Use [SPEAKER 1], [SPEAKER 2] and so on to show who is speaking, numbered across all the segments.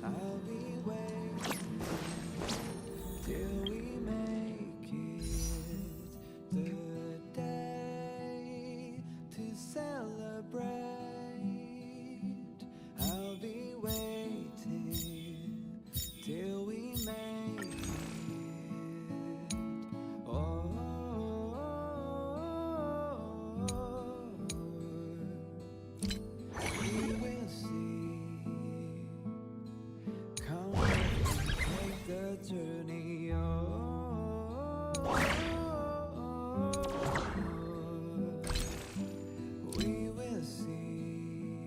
[SPEAKER 1] I'll be waiting till we make it the day to celebrate. I'll be waiting till we make it. Oh, we will see. Come take the journey. Oh, we will see.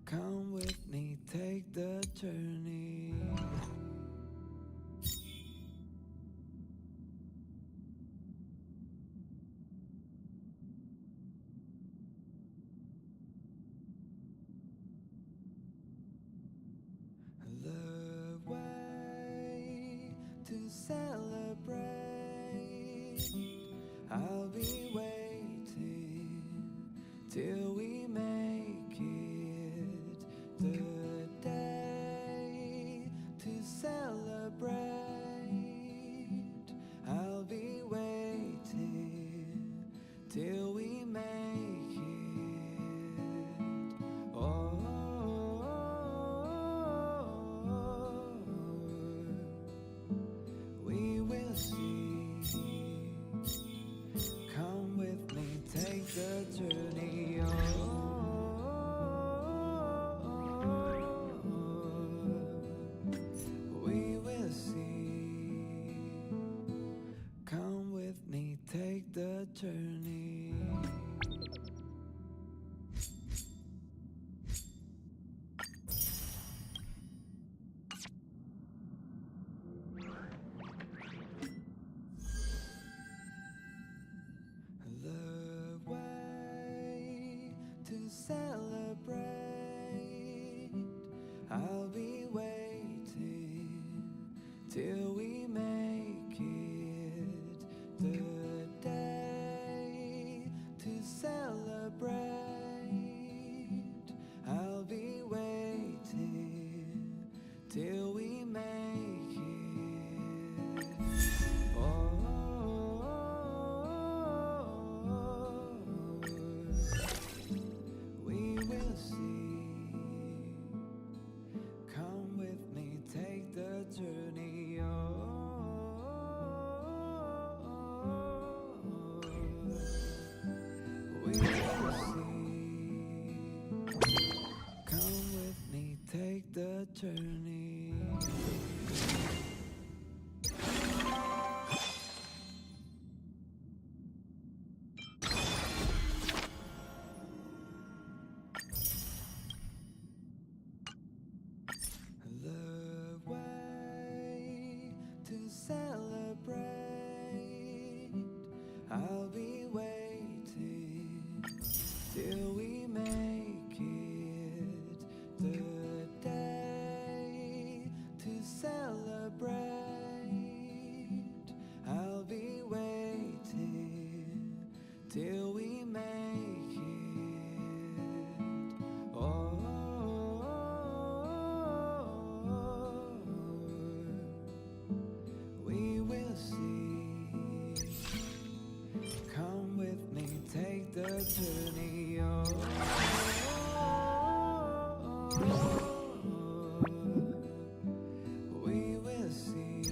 [SPEAKER 1] Come with me, take the journey. The way to celebrate. I'll be waiting till we make it the day to celebrate. I'll be waiting till we make it. Oh, we will see. Come with me, take the journey. Oh, we will see. Come with me, take the journey. The way to celebrate. I'll be waiting till we make it the day to celebrate. I'll be waiting till we make it. Oh, we will see. Come with me, take the journey. Oh, we will see. Come with me, take the journey. The way to celebrate. I'll be waiting till we make it the day to celebrate. I'll be waiting till we make it. Oh, we will see. Come with me, take the journey. Oh, we will see.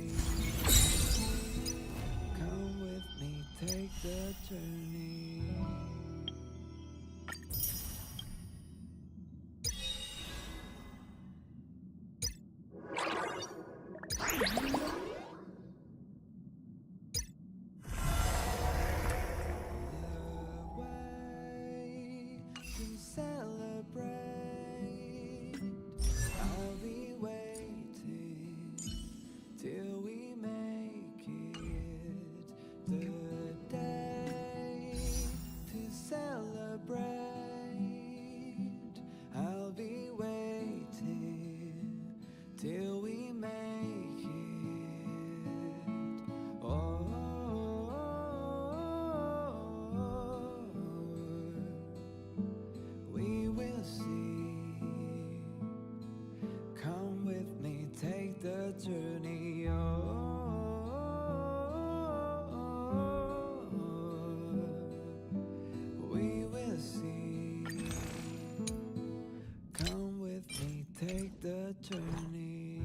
[SPEAKER 1] Come with me, take the journey. The way to celebrate. I'll be waiting till we make it the day to celebrate. journey. We will see. Come with me, take the journey.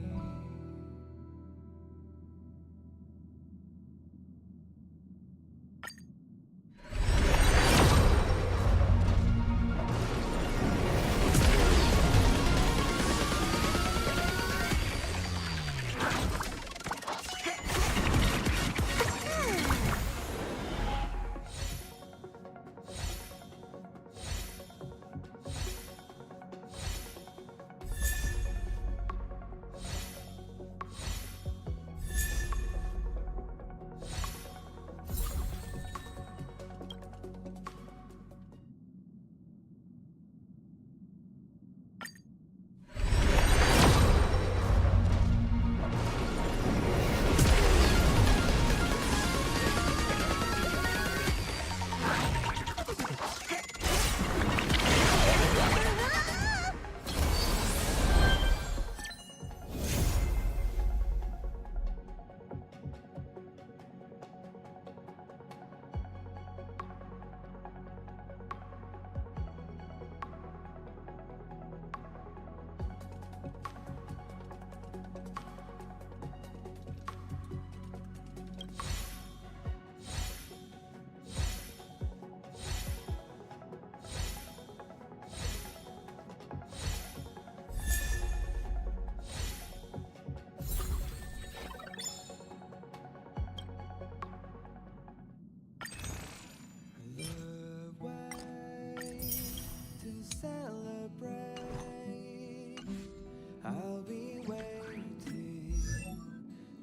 [SPEAKER 1] I'll be waiting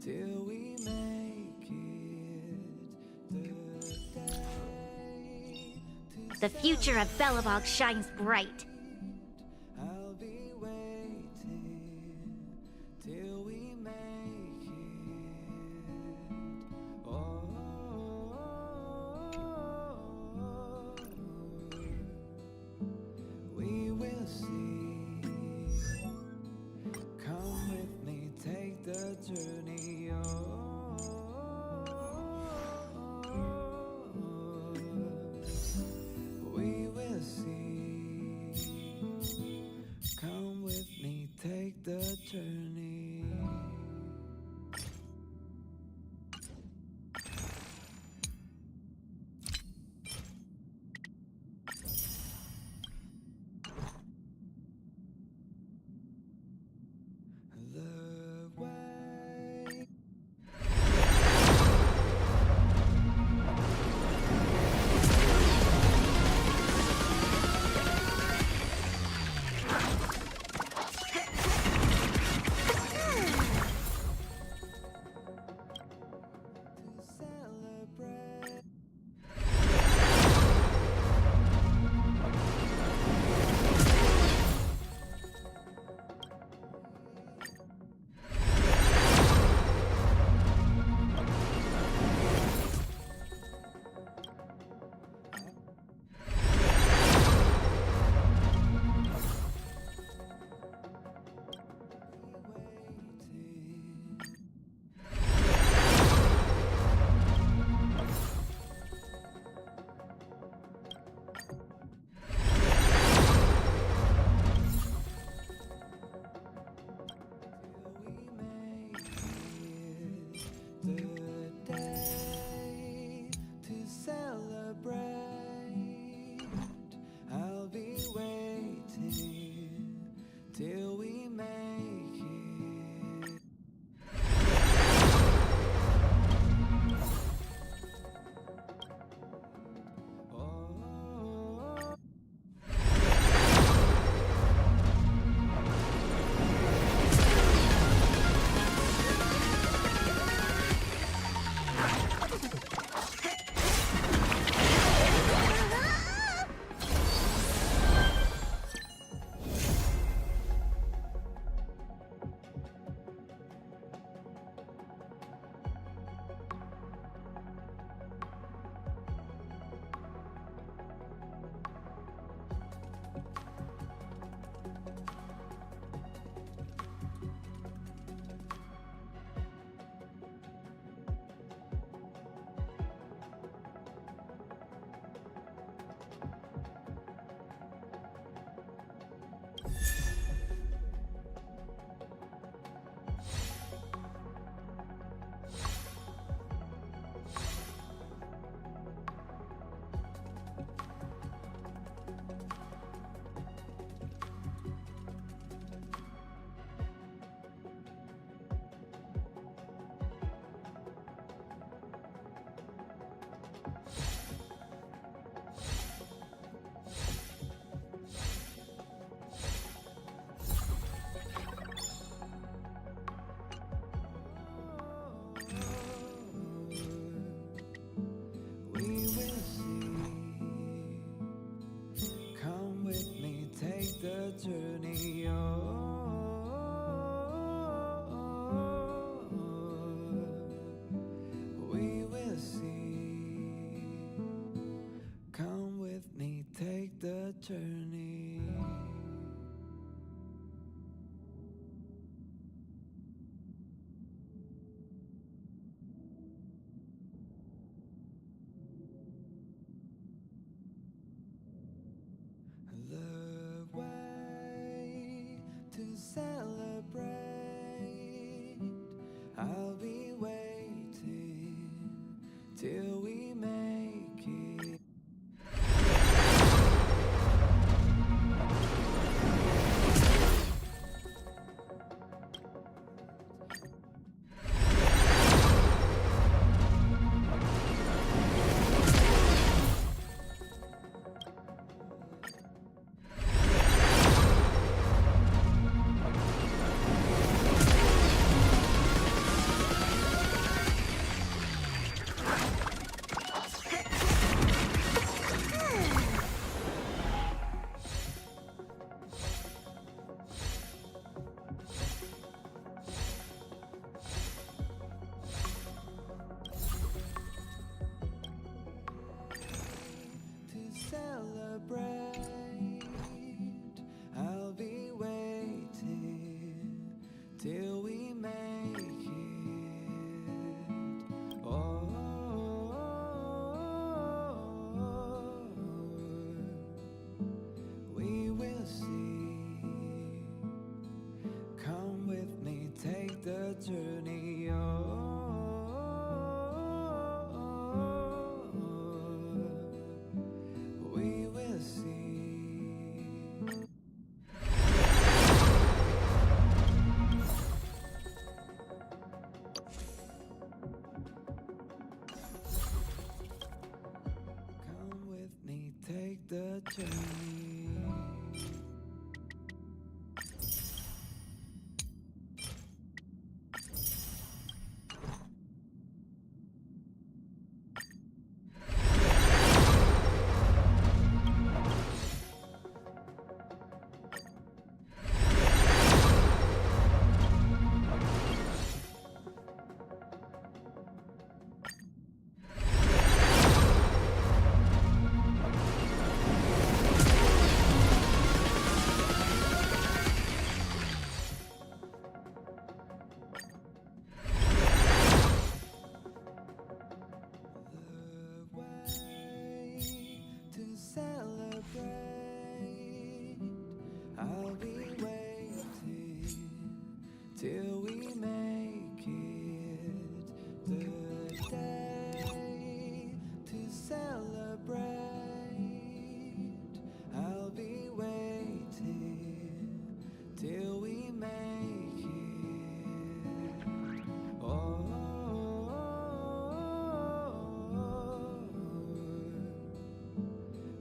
[SPEAKER 1] till we make it the day.
[SPEAKER 2] The future of Belobog shines bright.
[SPEAKER 1] I'll be waiting till we make it. Oh, we will see. Come with me, take the journey. We will see. Come with me, take the journey. The way. To celebrate. The day to celebrate. I'll be waiting till we make it. Oh. journey. The way to celebrate. I'll be waiting till we make it. Celebrate. I'll be waiting till we make it. Oh, we will see. Come with me, take the journey. Oh. We will see. Come with me, take the journey. The way to celebrate. I'll be waiting till we make it. The day to celebrate. I'll be waiting till we make it. Oh.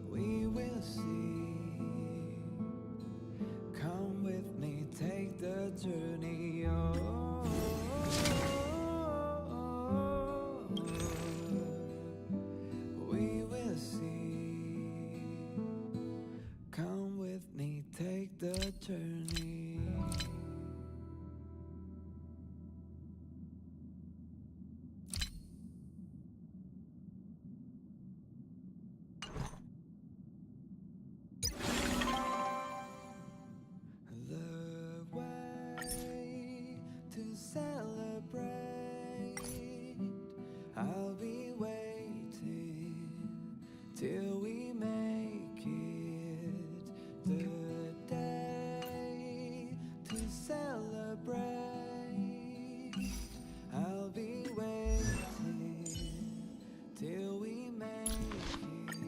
[SPEAKER 1] We will see. Come with me, take the journey. Oh, we will see. Come with me, take the journey. The way to celebrate. I'll be waiting till we make it. The day to celebrate. I'll be waiting till we make it.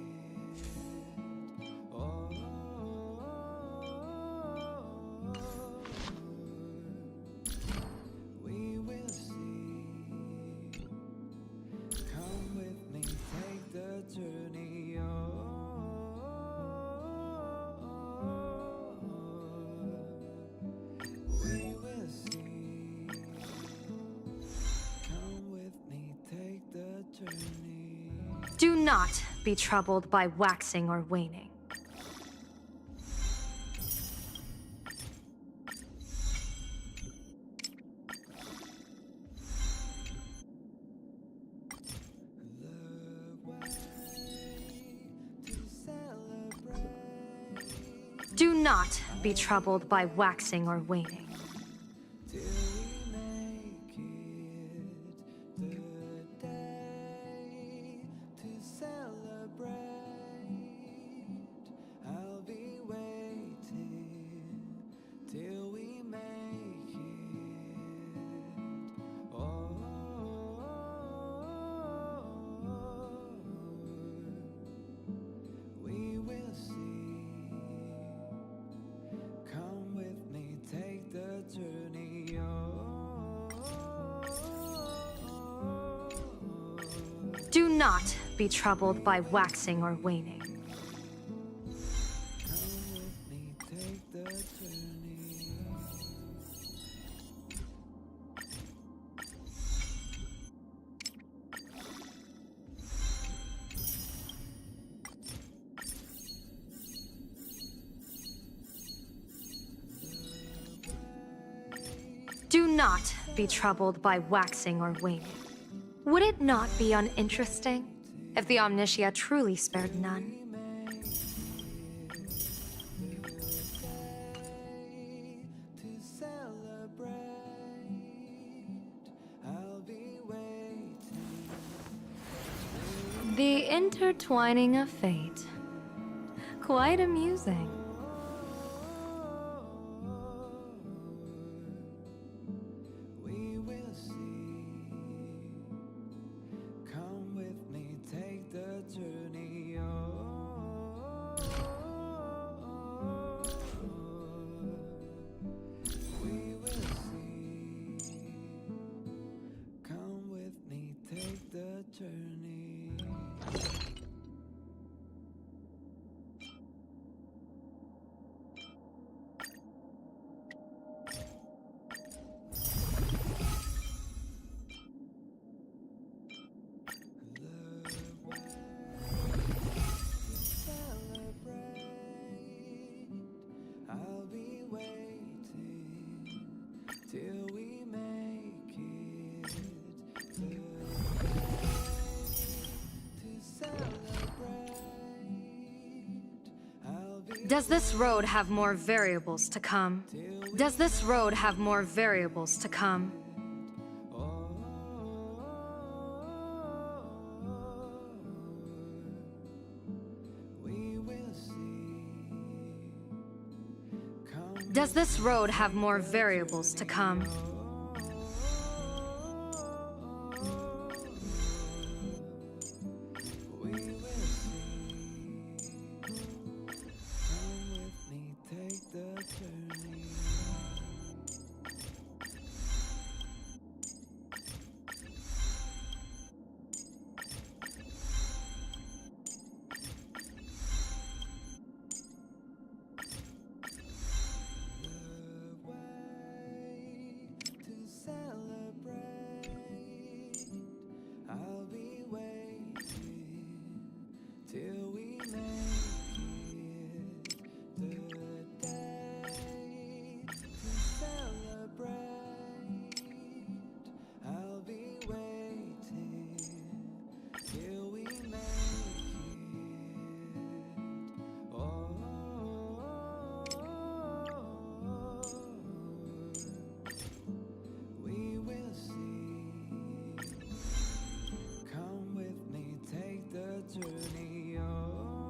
[SPEAKER 1] Oh. We will see. Come with me, take the journey. Oh. We will see. Come with me, take the journey.
[SPEAKER 3] Do not be troubled by waxing or waning.
[SPEAKER 1] The way to celebrate.
[SPEAKER 3] Do not be troubled by waxing or waning.
[SPEAKER 1] till we make it the day to celebrate. I'll be waiting till we make it. Oh, we will see. Come with me, take the journey.
[SPEAKER 3] Do not be troubled by waxing or waning.
[SPEAKER 1] Come with me, take the journey.
[SPEAKER 3] Do not be troubled by waxing or waning. Would it not be uninteresting if the Omnitia truly spared none?
[SPEAKER 1] To celebrate, I'll be waiting.
[SPEAKER 3] The intertwining of fate. Quite amusing.
[SPEAKER 1] We will see. Come with me, take the journey. We will see. Come with me, take the journey. I'll be waiting till we make it the day to celebrate. I'll be
[SPEAKER 3] Does this road have more variables to come? Does this road have more variables to come?
[SPEAKER 1] we will see. Come
[SPEAKER 3] Does this road have more variables to come?
[SPEAKER 1] we will see. Come with me, take the journey. The way to celebrate. I'll be waiting till we make it the day to celebrate. I'll be waiting till we make it. Oh, we will see. Come with me, take the journey. Oh,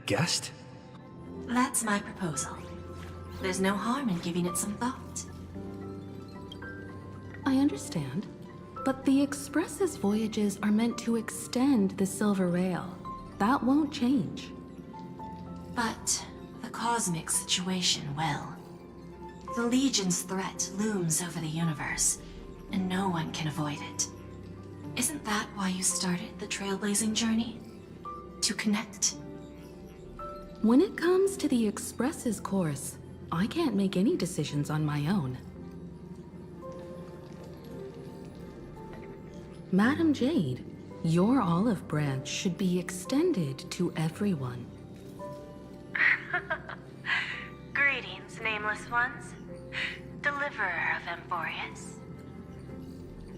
[SPEAKER 4] guest?
[SPEAKER 5] That's my proposal. There's no harm in giving it some thought.
[SPEAKER 6] I understand. But the Express's voyages are meant to extend the Silver Rail. That won't change.
[SPEAKER 5] But the cosmic situation will. The Legion's threat looms over the universe, and no one can avoid it. Isn't that why you started the trailblazing journey? To connect?
[SPEAKER 6] When it comes to the Express's course, I can't make any decisions on my own. Madam Jade, your olive branch should be extended to everyone.
[SPEAKER 5] Greetings, nameless ones. Deliverer of Emphorius.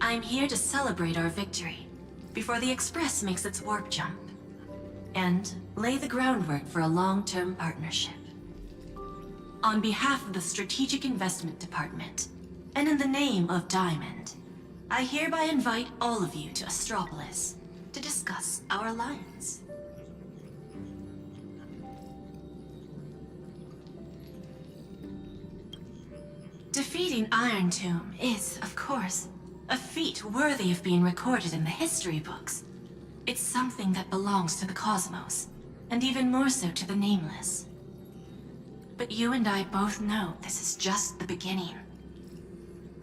[SPEAKER 5] I'm here to celebrate our victory before the Express makes its warp jump, and lay the groundwork for a long-term partnership. On behalf of the Strategic Investment Department, and in the name of Diamond, I hereby invite all of you to Astropolis to discuss our alliance. Defeating Iron Tomb is, of course, a feat worthy of being recorded in the history books. It's something that belongs to the cosmos, and even more so to the Nameless. But you and I both know this is just the beginning.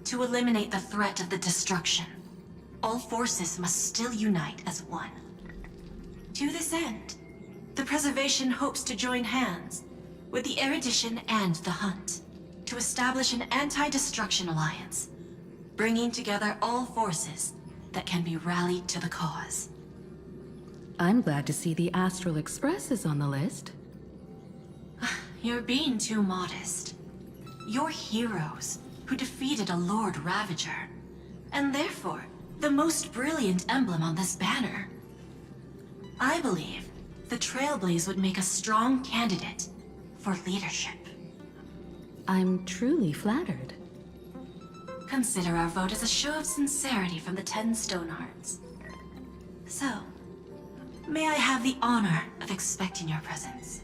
[SPEAKER 5] To eliminate the threat of the destruction, all forces must still unite as one. To this end, the Preservation hopes to join hands with the Erudition and the Hunt to establish an anti-destruction alliance, bringing together all forces that can be rallied to the cause.
[SPEAKER 6] I'm glad to see the Astral Express is on the list.
[SPEAKER 5] You're being too modest. You're heroes who defeated a Lord Ravager, and therefore the most brilliant emblem on this banner. I believe the Trailblaze would make a strong candidate for leadership.
[SPEAKER 6] I'm truly flattered.
[SPEAKER 5] Consider our vote as a show of sincerity from the 10 Stonehearts. So, may I have the honor of expecting your presence?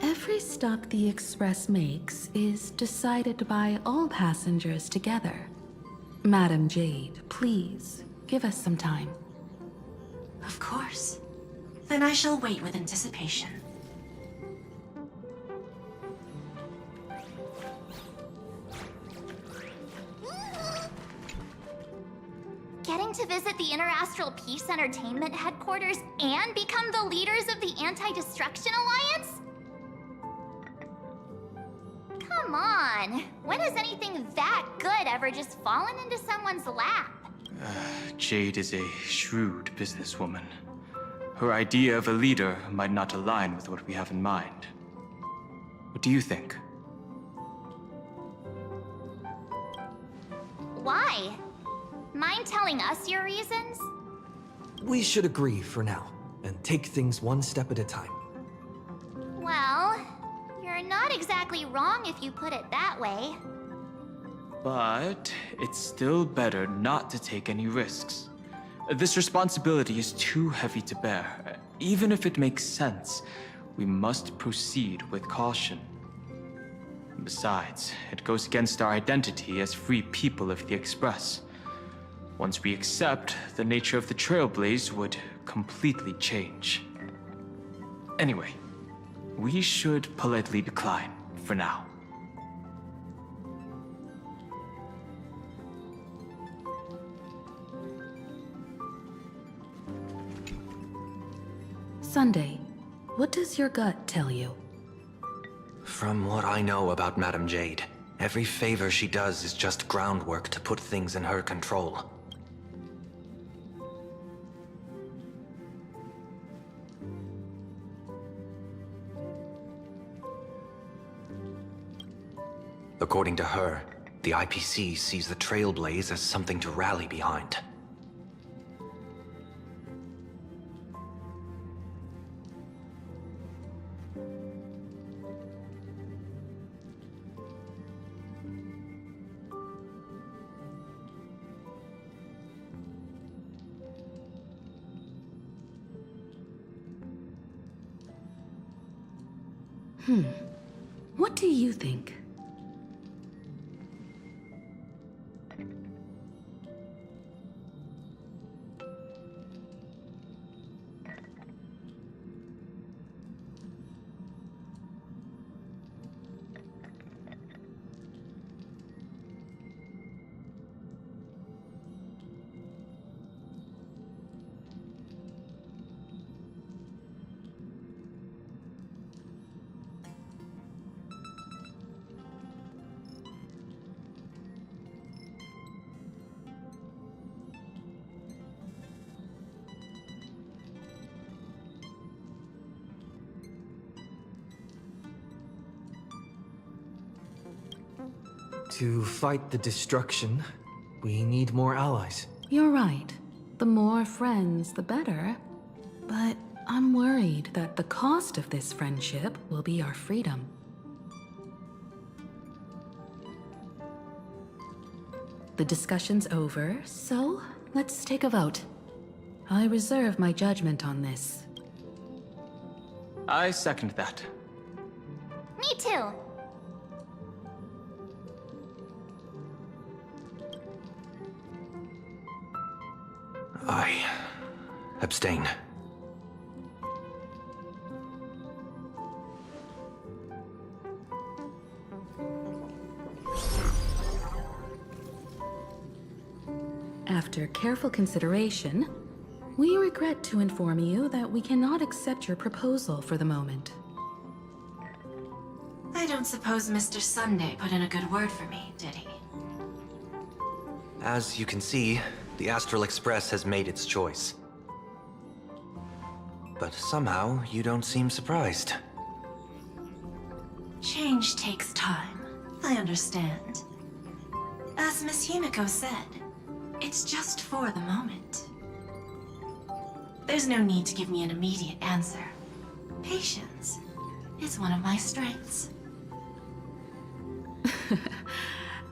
[SPEAKER 6] Every stop the Express makes is decided by all passengers together. Madam Jade, please, give us some time.
[SPEAKER 5] Of course. Then I shall wait with anticipation.
[SPEAKER 2] Getting to visit the Interastral Peace Entertainment headquarters and become the leaders of the Anti-Destruction Alliance? Come on, when has anything that good ever just fallen into someone's lap?
[SPEAKER 1] Jade is a shrewd businesswoman. Her idea of a leader might not align with what we have in mind. What do you think?
[SPEAKER 2] Why? Mind telling us your reasons?
[SPEAKER 4] We should agree for now, and take things one step at a time.
[SPEAKER 2] Well, you're not exactly wrong if you put it that way.
[SPEAKER 1] But it's still better not to take any risks. This responsibility is too heavy to bear. Even if it makes sense, we must proceed with caution. Besides, it goes against our identity as free people of the Express. Once we accept, the nature of the Trailblaze would completely change. Anyway, we should politely decline for now.
[SPEAKER 6] Sunday, what does your gut tell you?
[SPEAKER 7] From what I know about Madame Jade, every favor she does is just groundwork to put things in her control. According to her, the IPC sees the Trailblaze as something to rally behind.
[SPEAKER 6] What do you think?
[SPEAKER 4] To fight the destruction, we need more allies.
[SPEAKER 6] You're right. The more friends, the better. But I'm worried that the cost of this friendship will be our freedom. The discussion's over, so let's take a vote. I reserve my judgment on this.
[SPEAKER 1] I second that.
[SPEAKER 2] Me too.
[SPEAKER 7] I abstain.
[SPEAKER 6] After careful consideration, we regret to inform you that we cannot accept your proposal for the moment.
[SPEAKER 5] I don't suppose Mr. Sunday put in a good word for me, did he?
[SPEAKER 7] As you can see, the Astral Express has made its choice. But somehow, you don't seem surprised.
[SPEAKER 5] Change takes time. I understand. As Miss Himiko said, it's just for the moment. There's no need to give me an immediate answer. Patience is one of my strengths.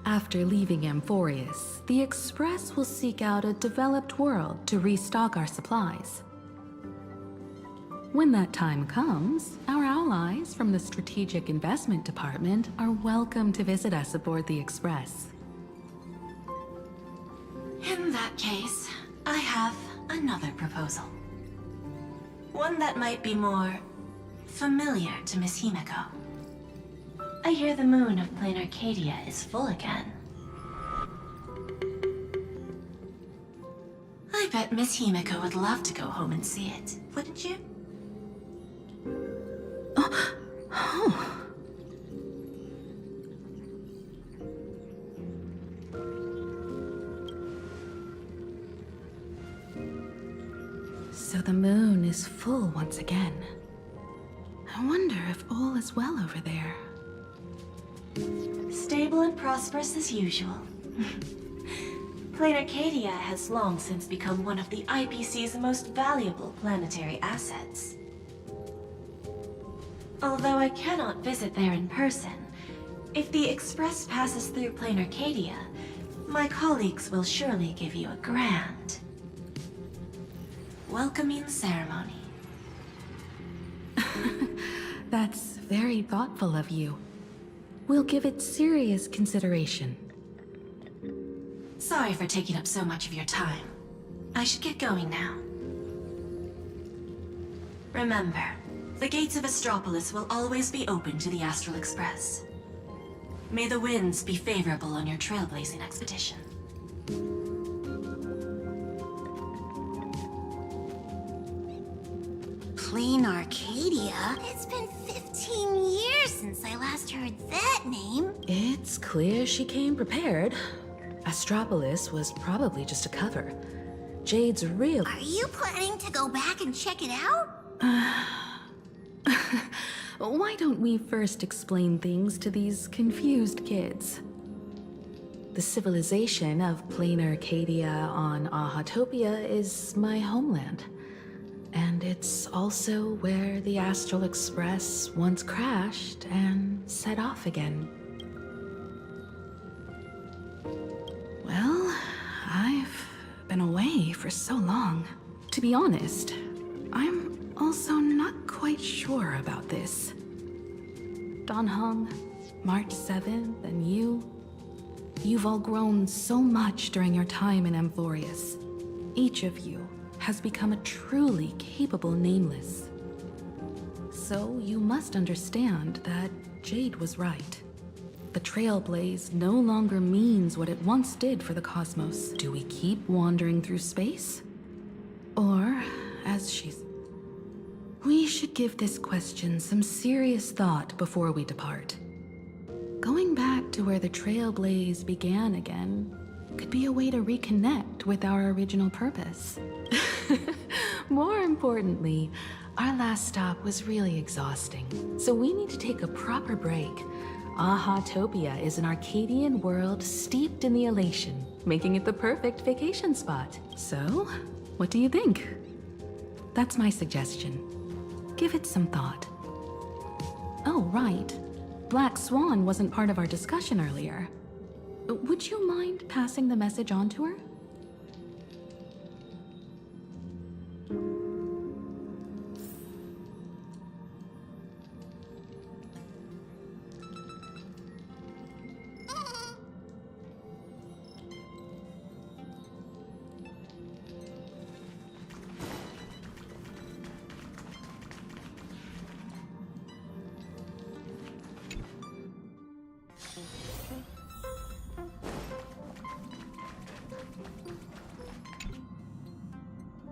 [SPEAKER 6] After leaving Amphorius, the Express will seek out a developed world to restock our supplies. When that time comes, our allies from the Strategic Investment Department are welcome to visit us aboard the Express.
[SPEAKER 5] In that case, I have another proposal. One that might be more familiar to Miss Himiko. I hear the moon of Planarcadia is full again. I bet Miss Himiko would love to go home and see it, wouldn't you?
[SPEAKER 6] So the moon is full once again. I wonder if all is well over there.
[SPEAKER 5] Stable and prosperous as usual. Planarcadia has long since become one of the IPC's most valuable planetary assets. Although I cannot visit there in person, if the Express passes through Planarcadia, my colleagues will surely give you a grand welcoming ceremony.
[SPEAKER 6] That's very thoughtful of you. We'll give it serious consideration.
[SPEAKER 5] Sorry for taking up so much of your time. I should get going now. Remember, the gates of Astropolis will always be open to the Astral Express. May the winds be favorable on your trailblazing expedition.
[SPEAKER 2] Planarcadia? It's been 15 years since I last heard that name.
[SPEAKER 6] It's clear she came prepared. Astropolis was probably just a cover. Jade's real...
[SPEAKER 2] Are you planning to go back and check it out?
[SPEAKER 6] Why don't we first explain things to these confused kids? The civilization of Planarcadia on Ahatopia is my homeland. And it's also where the Astral Express once crashed and set off again. Well, I've been away for so long. To be honest, I'm also not quite sure about this. Danheng, March 7th, and you. You've all grown so much during your time in Amphorius. Each of you has become a truly capable Nameless. So you must understand that Jade was right. The Trailblaze no longer means what it once did for the cosmos. Do we keep wandering through space? Or, we should give this question some serious thought before we depart. Going back to where the Trailblaze began again could be a way to reconnect with our original purpose. More importantly, our last stop was really exhausting, so we need to take a proper break. Ahatopia is an Arcadian world steeped in the Elation, making it the perfect vacation spot. So, what do you think? That's my suggestion. Give it some thought. Oh, right. Black Swan wasn't part of our discussion earlier. Would you mind passing the message on to her?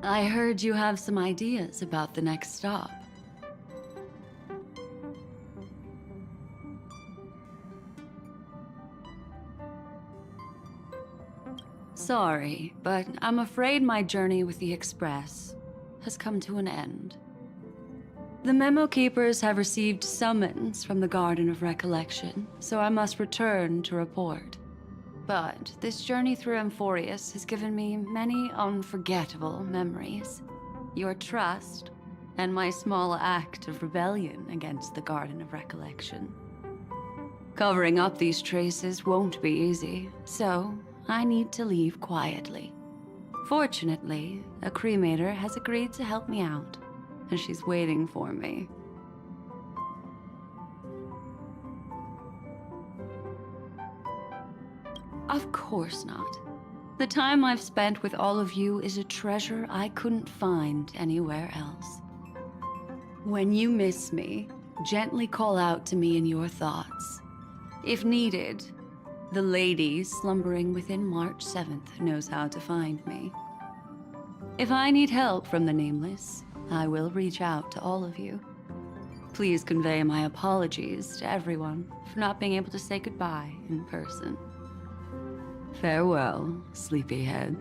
[SPEAKER 8] I heard you have some ideas about the next stop. Sorry, but I'm afraid my journey with the Express has come to an end. The Memo Keepers have received summons from the Garden of Recollection, so I must return to report. But this journey through Amphorius has given me many unforgettable memories. Your trust, and my small act of rebellion against the Garden of Recollection. Covering up these traces won't be easy, so I need to leave quietly. Fortunately, a cremator has agreed to help me out, and she's waiting for me. Of course not. The time I've spent with all of you is a treasure I couldn't find anywhere else. When you miss me, gently call out to me in your thoughts. If needed, the lady slumbering within March 7th knows how to find me. If I need help from the Nameless, I will reach out to all of you. Please convey my apologies to everyone for not being able to say goodbye in person. Farewell, sleepyhead.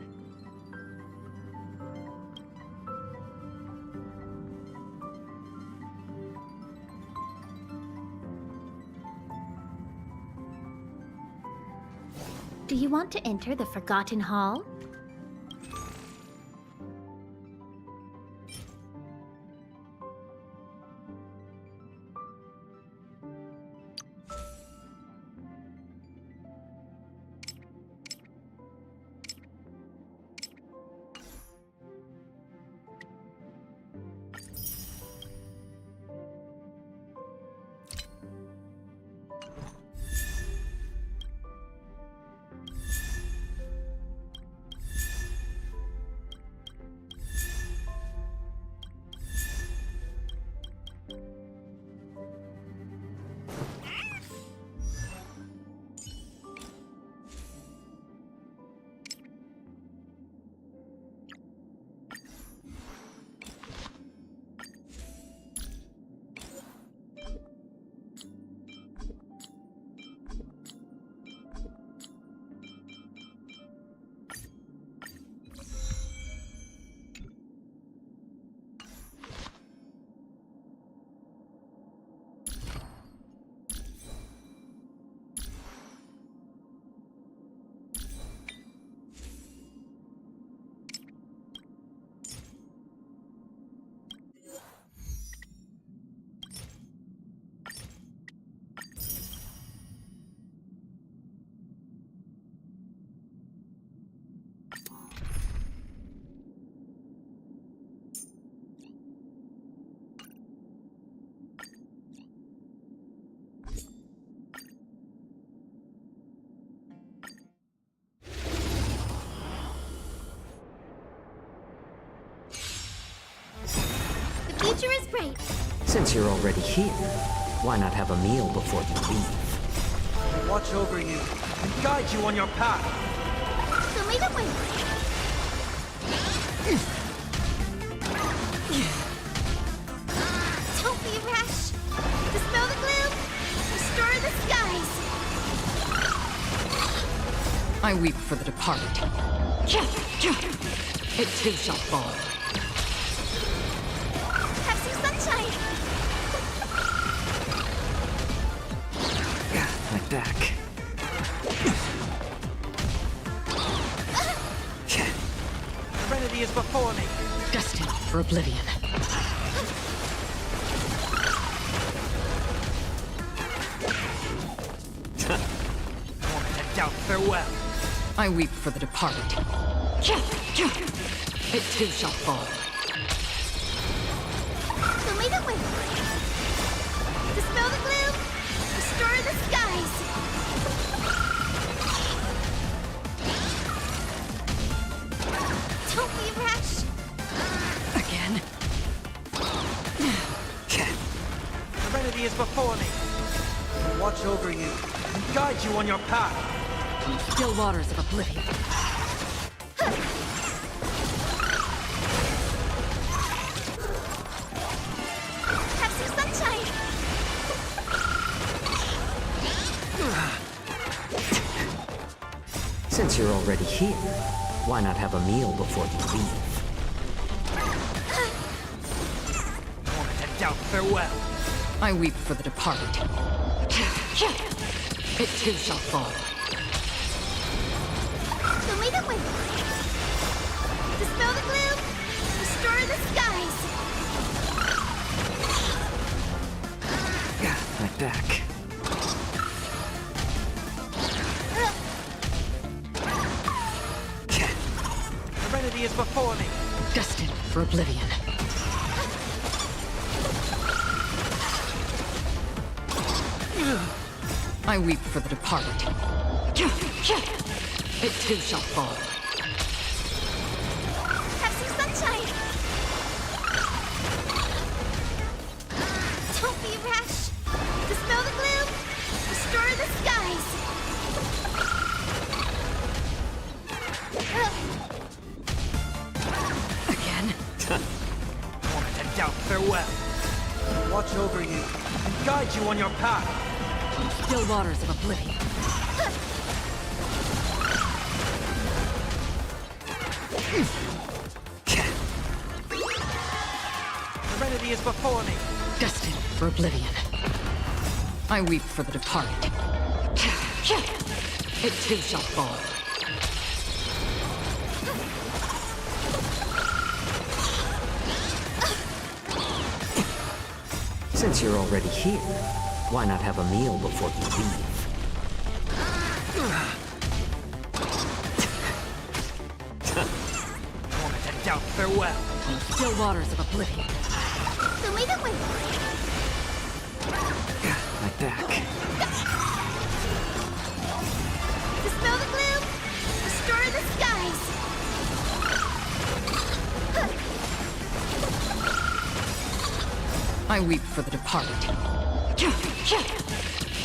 [SPEAKER 2] Do you want to enter the Forgotten Hall? right.
[SPEAKER 4] Since you're already here, why not have a meal before you leave?
[SPEAKER 9] Watch over you and guide you on your path.
[SPEAKER 2] So lead the way. Don't be rash. Dispel the gloom. Restore the skies.
[SPEAKER 6] I weep for the departed. It too shall fall.
[SPEAKER 2] Have some sunshine.
[SPEAKER 4] My back.
[SPEAKER 9] Serenity is before me.
[SPEAKER 6] Destined for oblivion.
[SPEAKER 9] Moment of doubt, farewell.
[SPEAKER 6] I weep for the departed. It too shall fall.
[SPEAKER 2] So lead the way. Dispel the gloom. Restore the skies. Don't be rash.
[SPEAKER 6] Again.
[SPEAKER 9] Serenity is before me. Watch over you and guide you on your path.
[SPEAKER 6] Still waters of oblivion.
[SPEAKER 2] Have some sunshine.
[SPEAKER 4] Since you're already here, why not have a meal before you leave?
[SPEAKER 9] Moment of doubt, farewell.
[SPEAKER 6] I weep for the departed. It too shall fall.
[SPEAKER 2] So lead the way. Dispel the gloom. Restore the skies.
[SPEAKER 4] My back.
[SPEAKER 9] Serenity is before me.
[SPEAKER 6] Destined for oblivion. I weep for the departed. It too shall fall.
[SPEAKER 2] Have some sunshine. Don't be rash. Dispel the gloom. Restore the skies.
[SPEAKER 6] Again.
[SPEAKER 9] Moment of doubt, farewell. Watch over you and guide you on your path.
[SPEAKER 6] Still waters of oblivion.
[SPEAKER 9] Serenity is before me.
[SPEAKER 6] Destined for oblivion. I weep for the departed. It too shall fall.
[SPEAKER 4] Since you're already here, why not have a meal before you leave?
[SPEAKER 9] Moment of doubt, farewell.
[SPEAKER 6] Still waters of oblivion.
[SPEAKER 2] So lead the way.
[SPEAKER 4] My back.
[SPEAKER 2] Dispel the gloom. Restore the skies.
[SPEAKER 6] I weep for the departed.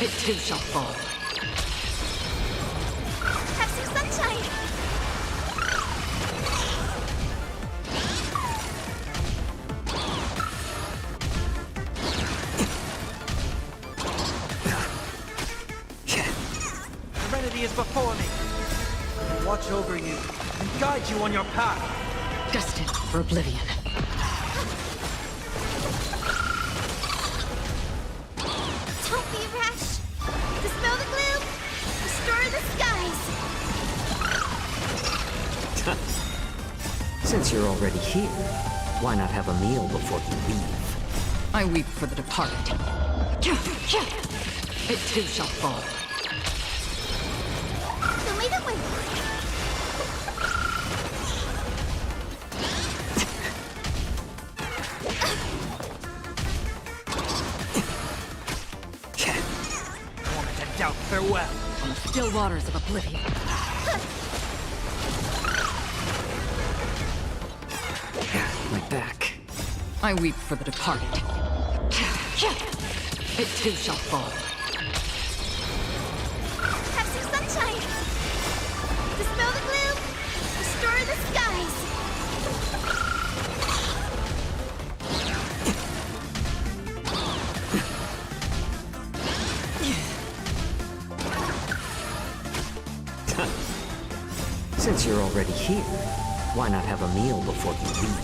[SPEAKER 6] It too shall fall.
[SPEAKER 2] Have some sunshine.
[SPEAKER 9] Serenity is before me. Watch over you and guide you on your path.
[SPEAKER 6] Destined for oblivion.
[SPEAKER 2] Don't be rash. Dispel the gloom. Restore the skies.
[SPEAKER 4] Since you're already here, why not have a meal before you leave?
[SPEAKER 6] I weep for the departed. It too shall fall.
[SPEAKER 2] So lead the way.
[SPEAKER 9] Moment of doubt, farewell.
[SPEAKER 6] Still waters of oblivion.
[SPEAKER 4] My back.
[SPEAKER 10] I weep for the departed. It too shall fall.
[SPEAKER 2] Have some sunshine! Dispel the gloom! Restore the skies!
[SPEAKER 11] Since you're already here, why not have a meal before you leave?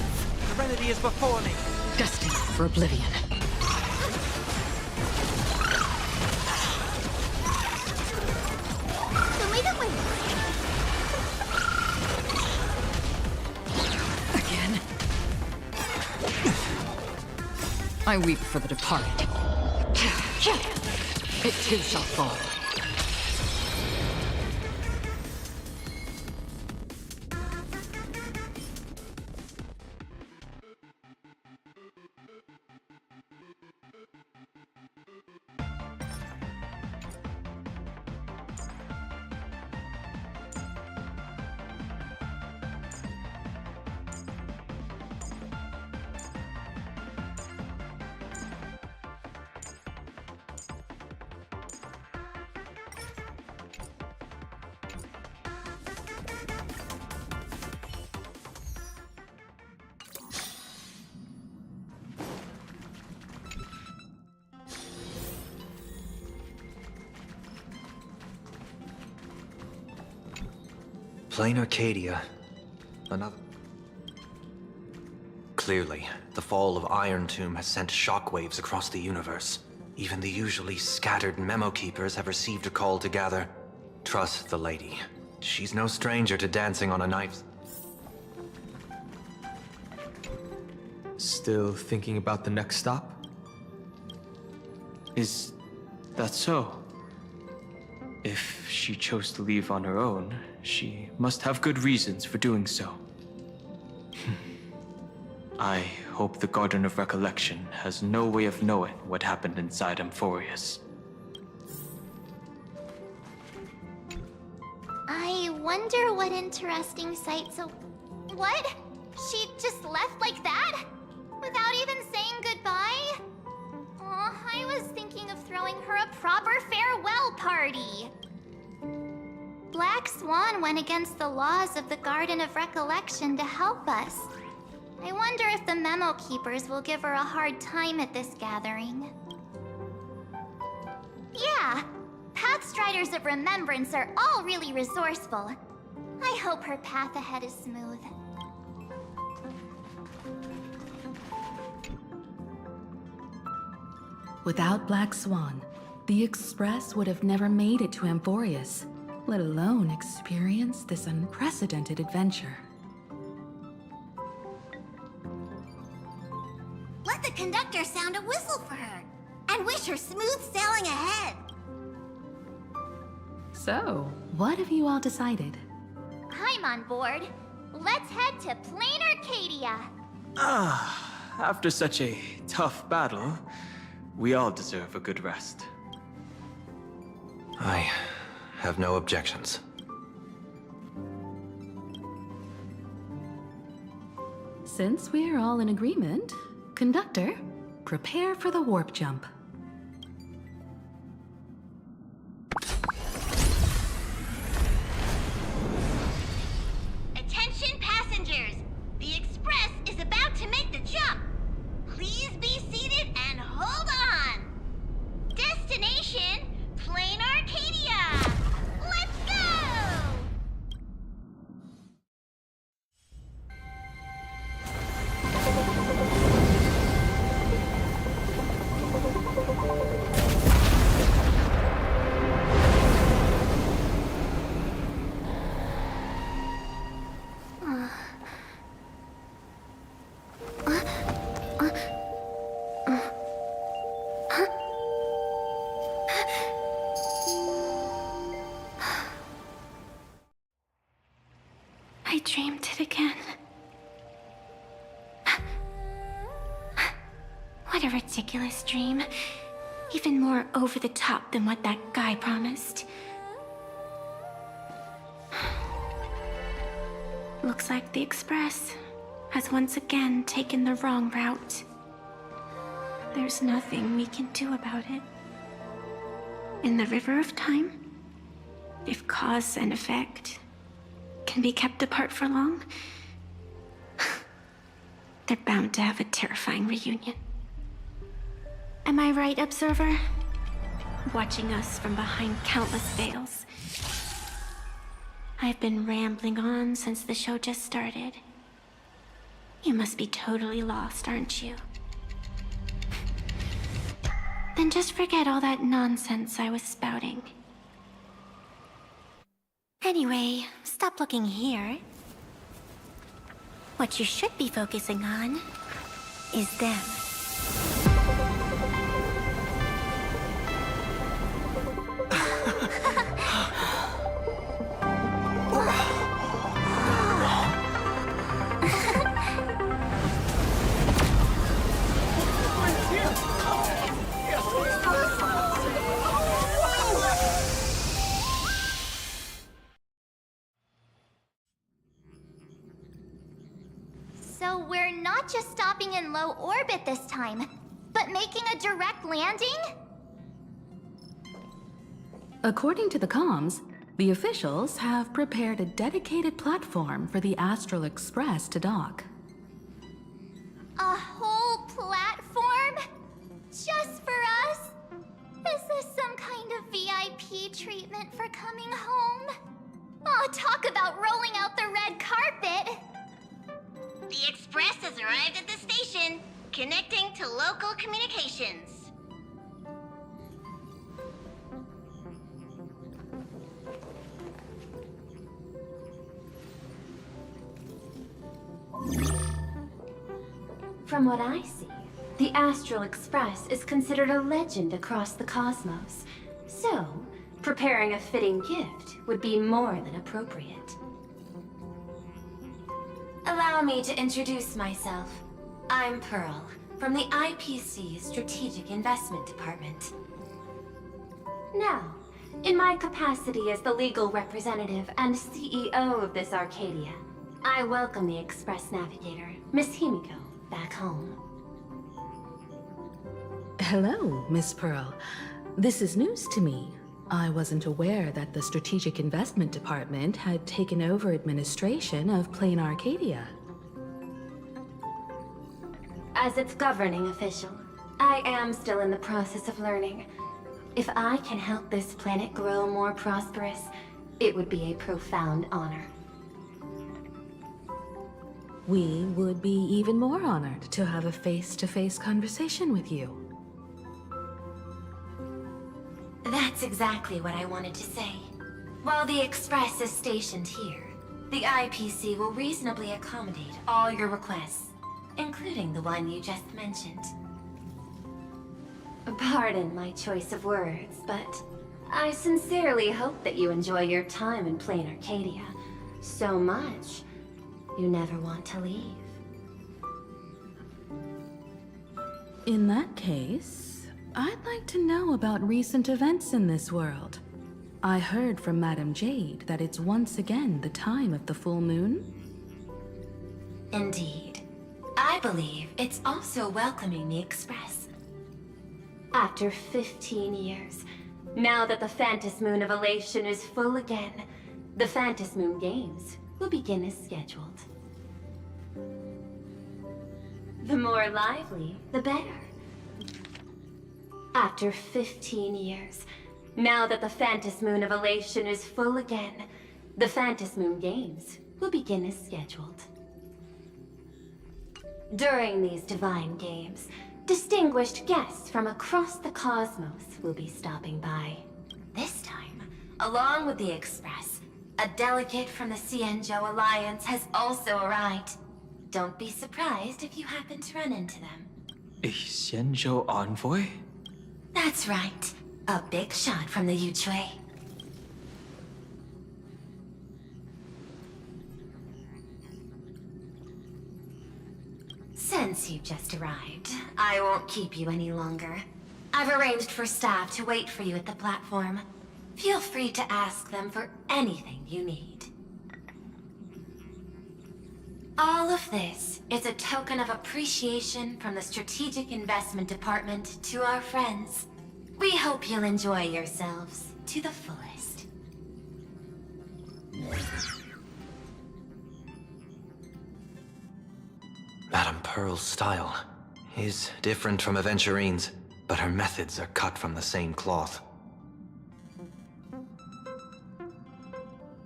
[SPEAKER 9] The remedy is before me.
[SPEAKER 10] Destined for oblivion.
[SPEAKER 2] Show me the way!
[SPEAKER 10] Again. I weep for the departed. It too shall fall.
[SPEAKER 7] Planarcadia. Another. Clearly, the fall of Iron Tomb has sent shockwaves across the universe. Even the usually scattered memo keepers have received a call to gather. Trust the lady. She's no stranger to dancing on a knife.
[SPEAKER 1] Still thinking about the next stop? Is that so? If she chose to leave on her own, she must have good reasons for doing so. I hope the Garden of Recollection has no way of knowing what happened inside Amphorius.
[SPEAKER 2] I wonder what interesting sights. What? She just left like that? Without even saying goodbye? Aw, I was thinking of throwing her a proper farewell party. Black Swan went against the laws of the Garden of Recollection to help us. I wonder if the memo keepers will give her a hard time at this gathering. Yeah, Pathstriders of Remembrance are all really resourceful. I hope her path ahead is smooth.
[SPEAKER 6] Without Black Swan, the Express would have never made it to Amphorius, let alone experience this unprecedented adventure.
[SPEAKER 2] Let the conductor sound a whistle for her, and wish her smooth sailing ahead.
[SPEAKER 6] So, what have you all decided?
[SPEAKER 2] I'm on board. Let's head to Planarcadia.
[SPEAKER 1] After such a tough battle, we all deserve a good rest.
[SPEAKER 7] I have no objections.
[SPEAKER 6] Since we're all in agreement, Conductor, prepare for the warp jump.
[SPEAKER 2] Attention passengers! The Express is about to make the jump. Please be seated and hold on. Destination, Planarcadia. Let's go! I dreamed it again. What a ridiculous dream. Even more over the top than what that guy promised. Looks like the Express has once again taken the wrong route.
[SPEAKER 12] There's nothing we can do about it. In the river of time, if cause and effect can be kept apart for long, they're bound to have a terrifying reunion. Am I right, Observer? Watching us from behind countless veils. I've been rambling on since the show just started. You must be totally lost, aren't you? Then just forget all that nonsense I was spouting. Anyway, stop looking here. What you should be focusing on is them.
[SPEAKER 2] So we're not just stopping in low orbit this time, but making a direct landing?
[SPEAKER 6] According to the comms, the officials have prepared a dedicated platform for the Astral Express to dock.
[SPEAKER 2] A whole platform? Just for us? Is this some kind of VIP treatment for coming home? Oh, talk about rolling out the red carpet!
[SPEAKER 13] The Express has arrived at the station, connecting to local communications.
[SPEAKER 14] From what I see, the Astral Express is considered a legend across the cosmos. So, preparing a fitting gift would be more than appropriate.
[SPEAKER 15] Allow me to introduce myself. I'm Pearl, from the IPC Strategic Investment Department.
[SPEAKER 14] Now, in my capacity as the legal representative and CEO of this Arcadia, I welcome the Express Navigator, Miss Himiko, back home.
[SPEAKER 6] Hello, Miss Pearl. This is news to me. I wasn't aware that the Strategic Investment Department had taken over administration of planarcadia.
[SPEAKER 14] As its governing official, I am still in the process of learning. If I can help this planet grow more prosperous, it would be a profound honor.
[SPEAKER 6] We would be even more honored to have a face-to-face conversation with you.
[SPEAKER 15] That's exactly what I wanted to say. While the Express is stationed here, the IPC will reasonably accommodate all your requests, including the one you just mentioned.
[SPEAKER 14] Pardon my choice of words, but I sincerely hope that you enjoy your time in planarcadia so much you never want to leave.
[SPEAKER 6] In that case, I'd like to know about recent events in this world. I heard from Madame Jade that it's once again the time of the full moon.
[SPEAKER 15] Indeed. I believe it's also welcoming the Express.
[SPEAKER 14] After 15 years, now that the Phantas Moon of Elation is full again, the Phantas Moon Games will begin as scheduled. The more lively, the better. After 15 years, now that the Phantas Moon of Elation is full again, the Phantas Moon Games will begin as scheduled. During these divine games, distinguished guests from across the cosmos will be stopping by.
[SPEAKER 15] This time, along with the Express, a delegate from the Xianzhou Alliance has also arrived. Don't be surprised if you happen to run into them.
[SPEAKER 1] A Xianzhou envoy?
[SPEAKER 15] That's right. A big shot from the Yuchui. Since you've just arrived, I won't keep you any longer. I've arranged for staff to wait for you at the platform. Feel free to ask them for anything you need. All of this is a token of appreciation from the Strategic Investment Department to our friends. We hope you'll enjoy yourselves to the fullest.
[SPEAKER 7] Madame Pearl's style is different from Aventurine's, but her methods are cut from the same cloth.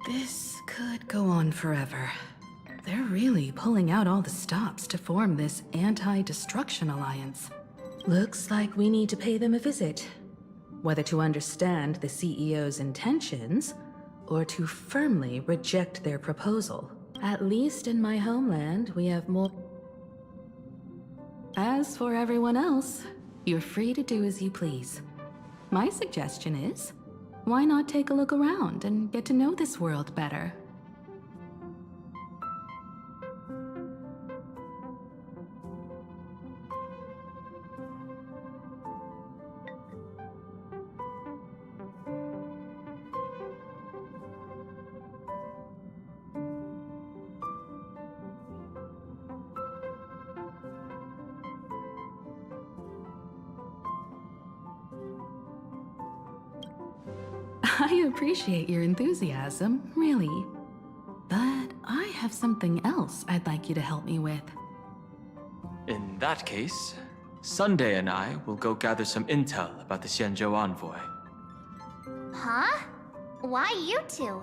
[SPEAKER 6] This could go on forever. They're really pulling out all the stops to form this anti-destruction alliance. Looks like we need to pay them a visit. Whether to understand the CEO's intentions, or to firmly reject their proposal. At least in my homeland, we have more... As for everyone else, you're free to do as you please. My suggestion is, why not take a look around and get to know this world better? I appreciate your enthusiasm, really. But I have something else I'd like you to help me with.
[SPEAKER 1] In that case, Sunday and I will go gather some intel about the Xianzhou envoy.
[SPEAKER 2] Huh? Why you two?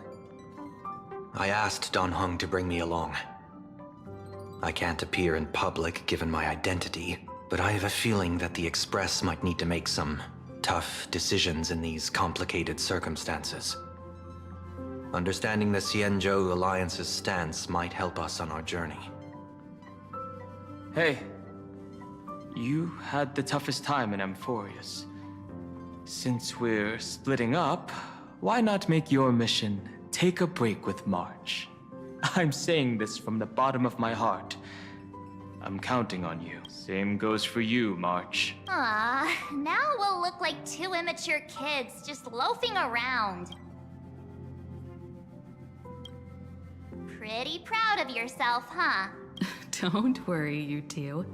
[SPEAKER 7] I asked Don Hung to bring me along. I can't appear in public given my identity, but I have a feeling that the Express might need to make some tough decisions in these complicated circumstances. Understanding the Xianzhou Alliance's stance might help us on our journey.
[SPEAKER 1] Hey, you had the toughest time in Amphorius. Since we're splitting up, why not make your mission take a break with March? I'm saying this from the bottom of my heart. I'm counting on you. Same goes for you, March.
[SPEAKER 2] Now we'll look like two immature kids just loafing around. Pretty proud of yourself, huh?
[SPEAKER 6] Don't worry, you two.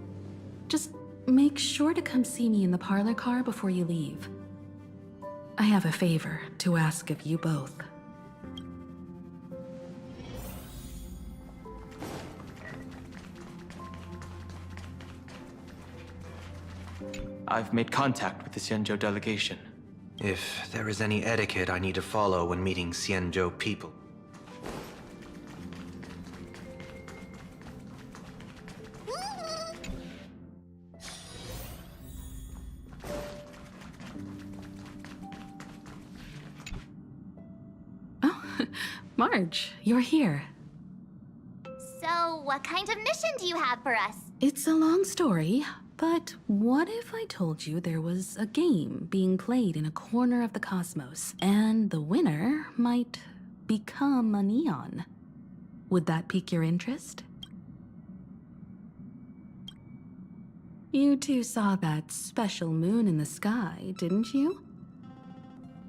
[SPEAKER 6] Just make sure to come see me in the parlor car before you leave. I have a favor to ask of you both.
[SPEAKER 1] I've made contact with the Xianzhou delegation.
[SPEAKER 7] If there is any etiquette I need to follow when meeting Xianzhou people.
[SPEAKER 6] Oh, Marge, you're here.
[SPEAKER 2] So, what kind of mission do you have for us?
[SPEAKER 6] It's a long story, but what if I told you there was a game being played in a corner of the cosmos, and the winner might become a neon? Would that pique your interest? You two saw that special moon in the sky, didn't you?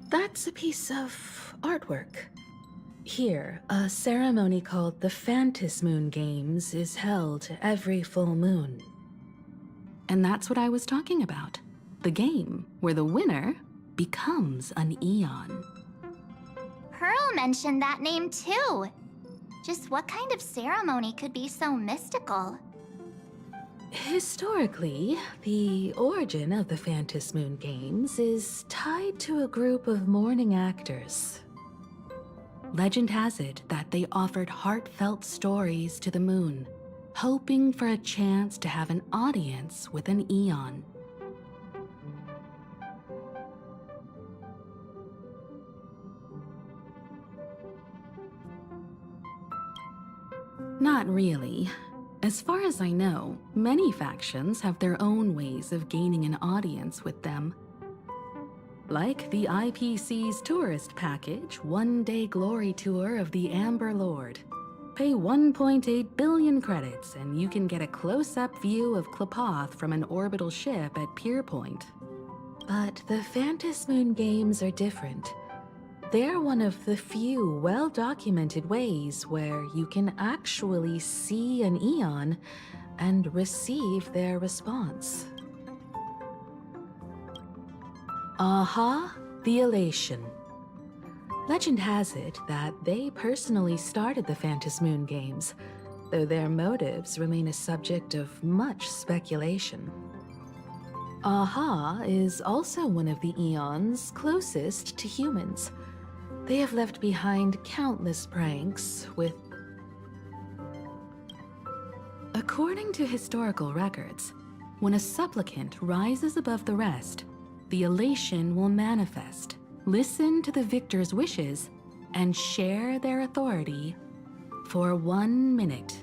[SPEAKER 6] That's a piece of artwork. Here, a ceremony called the Phantom Moon Games is held every full moon. And that's what I was talking about. The game where the winner becomes an Eon.
[SPEAKER 2] Pearl mentioned that name too. Just what kind of ceremony could be so mystical?
[SPEAKER 6] Historically, the origin of the Phantom Moon Games is tied to a group of mourning actors. Legend has it that they offered heartfelt stories to the moon, hoping for a chance to have an audience with an Eon. Not really. As far as I know, many factions have their own ways of gaining an audience with them. Like the IPC's tourist package, one-day glory tour of the Amber Lord. Pay 1.8 billion credits and you can get a close-up view of Klapoth from an orbital ship at Pier Point. But the Phantom Moon Games are different. They're one of the few well-documented ways where you can actually see an Eon and receive their response. Aha, the Elation. Legend has it that they personally started the Phantom Moon games, though their motives remain a subject of much speculation. Aha is also one of the Eons closest to humans. They have left behind countless pranks with... According to historical records, when a supplicant rises above the rest, the Elation will manifest, listen to the victor's wishes, and share their authority for 1 minute.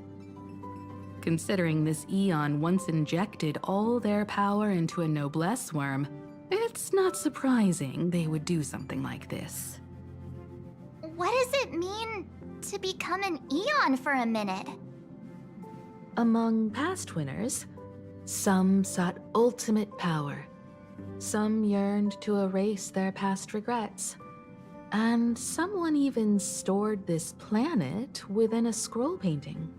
[SPEAKER 6] Considering this Eon once injected all their power into a noblesse worm, it's not surprising they would do something like this.
[SPEAKER 2] What does it mean to become an Eon for a minute?
[SPEAKER 6] Among past winners, some sought ultimate power, some yearned to erase their past regrets, and someone even stored this planet within a scroll painting.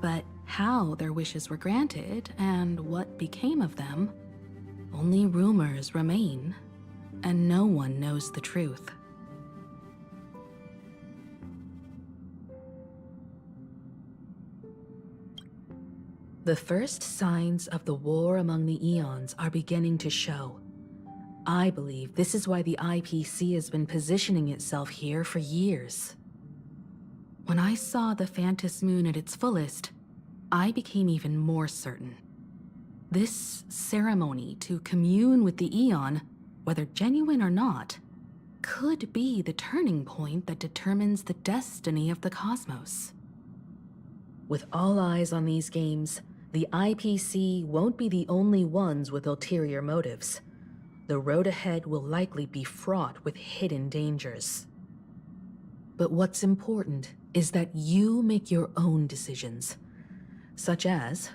[SPEAKER 6] But how their wishes were granted and what became of them, only rumors remain, and no one knows the truth. The first signs of the war among the Eons are beginning to show. I believe this is why the IPC has been positioning itself here for years. When I saw the Phantom Moon at its fullest, I became even more certain. This ceremony to commune with the Eon, whether genuine or not, could be the turning point that determines the destiny of the cosmos. With all eyes on these games, the IPC won't be the only ones with ulterior motives. The road ahead will likely be fraught with hidden dangers. But what's important is that you make your own decisions, such as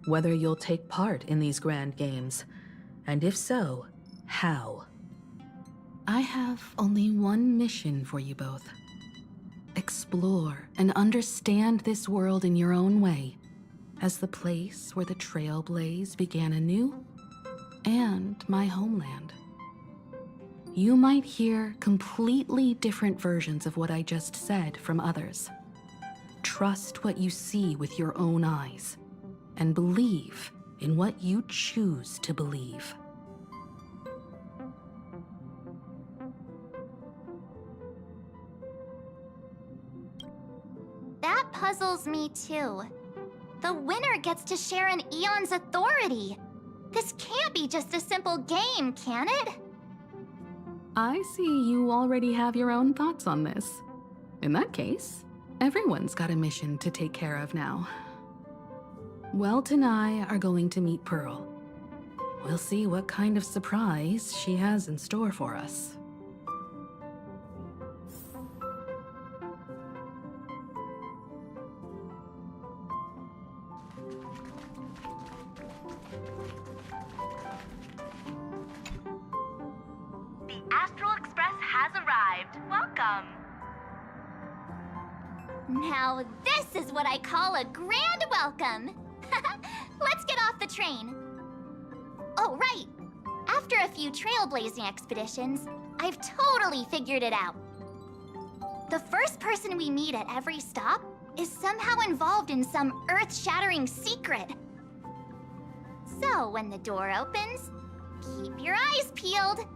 [SPEAKER 6] whether you'll take part in these grand games, and if so, how. I have only one mission for you both. Explore and understand this world in your own way, as the place where the Trailblaze began anew, and my homeland. You might hear completely different versions of what I just said from others. Trust what you see with your own eyes, and believe in what you choose to believe.
[SPEAKER 2] That puzzles me too. The winner gets to share an Eon's authority. This can't be just a simple game, can it?
[SPEAKER 6] I see you already have your own thoughts on this. In that case, everyone's got a mission to take care of now. Welt and I are going to meet Pearl. We'll see what kind of surprise she has in store for us.
[SPEAKER 13] The Astral Express has arrived. Welcome.
[SPEAKER 2] Now this is what I call a grand welcome. Let's get off the train. Oh, right. After a few trailblazing expeditions, I've totally figured it out. The first person we meet at every stop is somehow involved in some earth-shattering secret. So when the door opens, keep your eyes peeled.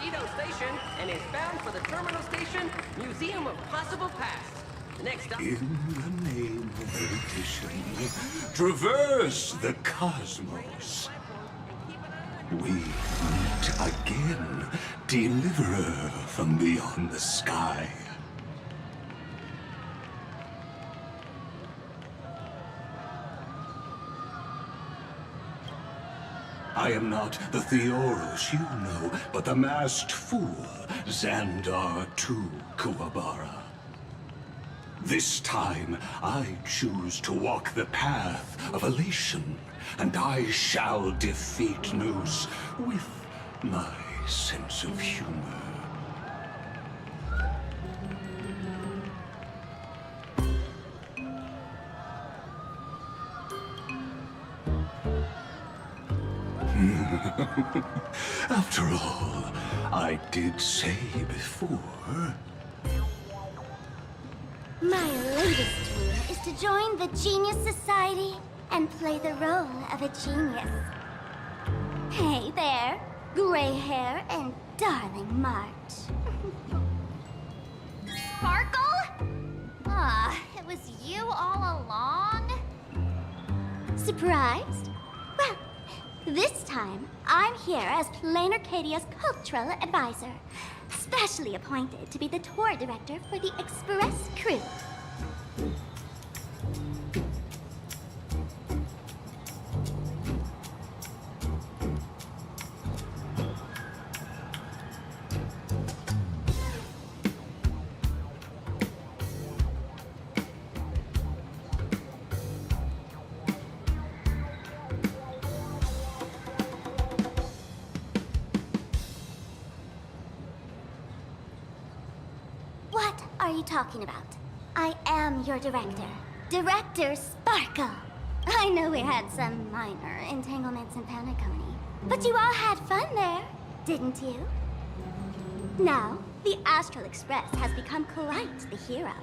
[SPEAKER 16] Edo Station and is bound for the terminal station, Museum of Possible Past. Next up...
[SPEAKER 17] In the name of erudition, traverse the cosmos. We meet again, deliverer from beyond the sky. I am not the Theoros you know, but the masked fool, Xandar II Kuwabara. This time, I choose to walk the path of elation, and I shall defeat Noose with my sense of humor. After all, I did say before...
[SPEAKER 2] My latest dream is to join the Genius Society and play the role of a genius. Hey there, gray hair and darling March. Sparkle? Ah, it was you all along? Surprised? Well, this time, I'm here as Planarcadia's cultural advisor, specially appointed to be the tour director for the Express crew. What are you talking about? I am your director, Director Sparkle. I know we had some minor entanglements in Paniconi, but you all had fun there, didn't you? Now, the Astral Express has become quite the hero.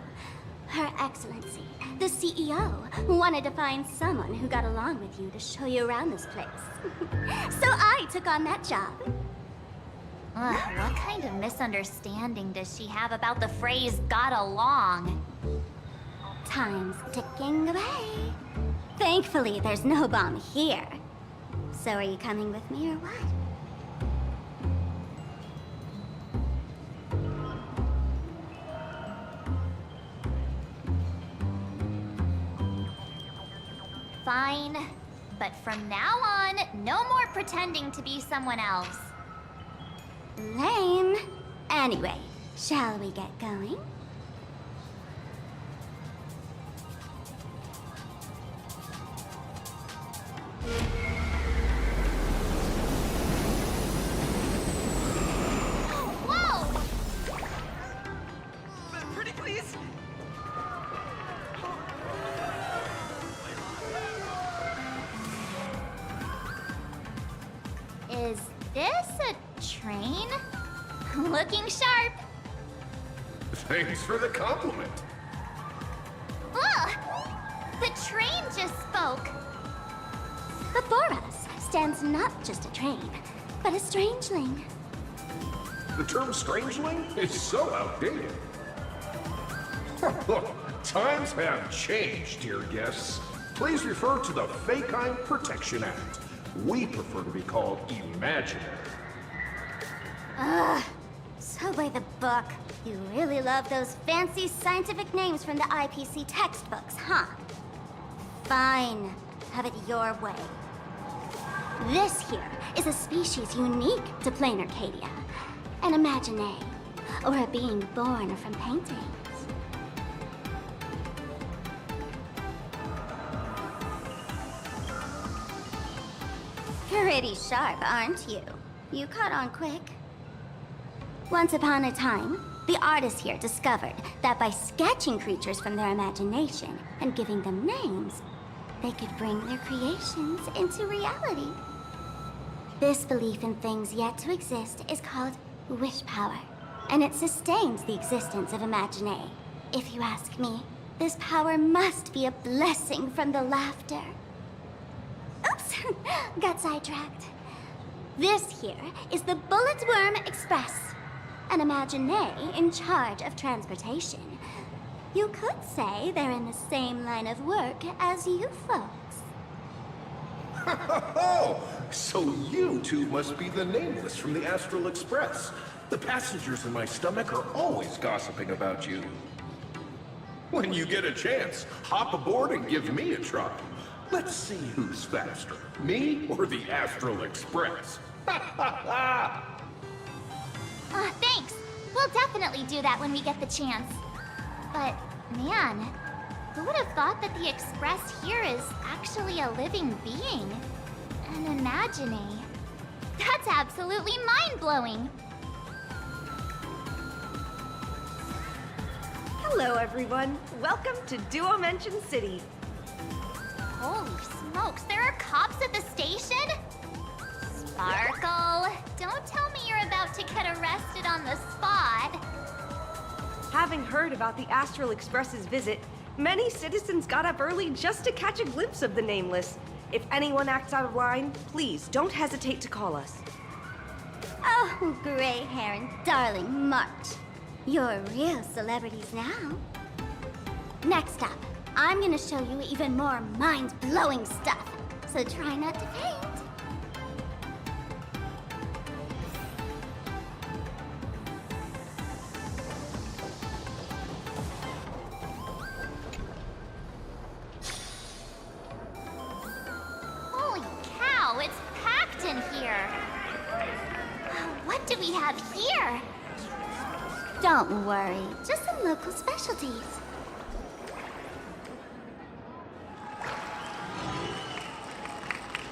[SPEAKER 2] Her Excellency, the CEO, wanted to find someone who got along with you to show you around this place. So I took on that job. What kind of misunderstanding does she have about the phrase got along? Time's ticking away. Thankfully, there's no bomb here. So are you coming with me or what? Fine. But from now on, no more pretending to be someone else. Lame. Anyway, shall we get going? Whoa!
[SPEAKER 9] Pretty please?
[SPEAKER 2] Is this a train? Looking sharp.
[SPEAKER 18] Thanks for the compliment.
[SPEAKER 2] Ugh! The train just spoke. Before us stands not just a train, but a strangeling.
[SPEAKER 18] The term strangeling is so outdated. Look, times have changed, dear guests. Please refer to the Fake-Eye Protection Act. We prefer to be called imaginary.
[SPEAKER 2] Ugh. So by the book. You really love those fancy scientific names from the IPC textbooks, huh? Fine. Have it your way. This here is a species unique to Planarcadia. An imaginee, or a being born from paintings. Pretty sharp, aren't you? You caught on quick. Once upon a time, the artists here discovered that by sketching creatures from their imagination and giving them names, they could bring their creations into reality. This belief in things yet to exist is called wish power, and it sustains the existence of imaginee. If you ask me, this power must be a blessing from the laughter. Oops, got sidetracked. This here is the Bullet Worm Express, an imaginee in charge of transportation. You could say they're in the same line of work as you folks.
[SPEAKER 18] Oh, so you two must be the nameless from the Astral Express. The passengers in my stomach are always gossiping about you. When you get a chance, hop aboard and give me a try. Let's see who's faster, me or the Astral Express.
[SPEAKER 2] Thanks. We'll definitely do that when we get the chance. But Man, who would have thought that the Express here is actually a living being? An imagining. That's absolutely mind-blowing!
[SPEAKER 19] Hello, everyone. Welcome to Duo Mention City.
[SPEAKER 2] Holy smokes, there are cops at the station? Sparkle, don't tell me you're about to get arrested on the spot.
[SPEAKER 19] Having heard about the Astral Express's visit, many citizens got up early just to catch a glimpse of the Nameless. If anyone acts out of line, please don't hesitate to call us.
[SPEAKER 20] Oh, gray hair and darling March. You're real celebrities now. Next up, I'm gonna show you even more mind-blowing stuff, so try not to faint.
[SPEAKER 2] Holy cow, it's packed in here. What do we have here?
[SPEAKER 20] Don't worry, just some local specialties.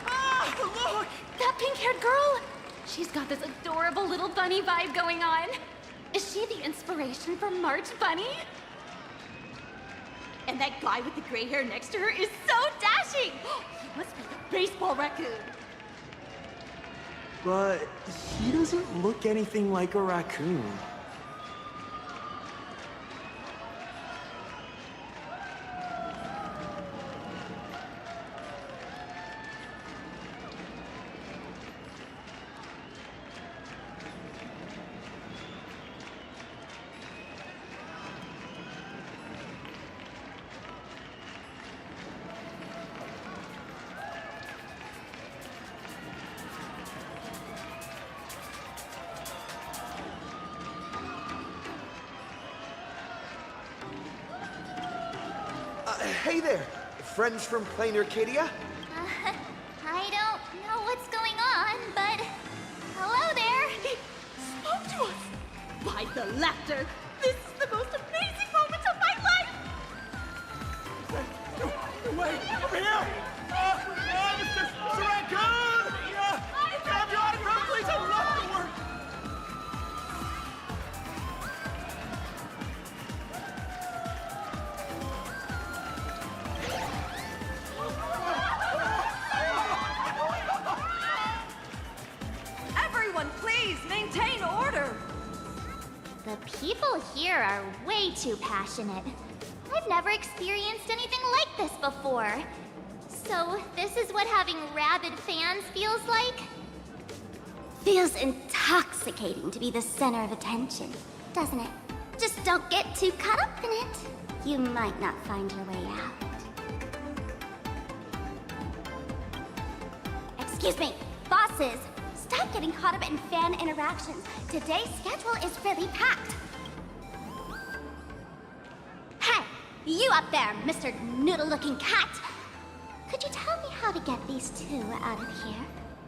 [SPEAKER 14] Ah, look! That pink-haired girl! She's got this adorable little bunny vibe going on. Is she the inspiration for March Bunny? And that guy with the gray hair next to her is so dashing! He must be the baseball raccoon.
[SPEAKER 9] But he doesn't look anything like a raccoon.
[SPEAKER 21] Hey there, friends from planarcadia?
[SPEAKER 2] I don't know what's going on, but hello there.
[SPEAKER 14] He spoke to us! By the laughter, this is the most amazing moment of my life!
[SPEAKER 9] Wait, over here! Mr. Raccoon! Grab your autograph, please, I love the work!
[SPEAKER 19] Everyone, please maintain order.
[SPEAKER 2] The people here are way too passionate. I've never experienced anything like this before. So, this is what having rabid fans feels like?
[SPEAKER 20] Feels intoxicating to be the center of attention, doesn't it? Just don't get too caught up in it. You might not find your way out. Excuse me, bosses! Stop getting caught up in fan interactions. Today's schedule is really packed. Hey, you up there, Mr. Noodle-looking cat! Could you tell me how to get these two out of here?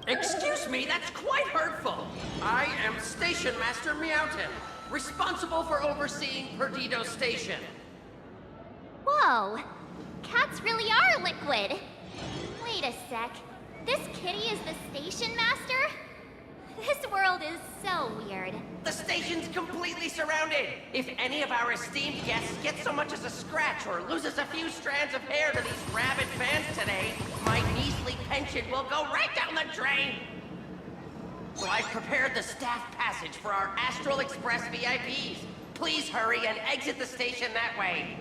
[SPEAKER 16] Excuse me, that's quite hurtful. I am Station Master Meowton, responsible for overseeing Perdido Station.
[SPEAKER 2] Whoa, cats really are liquid. Wait a sec, this kitty is the station master? This world is so weird.
[SPEAKER 16] The station's completely surrounded. If any of our esteemed guests gets so much as a scratch or loses a few strands of hair to these rabid fans today, my measly pension will go right down the drain. So I've prepared the staff passage for our Astral Express VIPs. Please hurry and exit the station that way.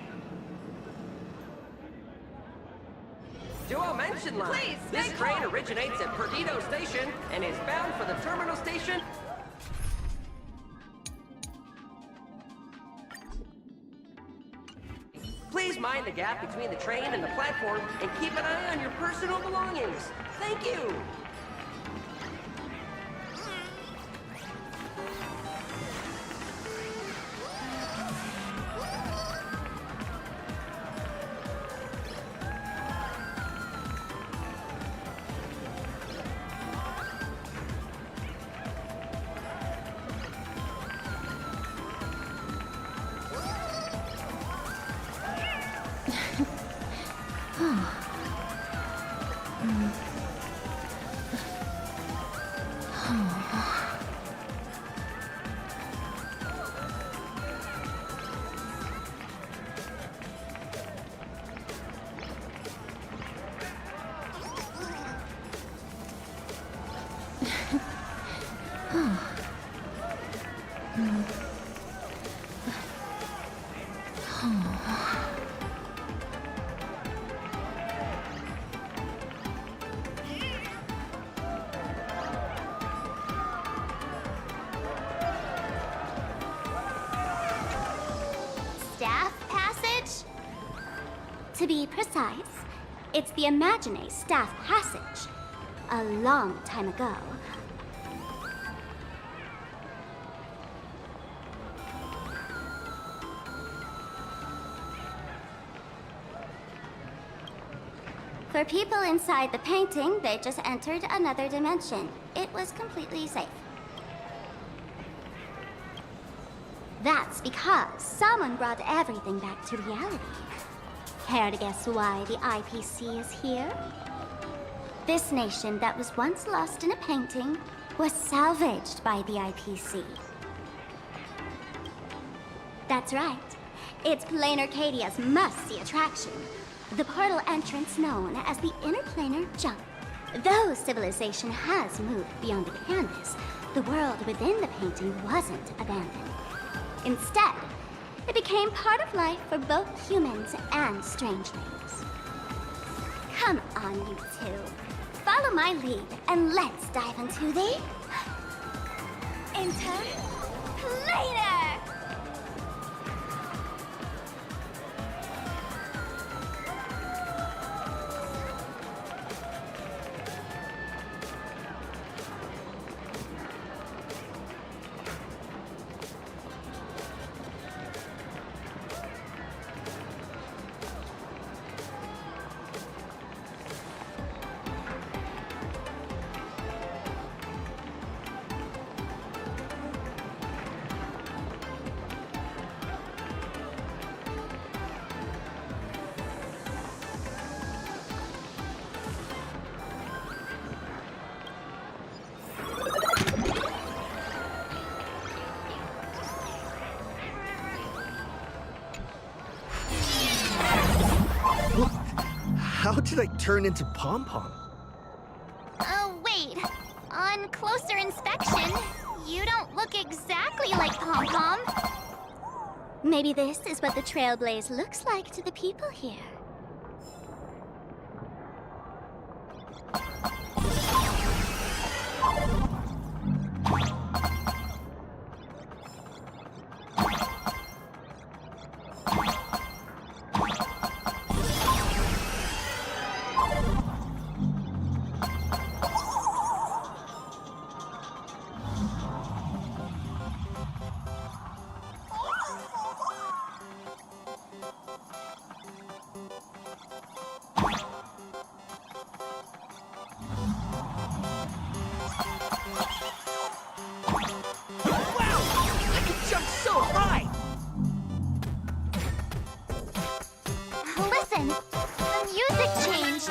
[SPEAKER 16] Duo Mention Line.
[SPEAKER 19] Please,
[SPEAKER 16] this
[SPEAKER 19] stay
[SPEAKER 16] train
[SPEAKER 19] calm.
[SPEAKER 16] originates at Perdido Station and is bound for the terminal station. Please mind the gap between the train and the platform and keep an eye on your personal belongings. Thank you.
[SPEAKER 2] Staff passage? To be precise, it's the Imagine Staff Passage. A long time ago. For people inside the painting, they just entered another dimension. It was completely safe. That's because someone brought everything back to reality. Care to guess why the IPC is here? This nation that was once lost in a painting was salvaged by the IPC. That's right. It's Planarcadia's must-see attraction. The portal entrance known as the Interplanar Jump. Though civilization has moved beyond the canvas, the world within the painting wasn't abandoned. Instead, it became part of life for both humans and strangelings. Come on, you two. Follow my lead, and let's dive into the... Interplanar!
[SPEAKER 21] How did I turn into Pom-Pom?
[SPEAKER 2] Oh, wait. On closer inspection, you don't look exactly like Pom-Pom. Maybe this is what the Trailblaze looks like to the people here. Listen, the music changed.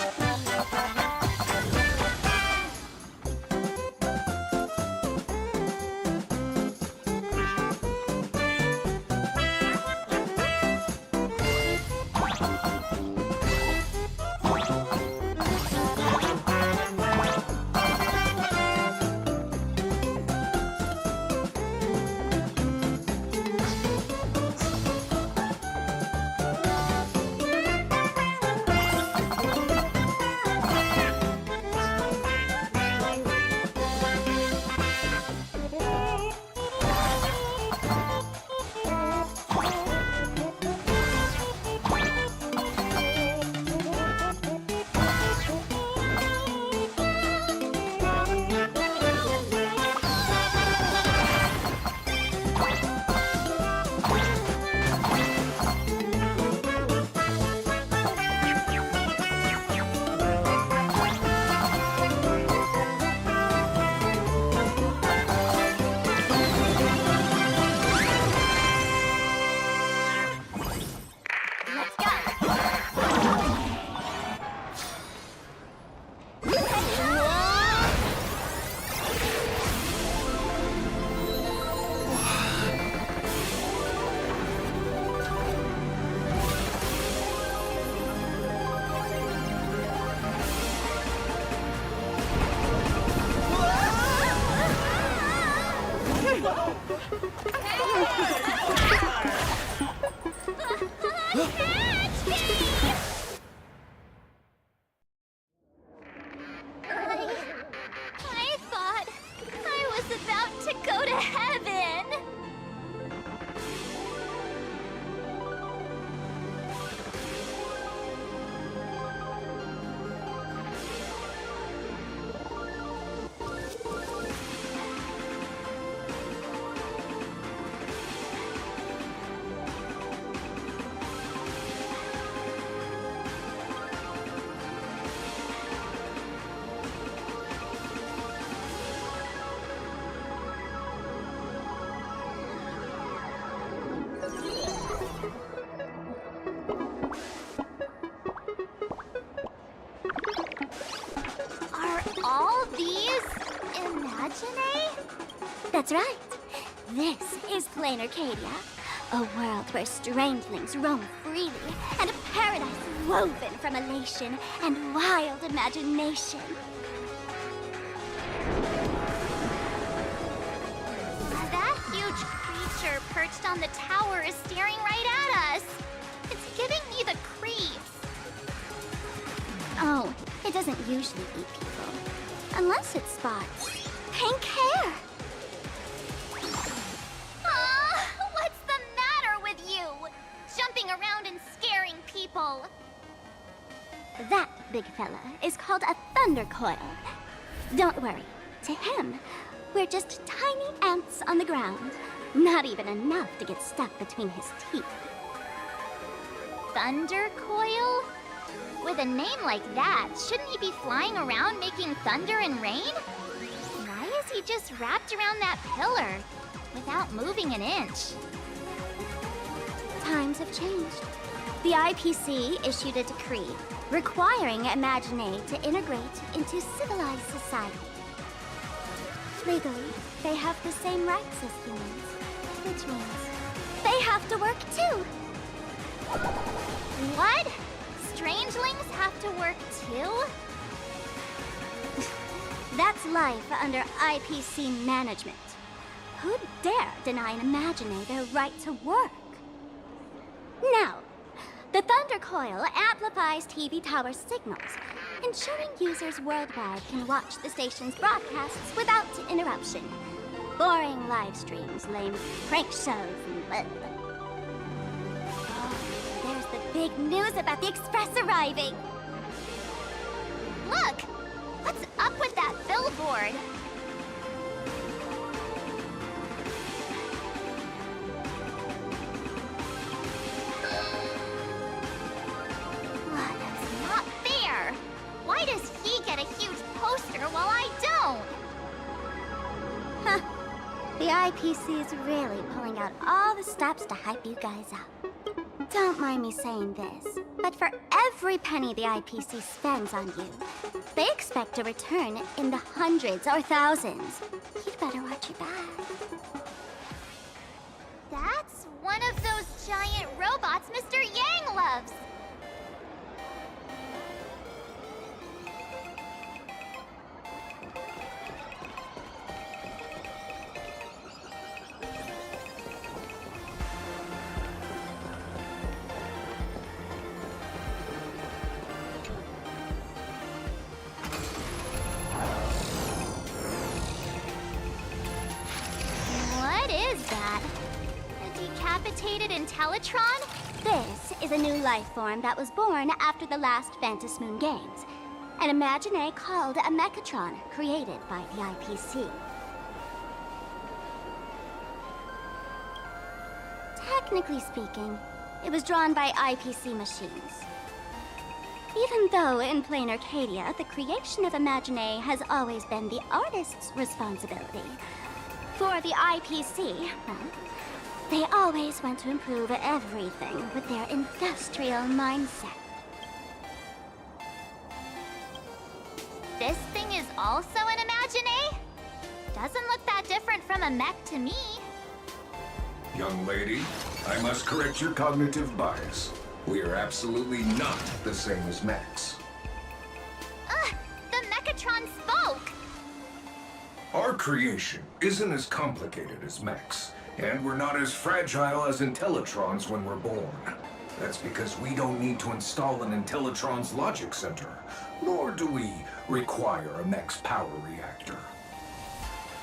[SPEAKER 2] Imagine?
[SPEAKER 20] That's right. This is Planarcadia, a world where strangelings roam freely, and a paradise woven from elation and wild imagination.
[SPEAKER 2] That huge creature perched on the tower is staring right at us. It's giving me the creeps.
[SPEAKER 20] Oh, it doesn't usually eat people. Unless it spots pink hair.
[SPEAKER 2] What's the matter with you? Jumping around and scaring people.
[SPEAKER 20] That big fella is called a thunder coil. Don't worry. To him, we're just tiny ants on the ground. Not even enough to get stuck between his teeth.
[SPEAKER 2] Thunder Coil? With a name like that, shouldn't he be flying around making thunder and rain? Why is he just wrapped around that pillar without moving an inch?
[SPEAKER 20] Times have changed. The IPC issued a decree requiring Imagine to integrate into civilized society. Legally, they have the same rights as humans, which means they have to work too.
[SPEAKER 2] What? Strangelings have to work too?
[SPEAKER 20] That's life under IPC management. Who'd dare deny an Imagine their right to work? Now, the Thunder Coil amplifies TV tower signals, ensuring users worldwide can watch the station's broadcasts without interruption. Boring live streams, lame prank shows, and blah. Oh, there's the big news about the Express arriving.
[SPEAKER 2] Look! What's up with that billboard? That's not fair! Why does he get a huge poster while I don't?
[SPEAKER 20] Huh. The IPC is really pulling out all the stops to hype you guys up. Don't mind me saying this, but for every penny the IPC spends on you, they expect a return in the hundreds or thousands. You'd better watch your back.
[SPEAKER 2] That's one of those giant robots Mr. Yang loves! What is that? A decapitated Intellitron?
[SPEAKER 20] This is a new life form that was born after the last Ventus Moon Games. An Imagine called a Mechatron, created by the IPC. Technically speaking, it was drawn by IPC machines. Even though in Planarcadia, the creation of Imagine has always been the artist's responsibility. For the IPC, well, they always want to improve everything with their industrial mindset.
[SPEAKER 2] This thing is also an Imagine? Doesn't look that different from a mech to me.
[SPEAKER 18] Young lady, I must correct your cognitive bias. We are absolutely not the same as mechs.
[SPEAKER 2] Ugh! The Mechatron spoke!
[SPEAKER 18] Our creation isn't as complicated as mechs, and we're not as fragile as Intellitrons when we're born. That's because we don't need to install an Intellitron's logic center, nor do we require a mech's power reactor.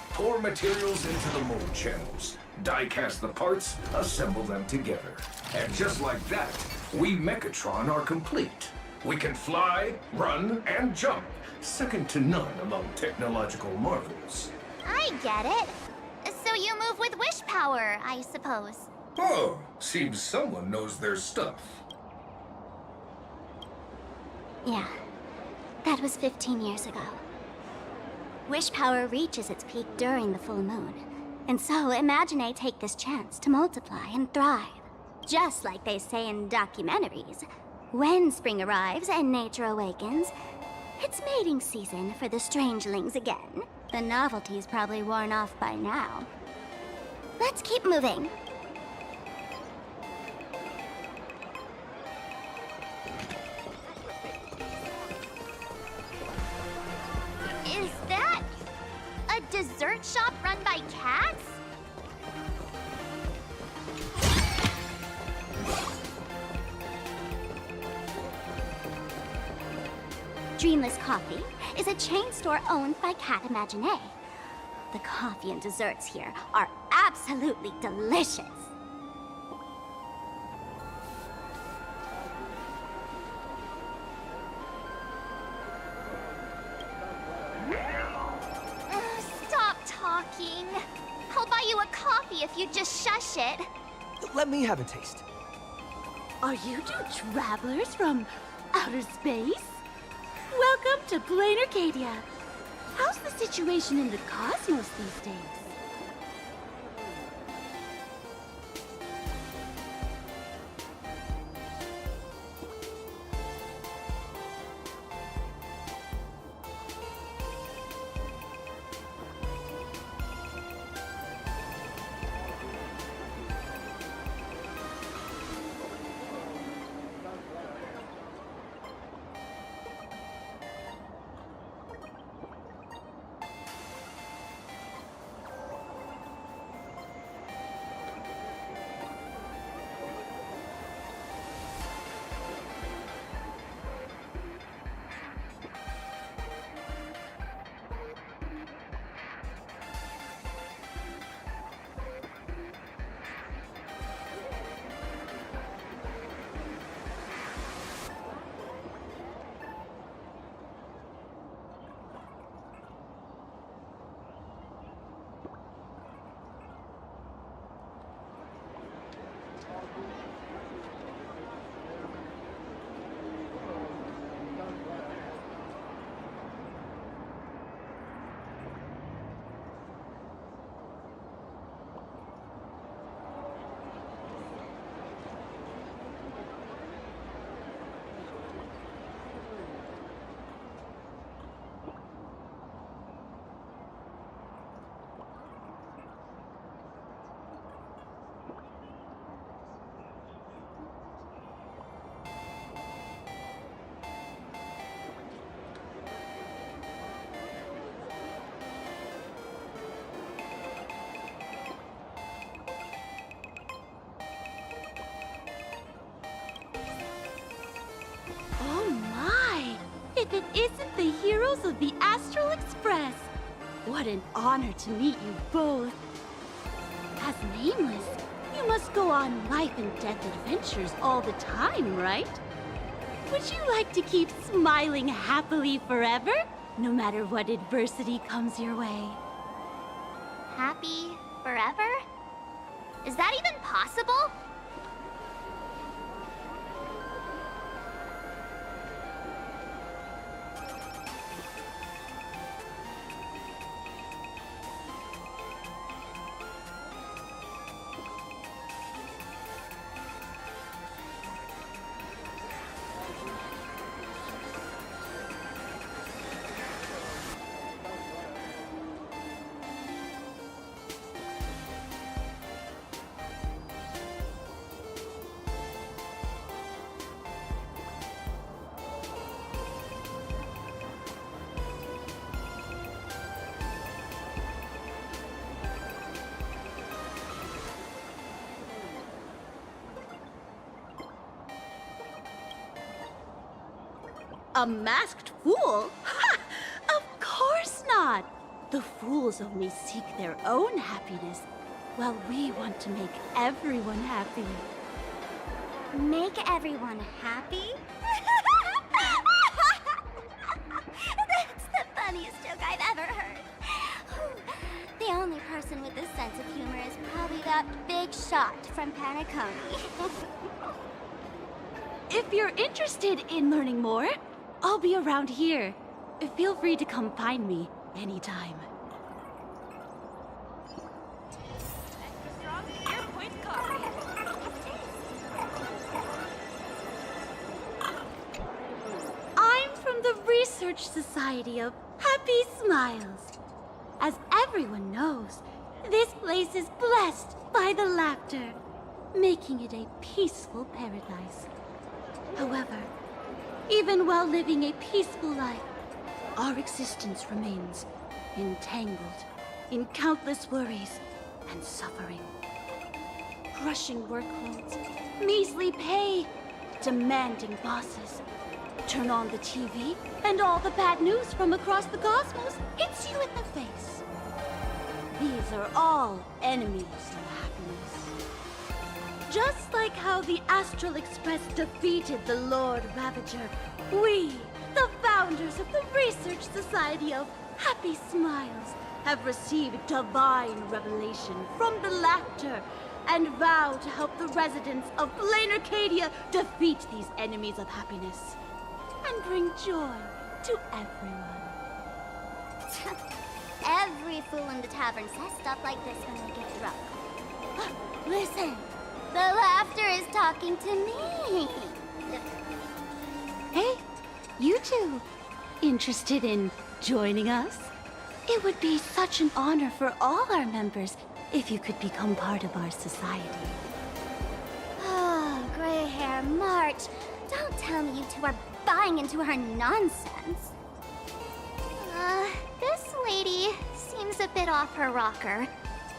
[SPEAKER 18] Pour materials into the mold channels, die-cast the parts, assemble them together. And just like that, we Mechatron are complete. We can fly, run, and jump, second to none among technological marvels.
[SPEAKER 2] I get it. So you move with wish power, I suppose.
[SPEAKER 18] Oh, seems someone knows their stuff.
[SPEAKER 20] Yeah, that was 15 years ago. Wish power reaches its peak during the full moon. And so Imagine take this chance to multiply and thrive. Just like they say in documentaries. When spring arrives and nature awakens, it's mating season for the strangelings again. The novelty's probably worn off by now. Let's keep moving. Is that a dessert shop run by cats? Dreamless Coffee is a chain store owned by Cat Imagine. The coffee and desserts here are absolutely delicious. Stop talking. I'll buy you a coffee if you just shush it.
[SPEAKER 4] Let me have a taste.
[SPEAKER 3] Are you two travelers from outer space? Welcome to Planarcadia. How's the situation in the cosmos these days? If it isn't the heroes of the Astral Express! What an honor to meet you both. As Nameless, you must go on life and death adventures all the time, right? Would you like to keep smiling happily forever, no matter what adversity comes your way?
[SPEAKER 2] Happy forever? Is that even possible?
[SPEAKER 3] A masked fool? Ha! Of course not! The fools only seek their own happiness, while we want to make everyone happy.
[SPEAKER 20] Make everyone happy? That's the funniest joke I've ever heard. The only person with a sense of humor is probably that big shot from Panaconi.
[SPEAKER 3] If you're interested in learning more, I'll be around here. Feel free to come find me anytime. I'm from the Research Society of Happy Smiles. As everyone knows, this place is blessed by the laughter, making it a peaceful paradise. However, even while living a peaceful life, our existence remains entangled in countless worries and suffering. Crushing workloads, measly pay, demanding bosses. Turn on the TV, and all the bad news from across the cosmos hits you in the face. These are all enemies of happiness. Just like how the Astral Express defeated the Lord Ravager, we, the founders of the Research Society of Happy Smiles, have received divine revelation from the laughter and vow to help the residents of planarcadia defeat these enemies of happiness and bring joy to everyone.
[SPEAKER 20] Every fool in the tavern says stuff like this when they get drunk. Listen, the laughter is talking to me.
[SPEAKER 3] Hey, you two, interested in joining us? It would be such an honor for all our members if you could become part of our society.
[SPEAKER 20] Oh, gray hair March. Don't tell me you two are buying into her nonsense.
[SPEAKER 2] This lady seems a bit off her rocker.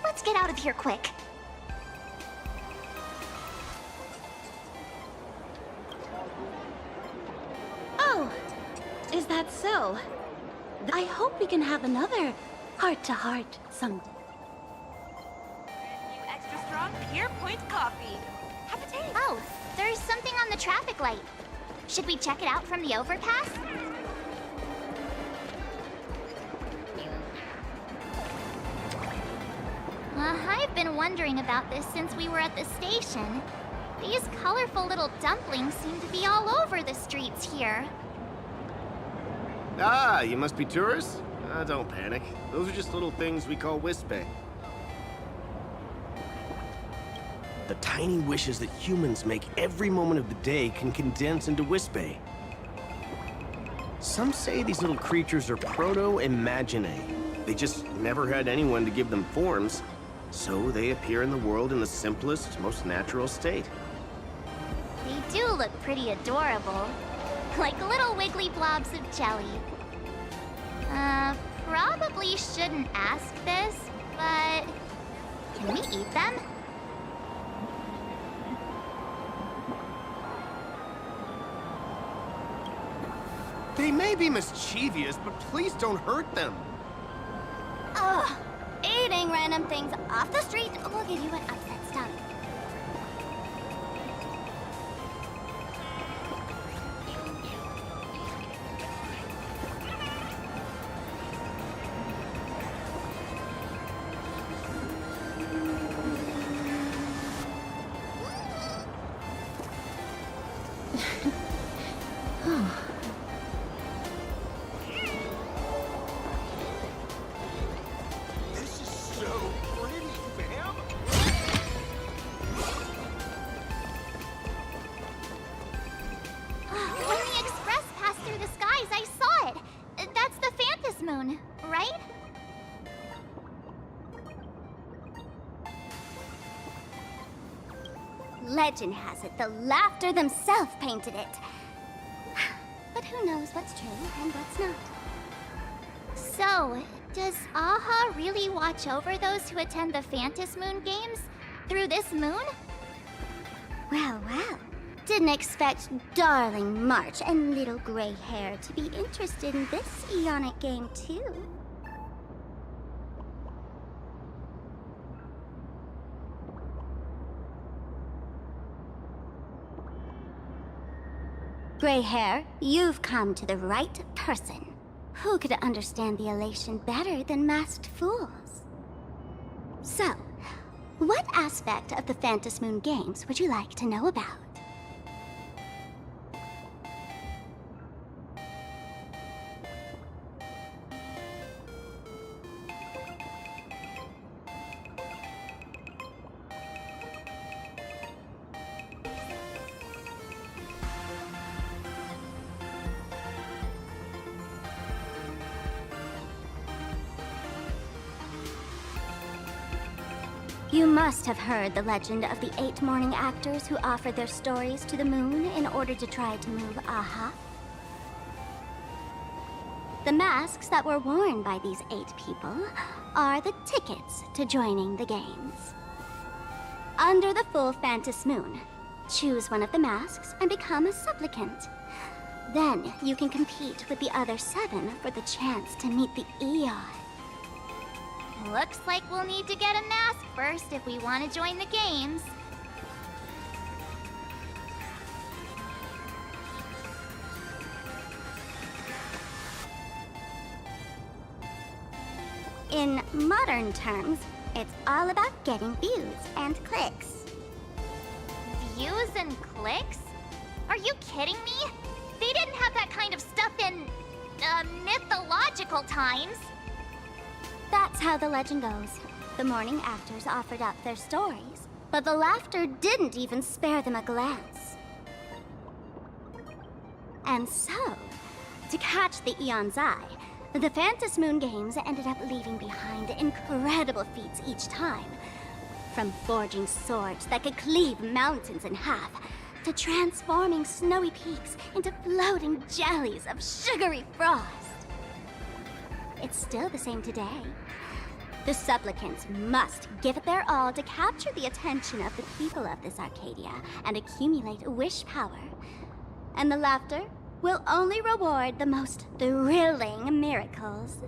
[SPEAKER 2] Let's get out of here quick.
[SPEAKER 3] Oh, is that so? I hope we can have another heart-to-heart someday.
[SPEAKER 19] You extra strong Pierpoint coffee. Have a taste.
[SPEAKER 2] Oh, there's something on the traffic light. Should we check it out from the overpass? I've been wondering about this since we were at the station. These colorful little dumplings seem to be all over the streets here.
[SPEAKER 5] Ah, you must be tourists? Don't panic. Those are just little things we call wispe. The tiny wishes that humans make every moment of the day can condense into wispe. Some say these little creatures are proto-imaginae. They just never had anyone to give them forms, so they appear in the world in the simplest, most natural state.
[SPEAKER 2] They do look pretty adorable. Like little wiggly blobs of jelly. Probably shouldn't ask this, but... can we eat them?
[SPEAKER 5] They may be mischievous, but please don't hurt them.
[SPEAKER 20] Ugh, eating random things off the street will give you an upset stomach.
[SPEAKER 2] Right?
[SPEAKER 20] Legend has it the laughter themselves painted it. But who knows what's true and what's not.
[SPEAKER 2] So, does Aha really watch over those who attend the Phantom Moon Games through this moon?
[SPEAKER 20] Well, well. Didn't expect darling March and little gray hair to be interested in this eonic game too. Gray hair, you've come to the right person. Who could understand the elation better than masked fools? So, what aspect of the Phantom Moon Games would you like to know about? You must have heard the legend of the 8 morning actors who offered their stories to the moon in order to try to move Aha. The masks that were worn by these 8 people are the tickets to joining the games. Under the full Phantom Moon, choose one of the masks and become a supplicant. Then you can compete with the other 7 for the chance to meet the Eon.
[SPEAKER 2] Looks like we'll need to get a mask first if we want to join the games.
[SPEAKER 20] In modern terms, it's all about getting views and clicks.
[SPEAKER 2] Views and clicks? Are you kidding me? They didn't have that kind of stuff in, mythological times.
[SPEAKER 20] That's how the legend goes. The morning actors offered up their stories, but the laughter didn't even spare them a glance. And so, to catch the Eon's eye, the Phantom Moon Games ended up leaving behind incredible feats each time. From forging swords that could cleave mountains in half, to transforming snowy peaks into floating jellies of sugary frost. It's still the same today. The supplicants must give it their all to capture the attention of the people of this Arcadia and accumulate wish power. And the laughter will only reward the most thrilling miracles.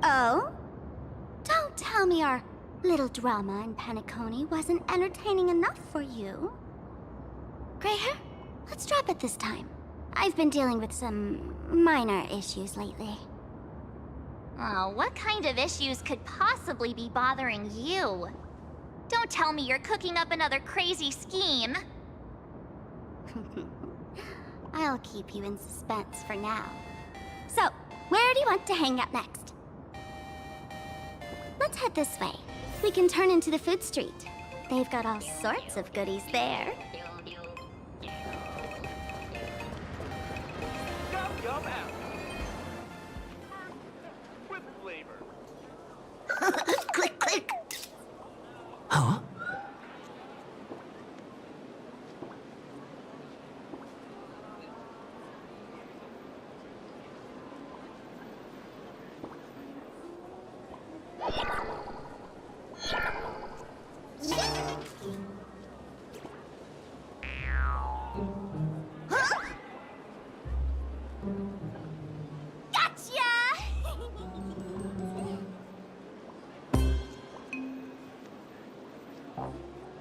[SPEAKER 20] Oh? Don't tell me our little drama in Paniconi wasn't entertaining enough for you. Gray hair, let's drop it this time. I've been dealing with some minor issues lately.
[SPEAKER 2] Oh, what kind of issues could possibly be bothering you? Don't tell me you're cooking up another crazy scheme.
[SPEAKER 20] I'll keep you in suspense for now. So, where do you want to hang out next? Let's head this way. We can turn into the food street. They've got all sorts of goodies there.
[SPEAKER 9] Yum out. With flavor.
[SPEAKER 5] Click, click.
[SPEAKER 4] Huh?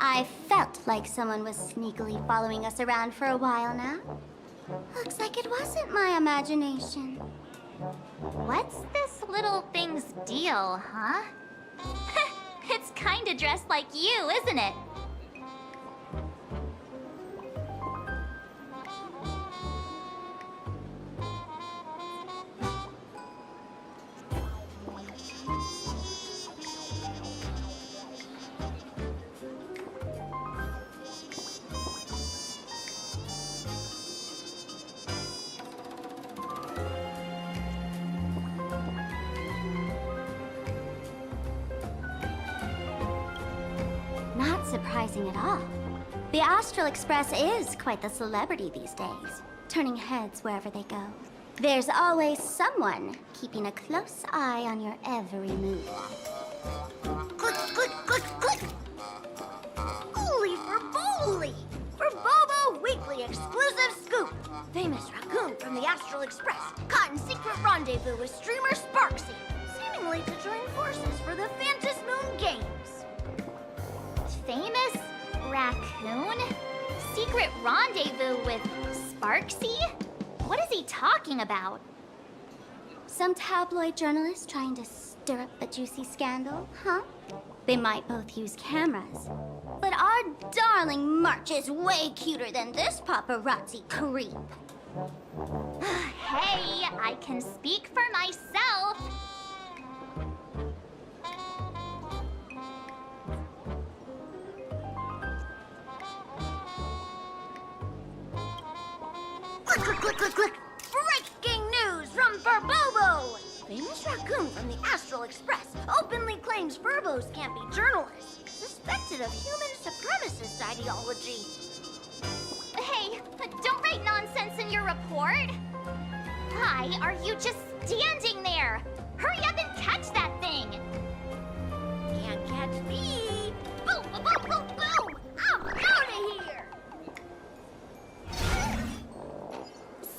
[SPEAKER 20] I felt like someone was sneakily following us around for a while now. Looks like it wasn't my imagination.
[SPEAKER 2] What's this little thing's deal, huh? It's kinda dressed like you, isn't it?
[SPEAKER 20] Not surprising at all. The Astral Express is quite the celebrity these days, turning heads wherever they go. There's always someone keeping a close eye on your every move.
[SPEAKER 13] Click, click, click, click! Holy for Bowly! For Bobo Weekly exclusive scoop! Famous raccoon from the Astral Express caught in secret rendezvous with streamer Sparksy, seemingly to join forces for the Phantom Moon Games.
[SPEAKER 2] Famous raccoon? Secret rendezvous with Sparksy? What is he talking about?
[SPEAKER 20] Some tabloid journalist trying to stir up a juicy scandal, huh? They might both use cameras. But our darling March is way cuter than this paparazzi creep.
[SPEAKER 2] Hey, I can speak for myself.
[SPEAKER 13] Click, click, Click, click, click! Breaking news from Furbobo! Famous raccoon from the Astral Express openly claims Furbos can't be journalists, suspected of human supremacist ideology.
[SPEAKER 2] Hey, don't write nonsense in your report. Why are you just standing there? Hurry up and catch that thing!
[SPEAKER 13] Can't catch me! Boom, boom, boom, boom, boom! I'm out of here!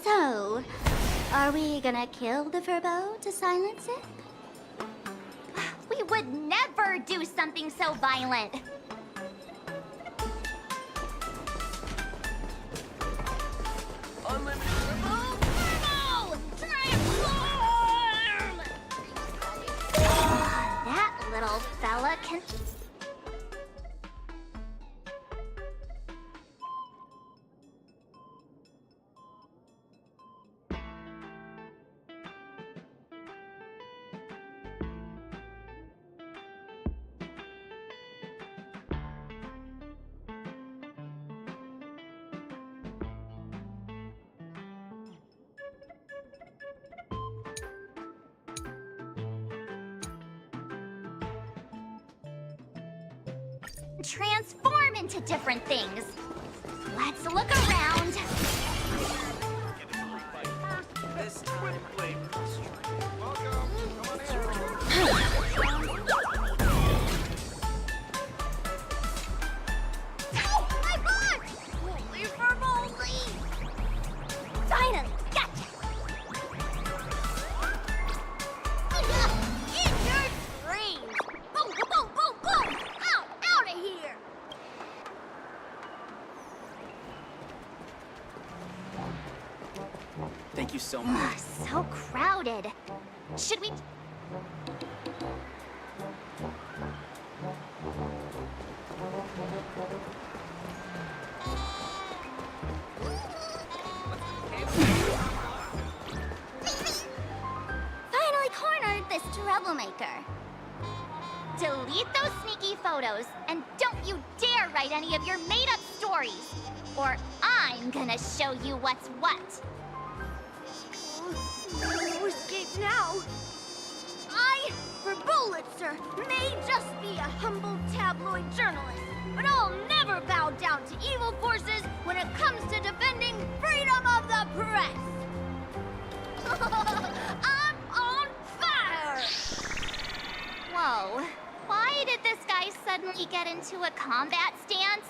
[SPEAKER 20] So, are we gonna kill the Furbo to silence it?
[SPEAKER 2] We would never do something so violent.
[SPEAKER 13] Unlimited Furbo! Transform!
[SPEAKER 2] That little fella can... transform into different things. Let's look around.
[SPEAKER 9] This time, play
[SPEAKER 13] Oh, my butt! Holy Furbolly! Finally, gotcha! In your dreams! Boom, boom, boom, boom, boom! Out of here!
[SPEAKER 9] Thank you so much.
[SPEAKER 2] So crowded. Should we...
[SPEAKER 20] Finally cornered this troublemaker.
[SPEAKER 2] Delete those sneaky photos, and don't you dare write any of your made-up stories, or I'm gonna show you what's what.
[SPEAKER 13] No escape now. I, for Bullitzer, may just be a humble tabloid journalist, but I'll never bow down to evil forces when it comes to defending freedom of the press. I'm on fire!
[SPEAKER 2] Whoa. Why did this guy suddenly get into a combat stance?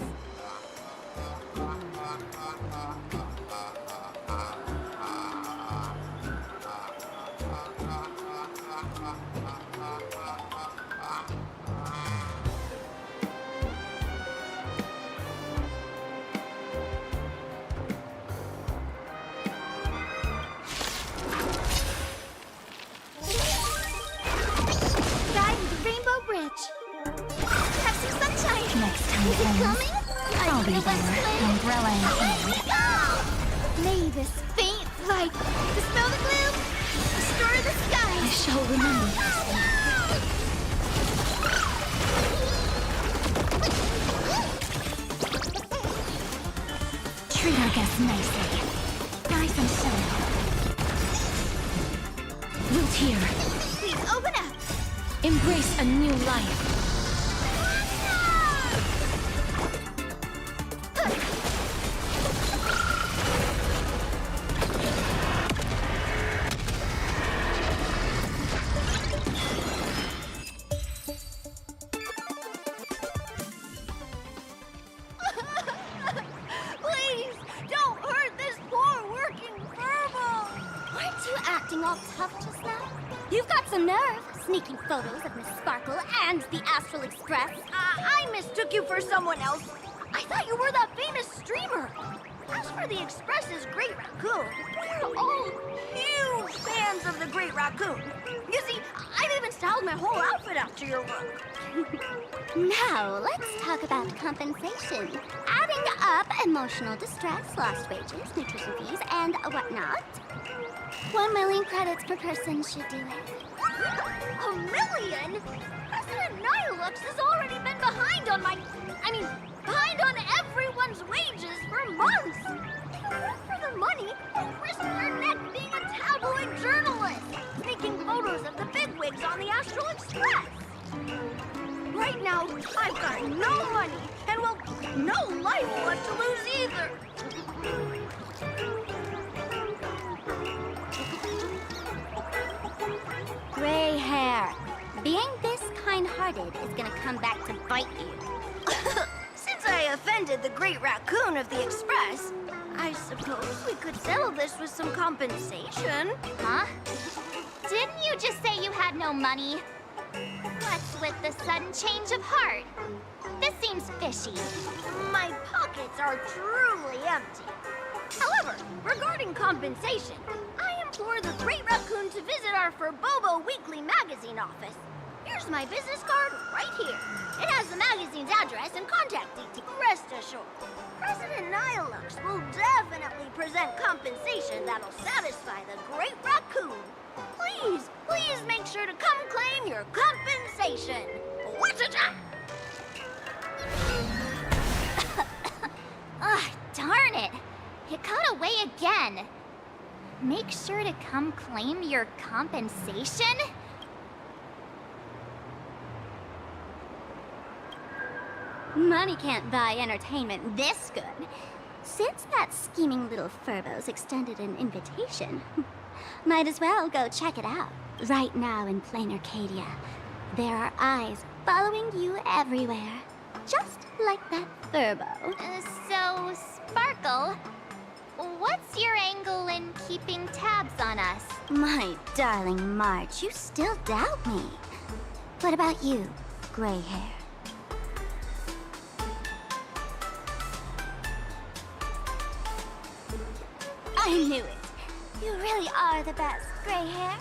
[SPEAKER 13] Guy with the rainbow bridge. Have some sunshine.
[SPEAKER 3] Next time,
[SPEAKER 13] Is it
[SPEAKER 3] friends,
[SPEAKER 13] coming?
[SPEAKER 3] I'll be there, umbrella in hand.
[SPEAKER 13] May this faint light dispel the gloom, restore the sky.
[SPEAKER 3] I shall remember this. Treat our guests nicely. Nice and slow. Root here.
[SPEAKER 13] Please open up.
[SPEAKER 3] Embrace a new life.
[SPEAKER 13] Please, don't hurt this poor working Furbo.
[SPEAKER 20] Weren't you acting all tough just now? You've got some nerve, sneaking photos of Miss Sparkle and the Astral Express.
[SPEAKER 13] I mistook you for someone else. I thought you were that famous streamer. As for the Express's Great Raccoon, we're all huge fans of the Great Raccoon. You see, I've even styled my whole outfit after your work.
[SPEAKER 20] Now, let's talk about compensation. Adding up emotional distress, lost wages, nutrition fees, and whatnot. 1 million credits per person should do it.
[SPEAKER 13] A million? President Nihilux has already been behind on behind on everyone's wages for months. For the money, don't risk your neck being a tabloid journalist, making photos of the bigwigs on the Astral Express. Right now, I've got no money, and well, no life left to lose either.
[SPEAKER 20] Gray hair. Being this kind-hearted is gonna come back to bite you.
[SPEAKER 13] Since I offended the great raccoon of the Express, I suppose we could settle this with some compensation.
[SPEAKER 2] Huh? Didn't you just say you had no money? What's with the sudden change of heart? This seems fishy.
[SPEAKER 13] My pockets are truly empty. However, regarding compensation, I implore the Great Raccoon to visit our Furbobo Weekly magazine office. Here's my business card right here. It has the magazine's address and contact details. Rest assured, President Nihilux will definitely present compensation that'll satisfy the Great Raccoon. Please make sure to come claim your compensation. What's it?
[SPEAKER 2] Ugh, darn it. It got away again. Make sure to come claim your compensation?
[SPEAKER 20] Money can't buy entertainment this good. Since that scheming little Furbo's extended an invitation, might as well go check it out. Right now in Planarcadia, there are eyes following you everywhere. Just like that Furbo.
[SPEAKER 2] So, Sparkle, what's your angle in keeping tabs on us?
[SPEAKER 20] My darling March, you still doubt me. What about you, gray hair? I knew it. You really are the best, gray hair.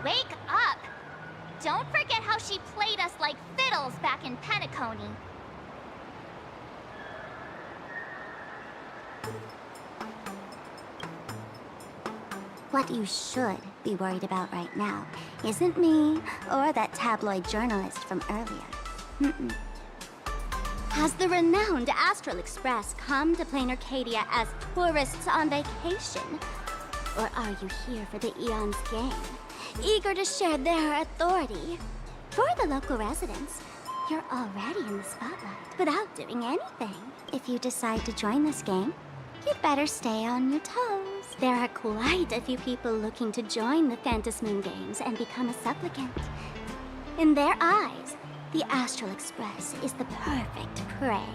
[SPEAKER 2] Wake up! Don't forget how she played us like fiddles back in Penacony.
[SPEAKER 20] What you should be worried about right now isn't me or that tabloid journalist from earlier. Has the renowned Astral Express come to Planarcadia as tourists on vacation? Or are you here for the Eon's game, eager to share their authority? For the local residents, you're already in the spotlight without doing anything. If you decide to join this game, you'd better stay on your toes. There are quite a few people looking to join the Phantasmoon Games and become a supplicant. In their eyes, the Astral Express is the perfect prey.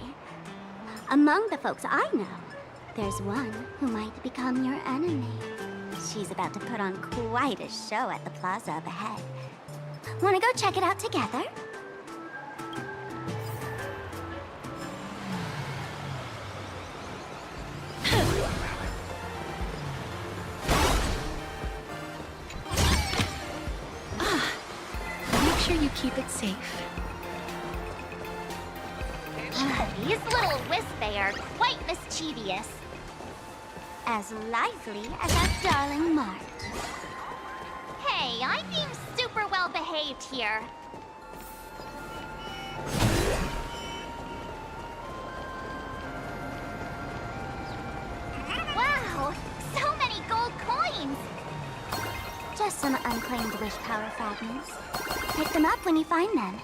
[SPEAKER 20] Among the folks I know, there's one who might become your enemy. She's about to put on quite a show at the plaza up ahead. Wanna go check it out together?
[SPEAKER 10] Make
[SPEAKER 3] sure you keep it safe.
[SPEAKER 2] These little Wispay are quite mischievous.
[SPEAKER 20] As lively as our darling March.
[SPEAKER 2] Hey, I'm being super well behaved here. Wow, so many gold coins!
[SPEAKER 20] Just some unclaimed wish power fragments. Pick them up when you find them.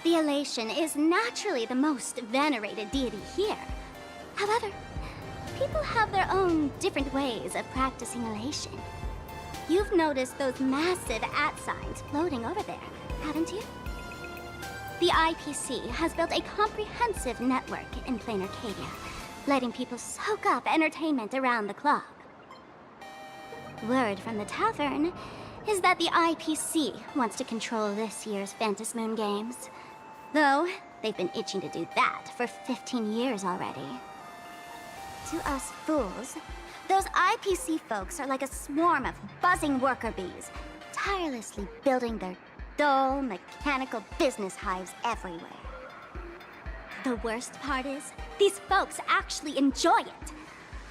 [SPEAKER 20] The Elation is naturally the most venerated deity here. However, people have their own different ways of practicing Elation. You've noticed those massive @signs floating over there, haven't you? The IPC has built a comprehensive network in Planarcadia, letting people soak up entertainment around the clock. Word from the tavern is that the IPC wants to control this year's Phantasmoon Games. Though, they've been itching to do that for 15 years already. To us fools, those IPC folks are like a swarm of buzzing worker bees, tirelessly building their dull, mechanical business hives everywhere. The worst part is, these folks actually enjoy it.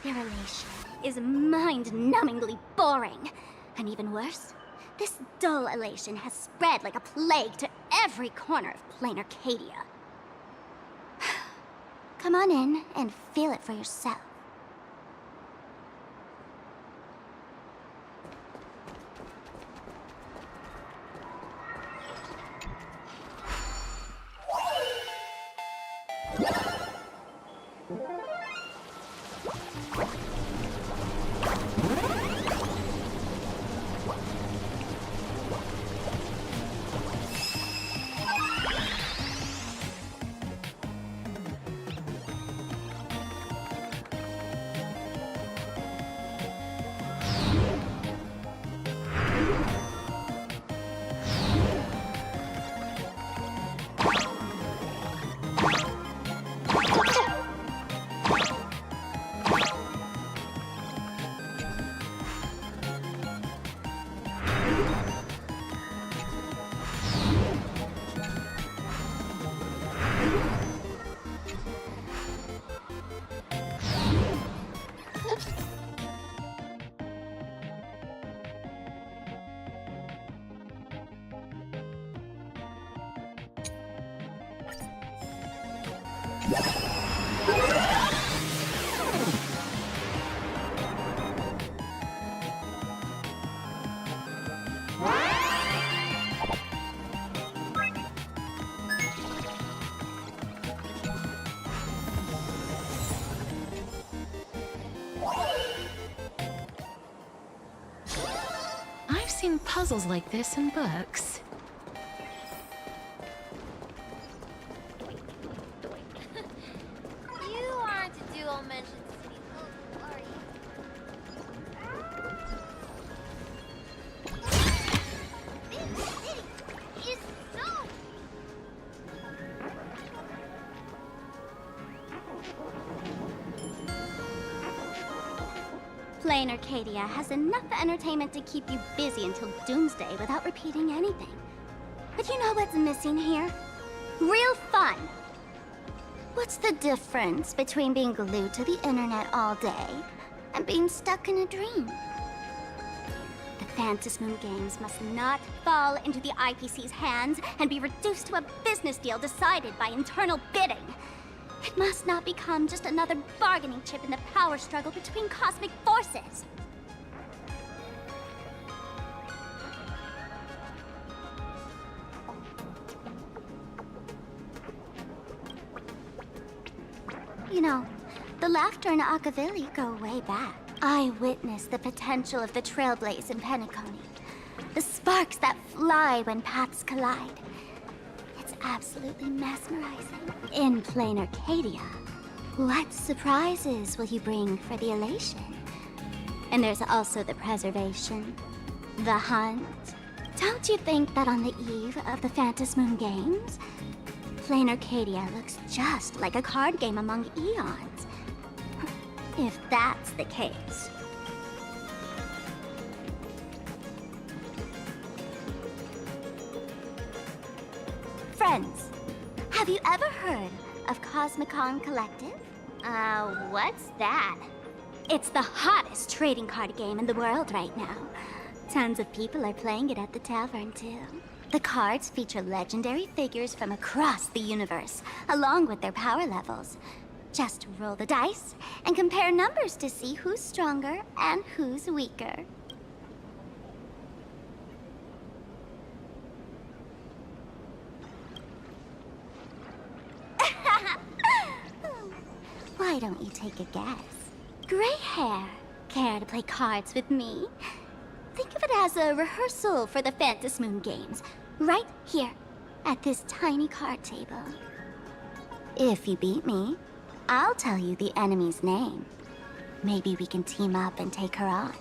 [SPEAKER 20] Their Elation is mind-numbingly boring. And even worse, this dull Elation has spread like a plague to every corner of Planarcadia. Come on in and feel it for yourself.
[SPEAKER 6] I've seen puzzles like this in books.
[SPEAKER 2] You aren't a dual mention city folk, are you? This city is so...
[SPEAKER 20] Planarcadia has enough entertainment to keep you busy until doomsday without repeating anything. But you know what's missing here? Real fun! What's the difference between being glued to the internet all day and being stuck in a dream? The Phantasmoon Games must not fall into the IPC's hands and be reduced to a business deal decided by internal bidding. It must not become just another bargaining chip in the power struggle between cosmic forces. You know, the laughter and Akavili go way back. I witnessed the potential of the trailblaze in Penacony. The sparks that fly when paths collide. It's absolutely mesmerizing. In Planarcadia, what surprises will you bring for the Elation? And there's also the preservation, the hunt. Don't you think that on the eve of the Phantasmoon Games, Planarcadia looks just like a card game among eons. If that's the case. Friends, have you ever heard of Cosmicon Collective?
[SPEAKER 2] What's that?
[SPEAKER 20] It's the hottest trading card game in the world right now. Tons of people are playing it at the tavern, too. The cards feature legendary figures from across the universe, along with their power levels. Just roll the dice and compare numbers to see who's stronger and who's weaker. Why don't you take a guess? Gray hair, care to play cards with me? Think of it as a rehearsal for the Phantom Moon games, right here, at this tiny card table. If you beat me, I'll tell you the enemy's name. Maybe we can team up and take her on.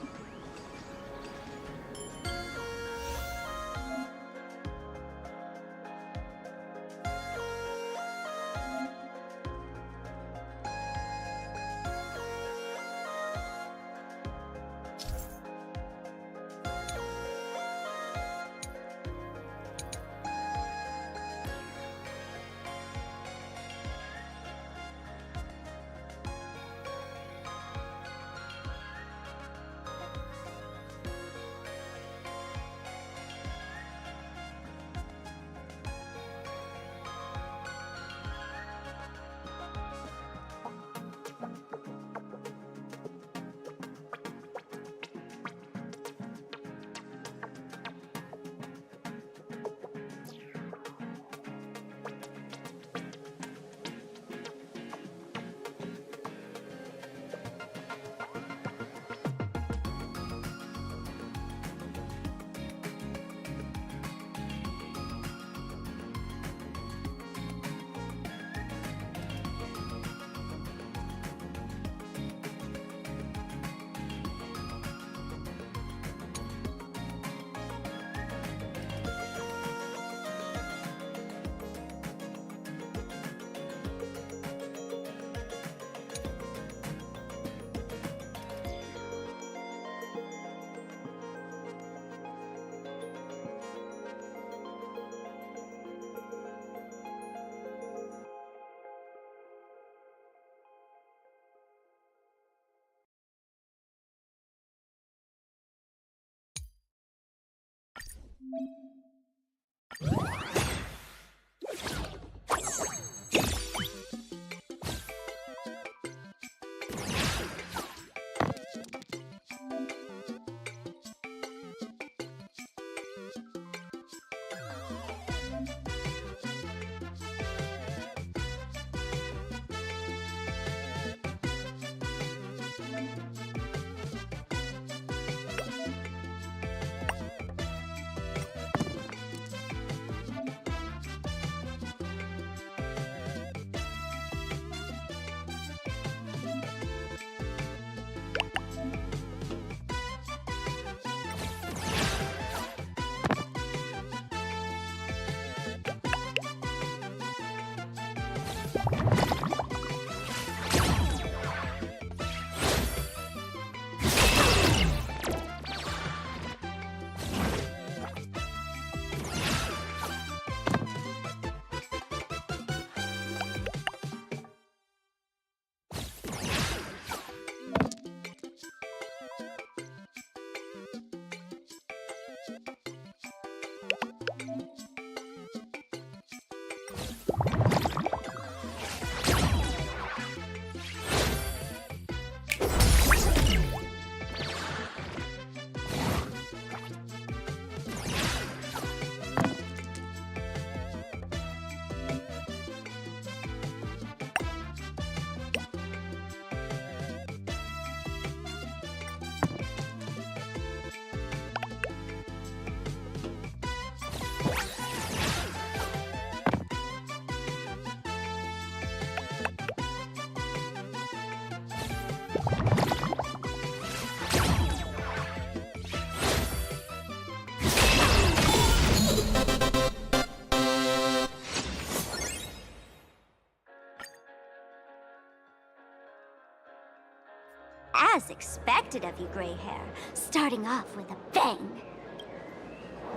[SPEAKER 20] As expected of you, gray hair, starting off with a bang.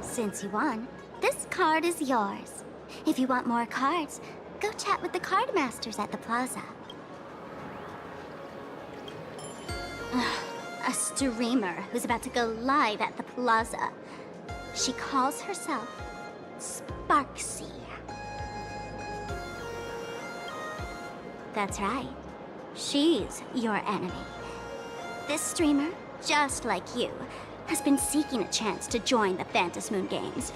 [SPEAKER 20] Since you won, this card is yours. If you want more cards, go chat with the card masters at the plaza. A streamer who's about to go live at the plaza. She calls herself Sparksy. That's right. She's your enemy. This streamer, just like you, has been seeking a chance to join the Phantasmoon Games.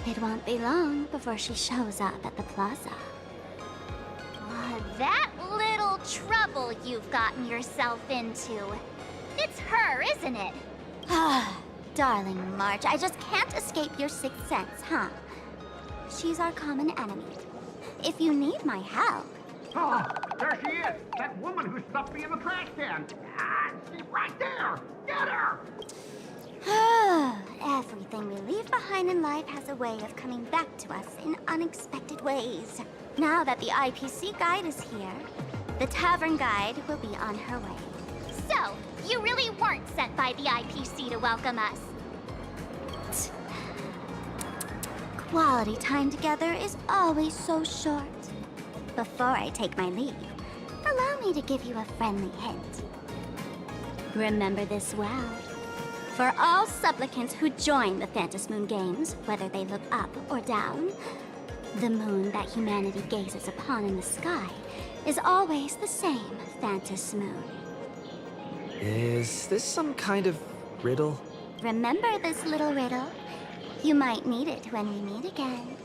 [SPEAKER 20] It won't be long before she shows up at the plaza.
[SPEAKER 2] That little trouble you've gotten yourself into. It's her, isn't it?
[SPEAKER 20] Darling March, I just can't escape your sixth sense, huh? She's our common enemy. If you need my help...
[SPEAKER 8] Oh, there she is! That woman who stuffed me in the trash can! She's right there! Get her!
[SPEAKER 20] Everything we leave behind in life has a way of coming back to us in unexpected ways. Now that the IPC guide is here, the tavern guide will be on her way.
[SPEAKER 2] So, you really weren't sent by the IPC to welcome us.
[SPEAKER 20] Quality time together is always so short. Before I take my leave, allow me to give you a friendly hint. Remember this well. For all supplicants who join the Phantasmoon Games, whether they look up or down, the moon that humanity gazes upon in the sky is always the same Phantasmoon.
[SPEAKER 4] Is this some kind of riddle?
[SPEAKER 20] Remember this little riddle? You might need it when we meet again.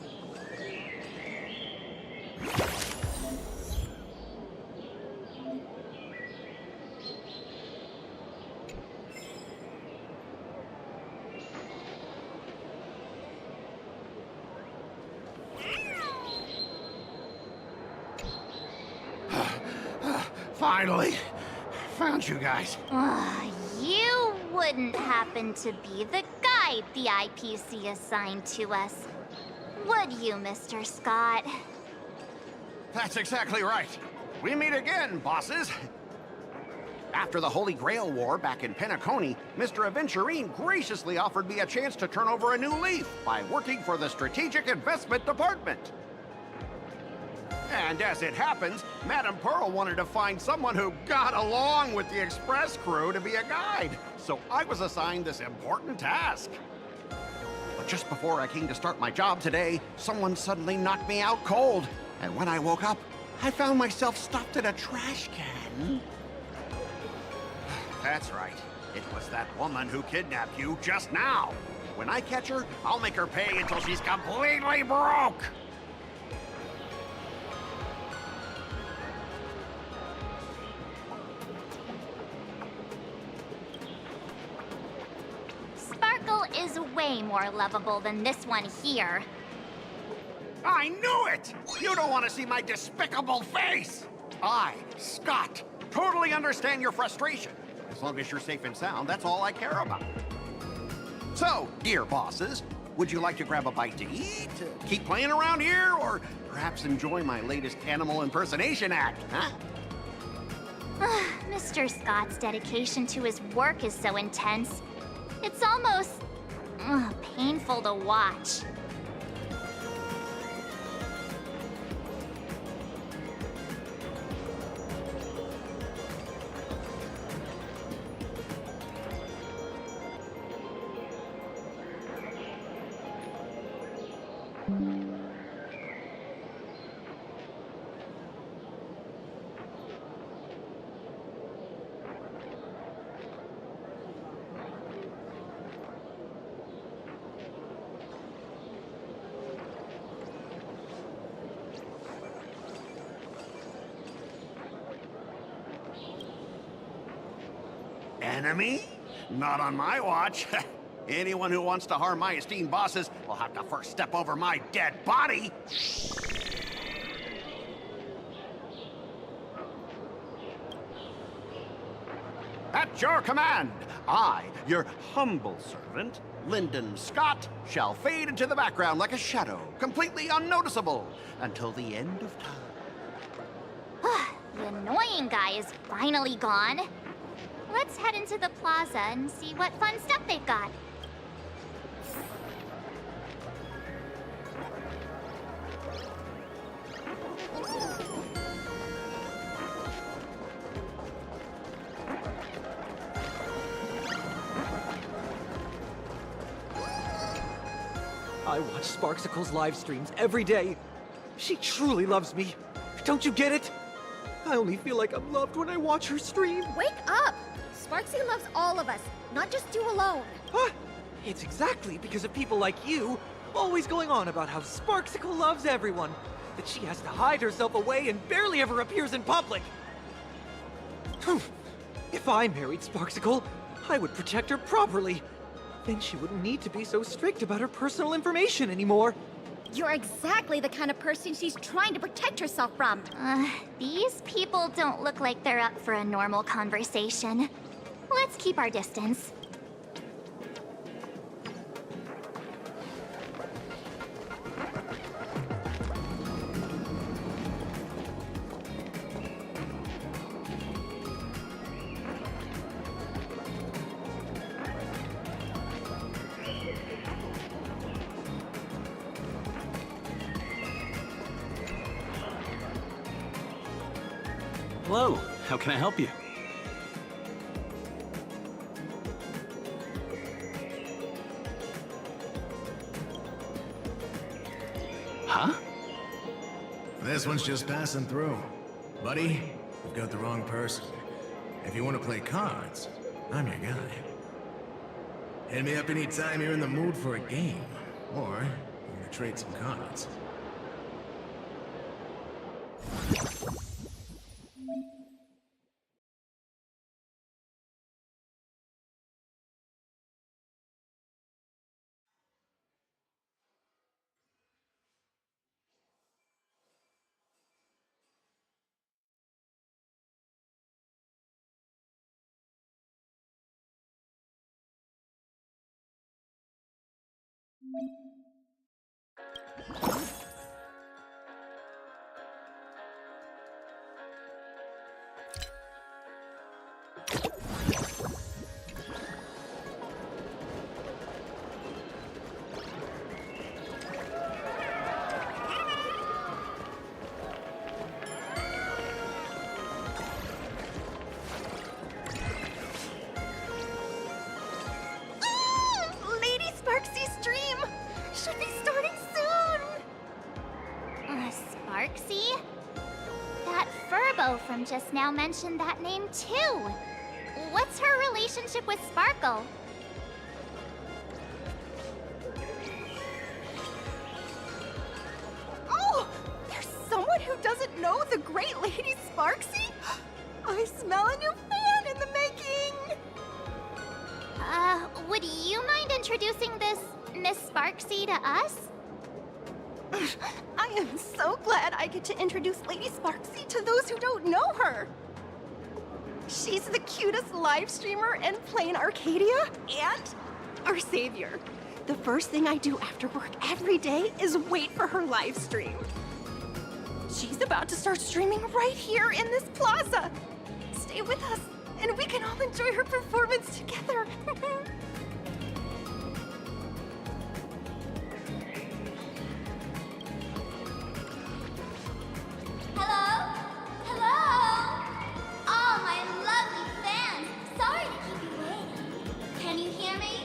[SPEAKER 8] Finally! Found you guys.
[SPEAKER 2] You wouldn't happen to be the guide the IPC assigned to us, would you, Mr. Scott?
[SPEAKER 8] That's exactly right. We meet again, bosses. After the Holy Grail War back in Penacony, Mr. Aventurine graciously offered me a chance to turn over a new leaf by working for the Strategic Investment Department. And as it happens, Madame Pearl wanted to find someone who got along with the Express crew to be a guide. So I was assigned this important task. But just before I came to start my job today, someone suddenly knocked me out cold. And when I woke up, I found myself stuffed in a trash can. That's right. It was that woman who kidnapped you just now. When I catch her, I'll make her pay until she's completely broke.
[SPEAKER 2] Sparkle is way more lovable than this one here.
[SPEAKER 8] I knew it! You don't want to see my despicable face! I, Scott, totally understand your frustration. As long as you're safe and sound, that's all I care about. So, dear bosses, would you like to grab a bite to eat, keep playing around here, or perhaps enjoy my latest animal impersonation act, huh?
[SPEAKER 2] Mr. Scott's dedication to his work is so intense. It's almost painful to watch.
[SPEAKER 8] Enemy? Not on my watch. Anyone who wants to harm my esteemed bosses will have to first step over my dead body. At your command, I, your humble servant, Lyndon Scott, shall fade into the background like a shadow, completely unnoticeable, until the end of time.
[SPEAKER 2] The annoying guy is finally gone. Let's head into the plaza and see what fun stuff they've got.
[SPEAKER 9] I watch Sparksicle's live streams every day. She truly loves me. Don't you get it? I only feel like I'm loved when I watch her stream.
[SPEAKER 13] Wake up! Sparksy loves all of us, not just you alone.
[SPEAKER 9] Huh? It's exactly because of people like you, always going on about how Sparksicle loves everyone, that she has to hide herself away and barely ever appears in public. If I married Sparksicle, I would protect her properly. Then she wouldn't need to be so strict about her personal information anymore.
[SPEAKER 13] You're exactly the kind of person she's trying to protect herself from.
[SPEAKER 2] These people don't look like they're up for a normal conversation. Let's keep our distance.
[SPEAKER 11] Hello, how can I help you? Huh?
[SPEAKER 22] This one's just passing through. Buddy, you've got the wrong person. If you want to play cards, I'm your guy. Hit me up anytime you're in the mood for a game. Or, you want to trade some cards.
[SPEAKER 13] Lady Sparksy's stream! Should be starting soon!
[SPEAKER 2] Sparksy? That Furbo from just now mentioned that name too. What's her relationship with Sparkle?
[SPEAKER 19] Oh! There's someone who doesn't know the great Lady Sparksy? I smell a new fan in the making!
[SPEAKER 2] Would you mind introducing this Miss Sparksy to us?
[SPEAKER 19] I am so glad I get to introduce Lady Sparksy to those who don't know her. She's the cutest live streamer in planarcadia and our savior. The first thing I do after work every day is wait for her live stream. She's about to start streaming right here in this plaza. Stay with us, and we can all enjoy her performance together.
[SPEAKER 20] Hello? Hello? All my lovely fans, sorry to keep you waiting. Can you hear me?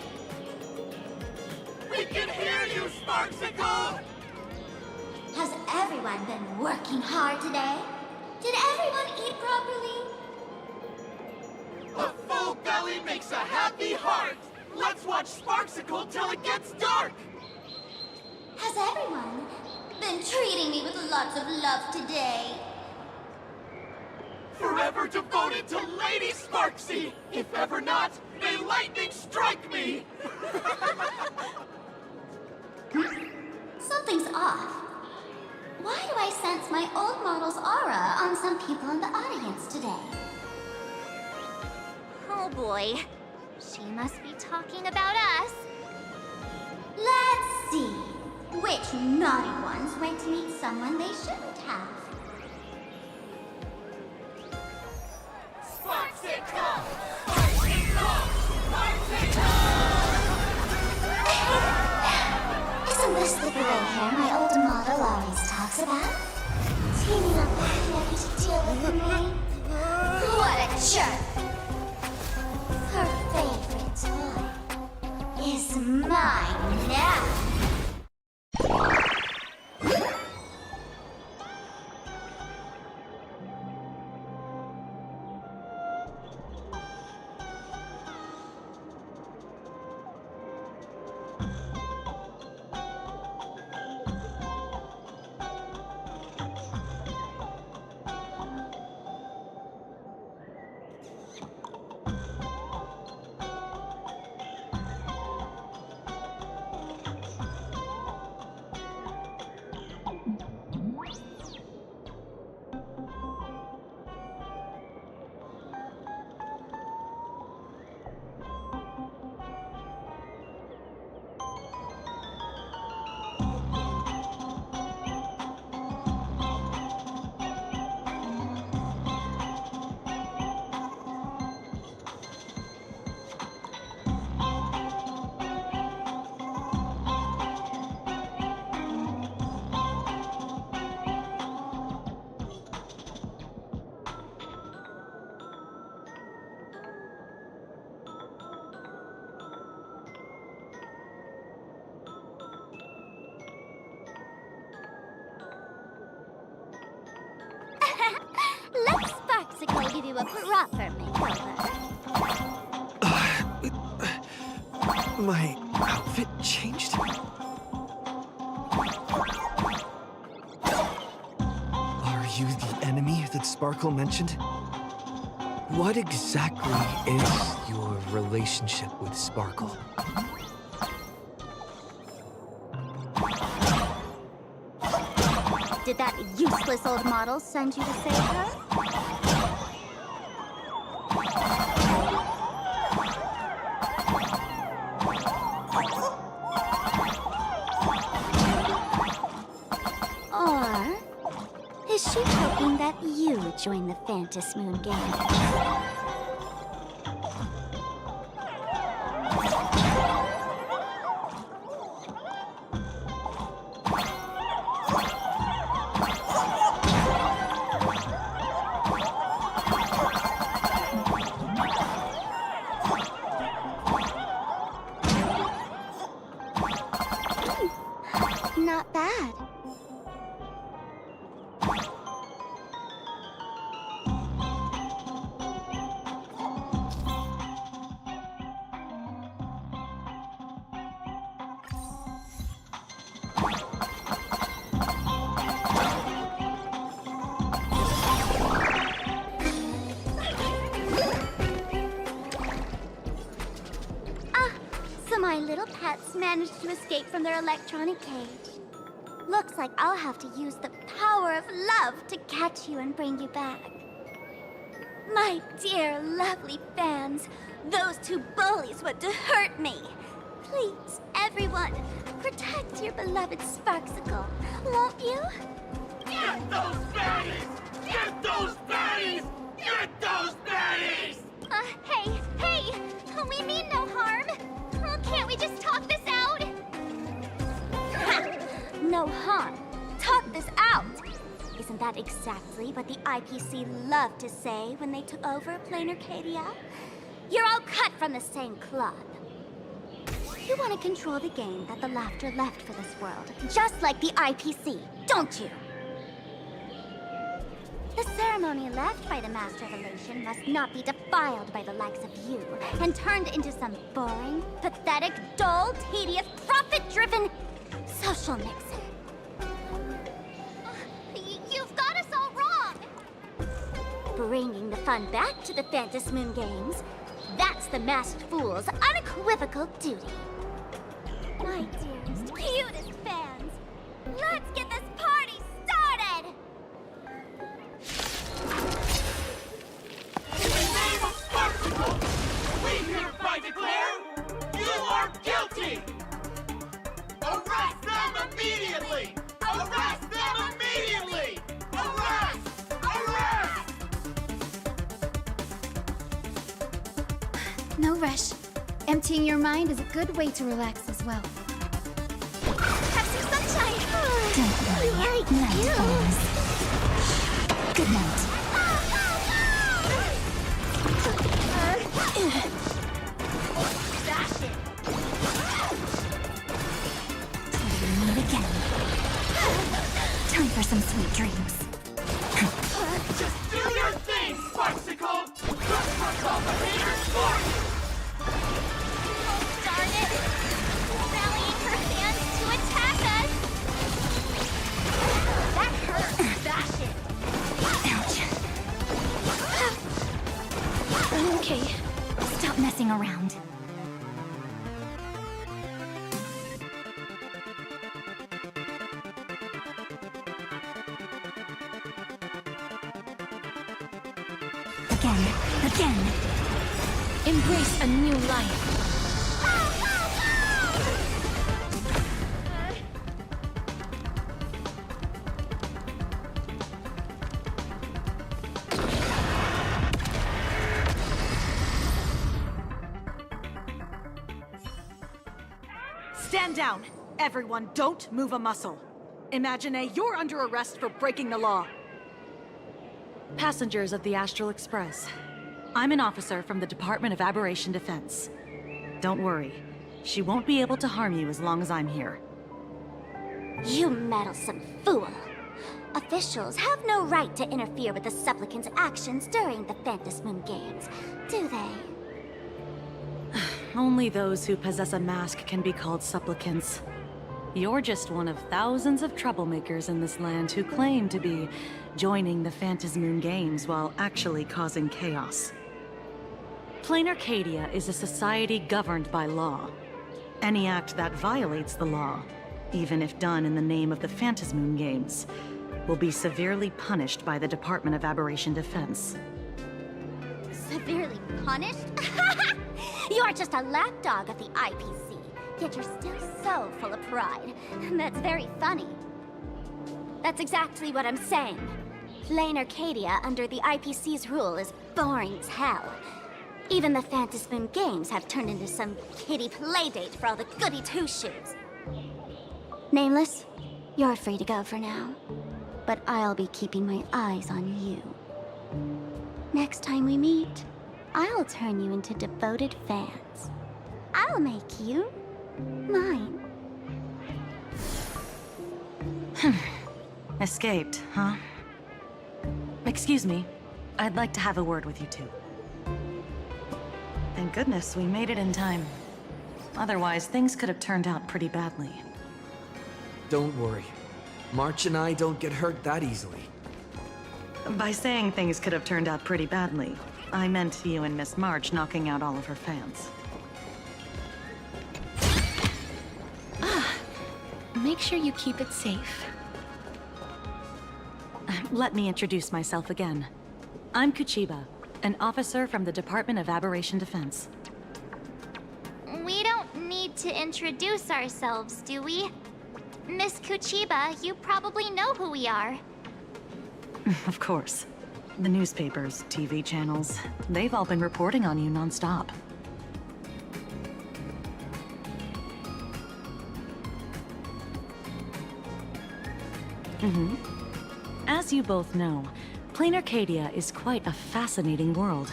[SPEAKER 23] We can hear you, Sparksicle!
[SPEAKER 20] Has everyone been working hard today? Did everyone eat properly?
[SPEAKER 23] A full belly makes a happy heart! Let's watch Sparksicle till it gets dark!
[SPEAKER 20] Has everyone been treating me with lots of love today?
[SPEAKER 23] Forever devoted to Lady Sparksy! If ever not, may lightning strike me!
[SPEAKER 20] Something's off. Why do I sense my old model's aura on some people in the audience today?
[SPEAKER 2] Oh boy. She must be talking about us.
[SPEAKER 20] Let's see. Which naughty ones went to meet someone they shouldn't have?
[SPEAKER 23] Sparksicle!
[SPEAKER 20] this the gray hair my old model always talks about? Teaming up ready to deal with me? What a jerk! Her favorite toy is mine now! Let Sparksicle give you a proper makeover.
[SPEAKER 21] My outfit changed? Are you the enemy that Sparkle mentioned? What exactly is your relationship with Sparkle?
[SPEAKER 20] Did that useless old model send you to save her? Or is she hoping that you join the Phantasy Moon gang? Not bad. So my little pets managed to escape from their electronic cage. Looks like I'll have to use the power of love to catch you and bring you back. My dear, lovely fans, those two bullies want to hurt me. Please, everyone, protect your beloved Sparksicle, won't you?
[SPEAKER 23] Get those baddies! Get those baddies! Get those baddies!
[SPEAKER 2] Hey! We mean no harm. Can't we just talk this out?
[SPEAKER 20] No harm. Talk this out. Isn't that exactly what the IPC loved to say when they took over Planarcadia? You're all cut from the same cloth. You want to control the game that the laughter left for this world, just like the IPC, don't you? The ceremony left by the Master of Elation must not be defiled by the likes of you and turned into some boring, pathetic, dull, tedious, profit-driven social mixer.
[SPEAKER 2] You've got us all wrong!
[SPEAKER 20] Bringing the fun back to the Phantasy Moon Games, that's the Masked Fool's unequivocal duty. My dearest, cutest fans, let's get this party started!
[SPEAKER 23] In the name of Sparksicle, we hereby declare you are guilty! Arrest them immediately! Arrest them immediately! Arrest! Arrest!
[SPEAKER 1] No rush. Emptying your mind is a good way to relax as well.
[SPEAKER 2] Have some
[SPEAKER 20] Good night.
[SPEAKER 2] Dash it!
[SPEAKER 20] Till we meet again. Time for some sweet dreams.
[SPEAKER 23] Just do your thing, Sparksicle! Let's all the haters for you!
[SPEAKER 2] Darn it! Rallying her fans to attack us! That hurt! Dash it!
[SPEAKER 20] Ouch. Okay, stop messing around. Again. Embrace a new life.
[SPEAKER 1] Stand down. Everyone, don't move a muscle. Imagine you're under arrest for breaking the law. Passengers of the Astral Express. I'm an officer from the Department of Aberration Defense. Don't worry. She won't be able to harm you as long as I'm here.
[SPEAKER 20] You meddlesome fool. Officials have no right to interfere with the supplicant's actions during the Phantasmoon Games, do they?
[SPEAKER 1] Only those who possess a mask can be called supplicants. You're just one of thousands of troublemakers in this land who claim to be joining the Phantasmoon Games while actually causing chaos. Planarcadia is a society governed by law. Any act that violates the law, even if done in the name of the Phantasmoon Games, will be severely punished by the Department of Aberration Defense.
[SPEAKER 20] Severely punished? You're just a lapdog of the IPC, yet you're still so full of pride. That's very funny. That's exactly what I'm saying. Planarcadia under the IPC's rule is boring as hell. Even the Phantasmoon Games have turned into some kiddie playdate for all the goody two-shoes. Nameless, you're free to go for now. But I'll be keeping my eyes on you. Next time we meet, I'll turn you into devoted fans. I'll make you mine.
[SPEAKER 1] Escaped, huh? Excuse me. I'd like to have a word with you two. Thank goodness we made it in time. Otherwise, things could have turned out pretty badly.
[SPEAKER 4] Don't worry. March and I don't get hurt that easily.
[SPEAKER 1] By saying things could have turned out pretty badly, I meant you and Miss March knocking out all of her fans.
[SPEAKER 20] Make sure you keep it safe.
[SPEAKER 1] Let me introduce myself again. I'm Kuchiba, an officer from the Department of Aberration Defense.
[SPEAKER 2] We don't need to introduce ourselves, do we? Miss Kuchiba, you probably know who we are.
[SPEAKER 1] Of course. The newspapers, TV channels, they've all been reporting on you non-stop. As you both know, Planarcadia is quite a fascinating world.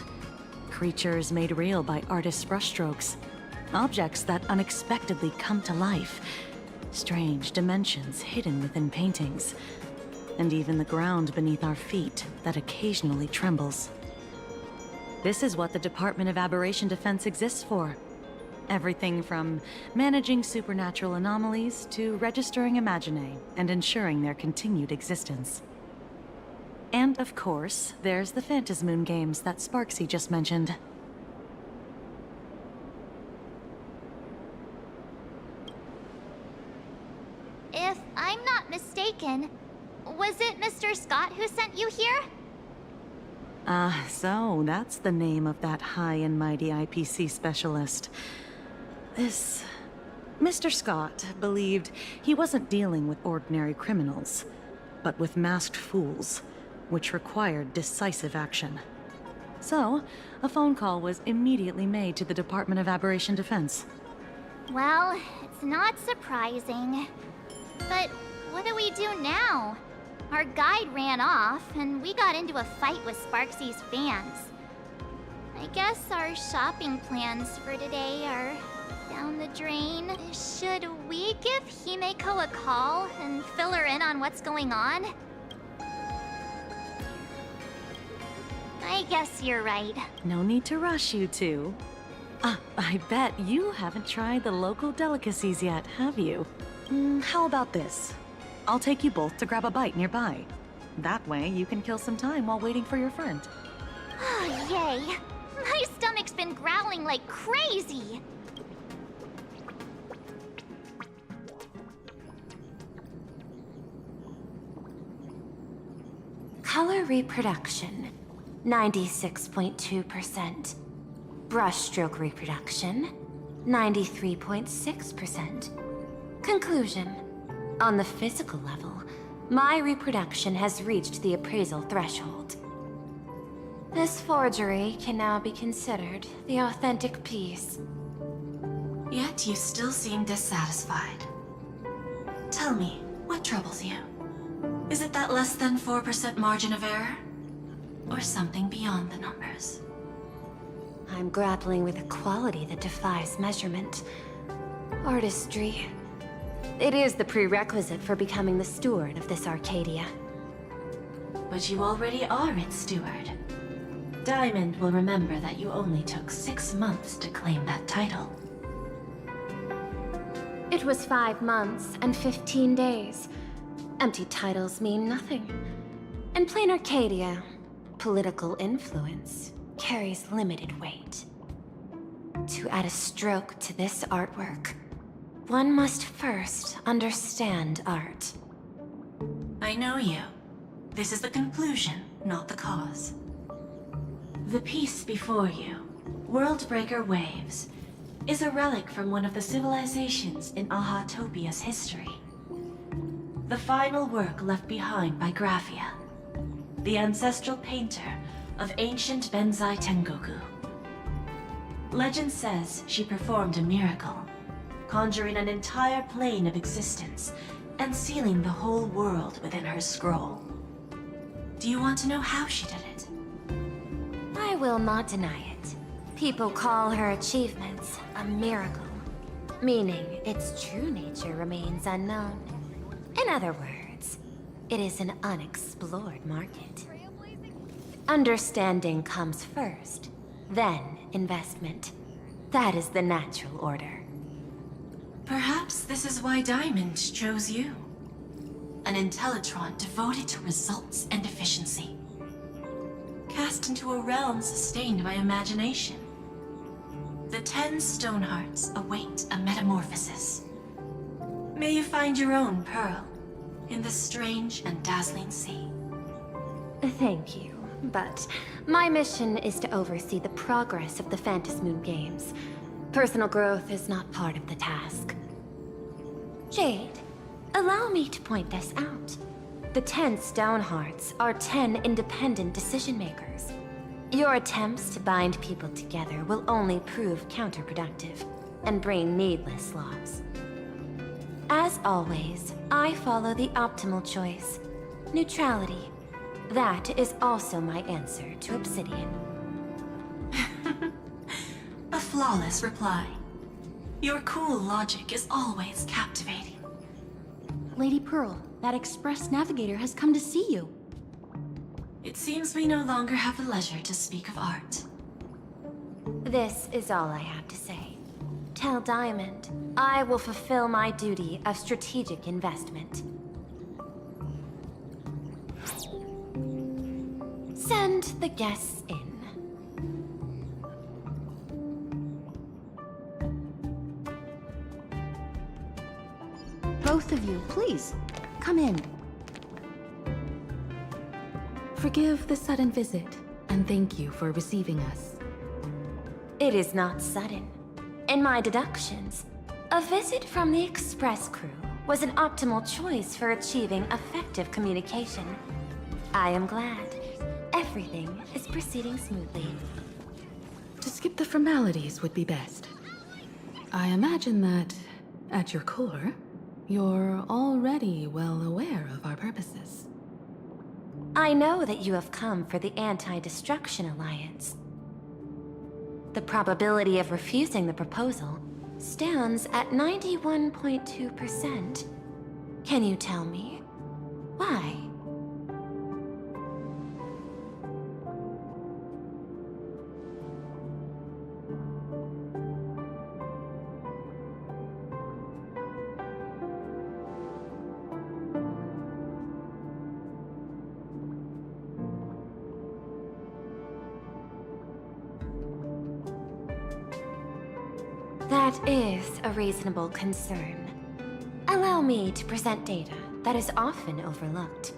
[SPEAKER 1] Creatures made real by artists' brushstrokes. Objects that unexpectedly come to life. Strange dimensions hidden within paintings. And even the ground beneath our feet that occasionally trembles. This is what the Department of Aberration Defense exists for. Everything from managing supernatural anomalies to registering Imaginae and ensuring their continued existence. And of course, there's the Phantasmoon Games that Sparksy just mentioned.
[SPEAKER 2] If I'm not mistaken, was it Mr. Scott who sent you here?
[SPEAKER 1] So that's the name of that high and mighty IPC specialist. This... Mr. Scott believed he wasn't dealing with ordinary criminals, but with masked fools, which required decisive action. So, a phone call was immediately made to the Department of Aberration Defense.
[SPEAKER 2] Well, it's not surprising. But what do we do now? Our guide ran off, and we got into a fight with Sparksy's fans. I guess our shopping plans for today are down the drain. Should we give Himeko a call and fill her in on what's going on? I guess you're right.
[SPEAKER 1] No need to rush, you two. I bet you haven't tried the local delicacies yet, have you? How about this? I'll take you both to grab a bite nearby. That way, you can kill some time while waiting for your friend.
[SPEAKER 2] Oh, yay. My stomach's been growling like crazy.
[SPEAKER 14] Color reproduction, 96.2%. Brushstroke reproduction, 93.6%. Conclusion. On the physical level, my reproduction has reached the appraisal threshold. This forgery can now be considered the authentic piece.
[SPEAKER 7] Yet you still seem dissatisfied. Tell me, what troubles you? Is it that less than 4% margin of error? Or something beyond the numbers?
[SPEAKER 14] I'm grappling with a quality that defies measurement. Artistry. It is the prerequisite for becoming the steward of this Arcadia.
[SPEAKER 7] But you already are its steward. Diamond will remember that you only took 6 months to claim that title.
[SPEAKER 14] It was 5 months and 15 days. Empty titles mean nothing. In plain Arcadia, political influence carries limited weight. To add a stroke to this artwork, one must first understand art.
[SPEAKER 7] I know you. This is the conclusion, not the cause. The piece before you, Worldbreaker Waves, is a relic from one of the civilizations in Ahatopia's history. The final work left behind by Graphia, the ancestral painter of ancient Benzai Tengoku. Legend says she performed a miracle, conjuring an entire plane of existence and sealing the whole world within her scroll. Do you want to know how she did it?
[SPEAKER 14] I will not deny it. People call her achievements a miracle, meaning its true nature remains unknown. In other words, it is an unexplored market. Understanding comes first, then investment. That is the natural order.
[SPEAKER 7] Perhaps this is why Diamond chose you. An Intellitron devoted to results and efficiency. Cast into a realm sustained by imagination. The 10 Stonehearts await a metamorphosis. May you find your own pearl in this strange and dazzling sea.
[SPEAKER 14] Thank you, but my mission is to oversee the progress of the Phantasmoon Games. Personal growth is not part of the task. Jade, allow me to point this out. The 10 Stonehearts are 10 independent decision-makers. Your attempts to bind people together will only prove counterproductive and bring needless loss. As always, I follow the optimal choice. Neutrality. That is also my answer to Obsidian.
[SPEAKER 7] A flawless reply. Your cool logic is always captivating.
[SPEAKER 12] Lady Pearl, that Express Navigator has come to see you.
[SPEAKER 7] It seems we no longer have the leisure to speak of art.
[SPEAKER 14] This is all I have to say. Tell Diamond, I will fulfill my duty of strategic investment. Send the guests in.
[SPEAKER 12] Both of you, please, come in.
[SPEAKER 6] Forgive the sudden visit, and thank you for receiving us.
[SPEAKER 14] It is not sudden. In my deductions, a visit from the Express crew was an optimal choice for achieving effective communication. I am glad. Everything is proceeding smoothly.
[SPEAKER 6] To skip the formalities would be best. I imagine that, at your core, you're already well aware of our purposes.
[SPEAKER 14] I know that you have come for the Anti-Destruction Alliance. The probability of refusing the proposal stands at 91.2%. Can you tell me why? That is a reasonable concern. Allow me to present data that is often overlooked.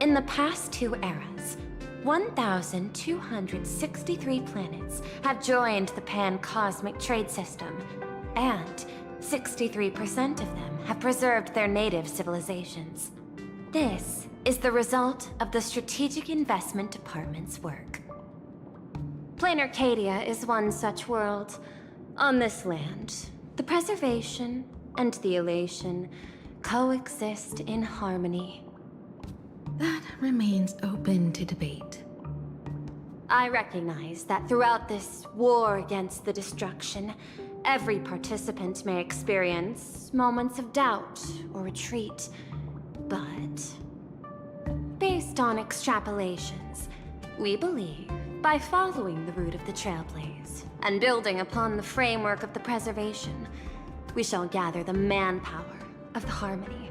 [SPEAKER 14] In the past 2 eras, 1,263 planets have joined the pan-cosmic trade system, and 63% of them have preserved their native civilizations. This is the result of the Strategic Investment Department's work. Planarcadia is one such world. On this land, the preservation and the elation coexist in harmony.
[SPEAKER 6] That remains open to debate.
[SPEAKER 14] I recognize that throughout this war against the destruction, every participant may experience moments of doubt or retreat. But based on extrapolations, we believe by following the route of the Trailblaze and building upon the framework of the preservation, we shall gather the manpower of the harmony,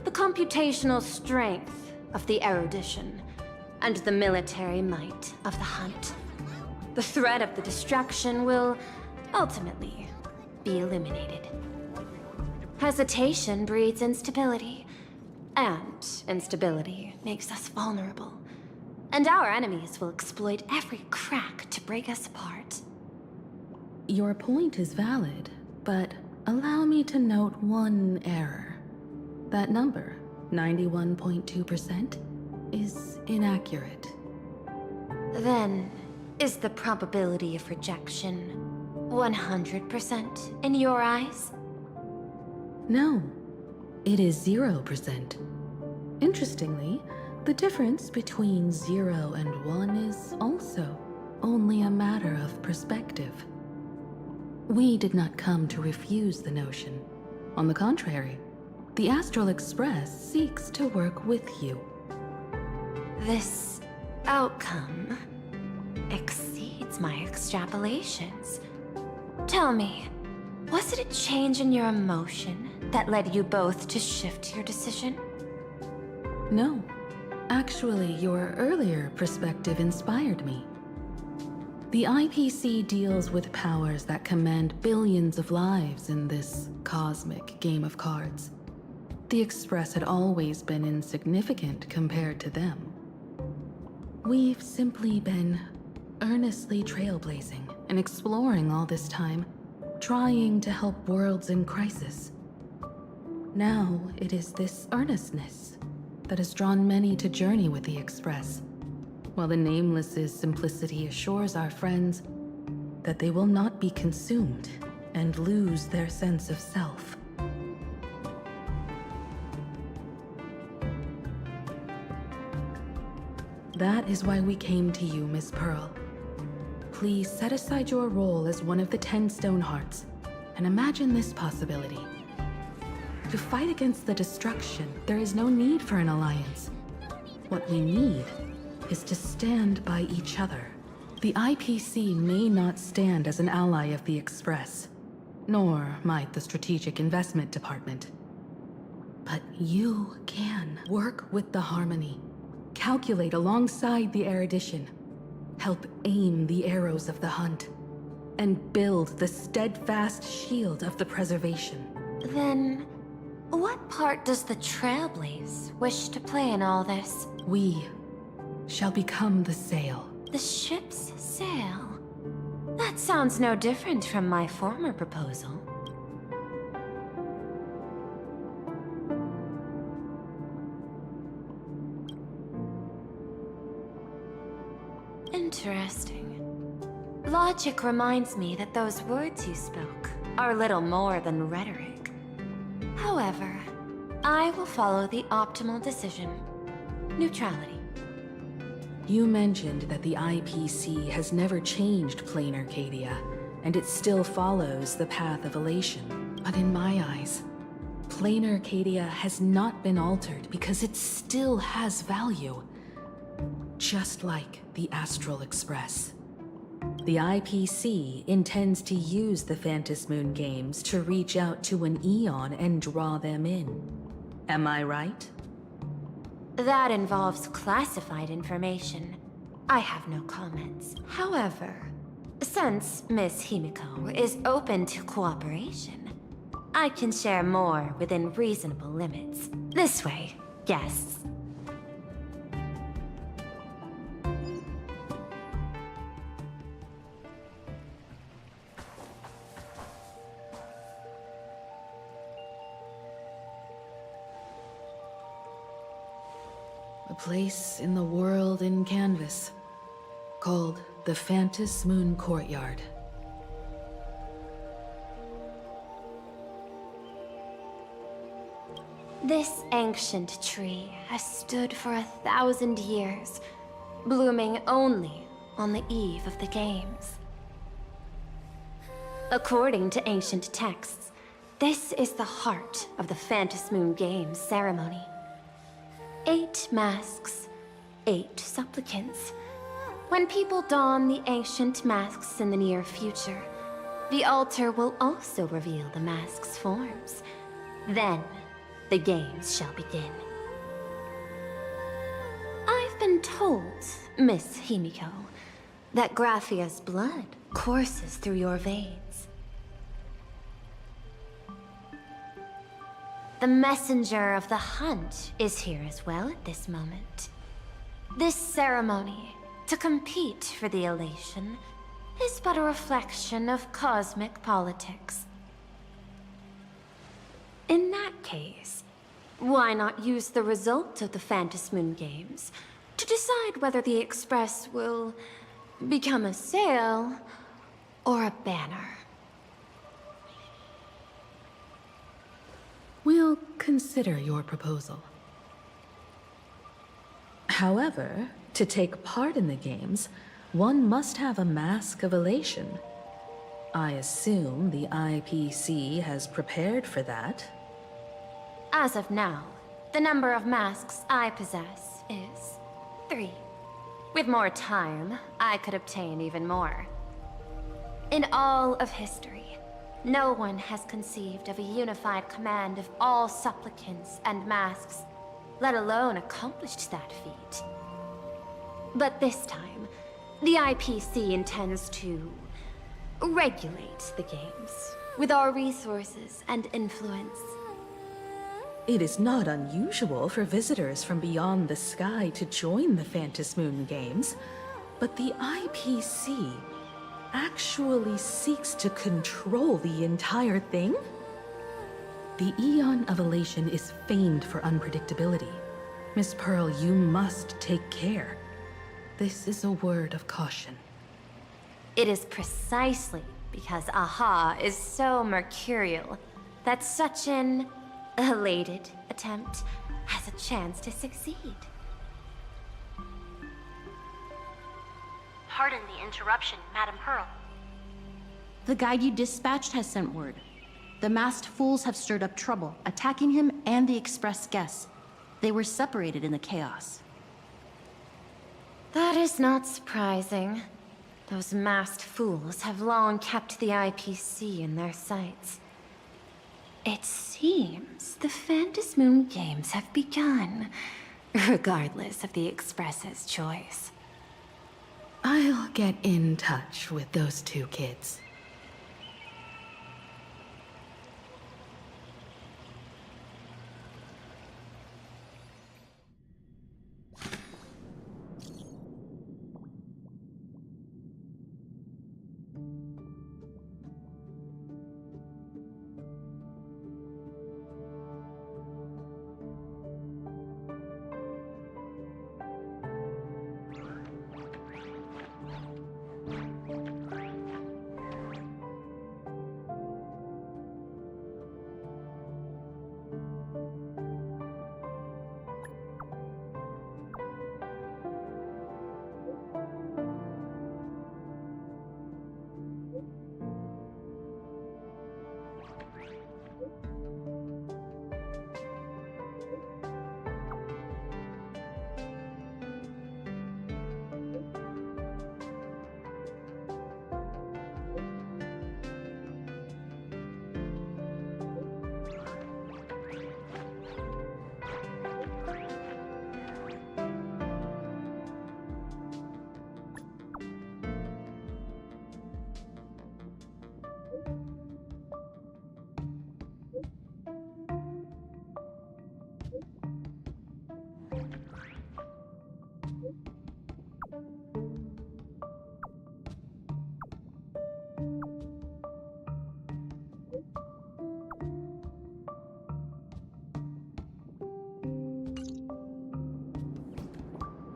[SPEAKER 14] the computational strength of the erudition, and the military might of the hunt. The threat of the destruction will ultimately be eliminated. Hesitation breeds instability, and instability makes us vulnerable. And our enemies will exploit every crack to break us apart.
[SPEAKER 6] Your point is valid, but allow me to note one error. That number, 91.2%, is inaccurate.
[SPEAKER 14] Then, is the probability of rejection 100% in your eyes?
[SPEAKER 6] No, it is 0%. Interestingly, the difference between 0 and 1 is also only a matter of perspective. We did not come to refuse the notion. On the contrary, the Astral Express seeks to work with you.
[SPEAKER 14] This outcome exceeds my extrapolations. Tell me, was it a change in your emotion that led you both to shift your decision?
[SPEAKER 6] No. Actually, your earlier perspective inspired me. The IPC deals with powers that command billions of lives in this cosmic game of cards. The Express had always been insignificant compared to them. We've simply been earnestly trailblazing and exploring all this time, trying to help worlds in crisis. Now it is this earnestness that has drawn many to journey with the Express, while the Nameless's simplicity assures our friends that they will not be consumed and lose their sense of self. That is why we came to you, Miss Pearl. Please set aside your role as one of the 10 Stonehearts and imagine this possibility. To fight against the destruction, there is no need for an alliance. What we need is to stand by each other. The IPC may not stand as an ally of the Express, nor might the Strategic Investment Department. But you can work with the Harmony, calculate alongside the erudition, help aim the arrows of the hunt, and build the steadfast shield of the preservation.
[SPEAKER 14] Then, what part does the Trailblaze wish to play in all this?
[SPEAKER 6] We shall become the sail.
[SPEAKER 14] The ship's sail? That sounds no different from my former proposal. Interesting. Logic reminds me that those words you spoke are little more than rhetoric. However, I will follow the optimal decision. Neutrality.
[SPEAKER 6] You mentioned that the IPC has never changed planarcadia, and it still follows the path of Elation. But in my eyes, planarcadia has not been altered because it still has value. Just like the Astral Express. The IPC intends to use the Phantom Moon games to reach out to an Eon and draw them in. Am I right?
[SPEAKER 14] That involves classified information. I have no comments. However, since Miss Himiko is open to cooperation, I can share more within reasonable limits. This way, guests.
[SPEAKER 6] A place in the world in canvas, called the Phantom Moon Courtyard.
[SPEAKER 14] This ancient tree has stood for 1,000 years, blooming only on the eve of the games. According to ancient texts, this is the heart of the Phantom Moon Games ceremony. 8 masks, 8 supplicants. When people don the ancient masks in the near future, the altar will also reveal the masks' forms. Then, the games shall begin. I've been told, Miss Himiko, that Graphia's blood courses through your veins. The messenger of the hunt is here as well at this moment. This ceremony, to compete for the Elation, is but a reflection of cosmic politics. In that case, why not use the result of the Phantom Moon Games to decide whether the Express will become a sail or a banner?
[SPEAKER 6] We'll consider your proposal. However, to take part in the games, one must have a Mask of Elation. I assume the IPC has prepared for that.
[SPEAKER 14] As of now, the number of masks I possess is 3. With more time, I could obtain even more. In all of history, no one has conceived of a unified command of all supplicants and masks, let alone accomplished that feat. But this time, the IPC intends to regulate the games with our resources and influence.
[SPEAKER 6] It is not unusual for visitors from beyond the sky to join the Phantom Moon Games, but the IPC actually seeks to control the entire thing? The Eon of Elation is famed for unpredictability. Miss Pearl, you must take care. This is a word of caution.
[SPEAKER 14] It is precisely because Aha is so mercurial that such an elated attempt has a chance to succeed.
[SPEAKER 12] Pardon the interruption, Madam Pearl. The guide you dispatched has sent word. The masked fools have stirred up trouble, attacking him and the Express guests. They were separated in the chaos.
[SPEAKER 14] That is not surprising. Those masked fools have long kept the IPC in their sights. It seems the Phantom Moon Games have begun, regardless of the Express's choice.
[SPEAKER 6] I'll get in touch with those 2 kids.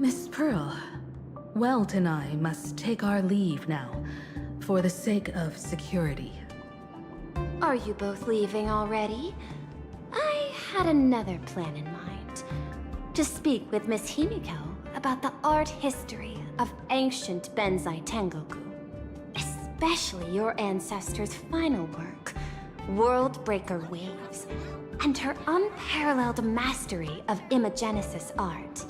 [SPEAKER 6] Miss Pearl, Welt and I must take our leave now, for the sake of security.
[SPEAKER 14] Are you both leaving already? I had another plan in mind. To speak with Miss Himiko about the art history of ancient Benzai Tengoku. Especially your ancestors' final work, Worldbreaker Waves, and her unparalleled mastery of imagenesis art.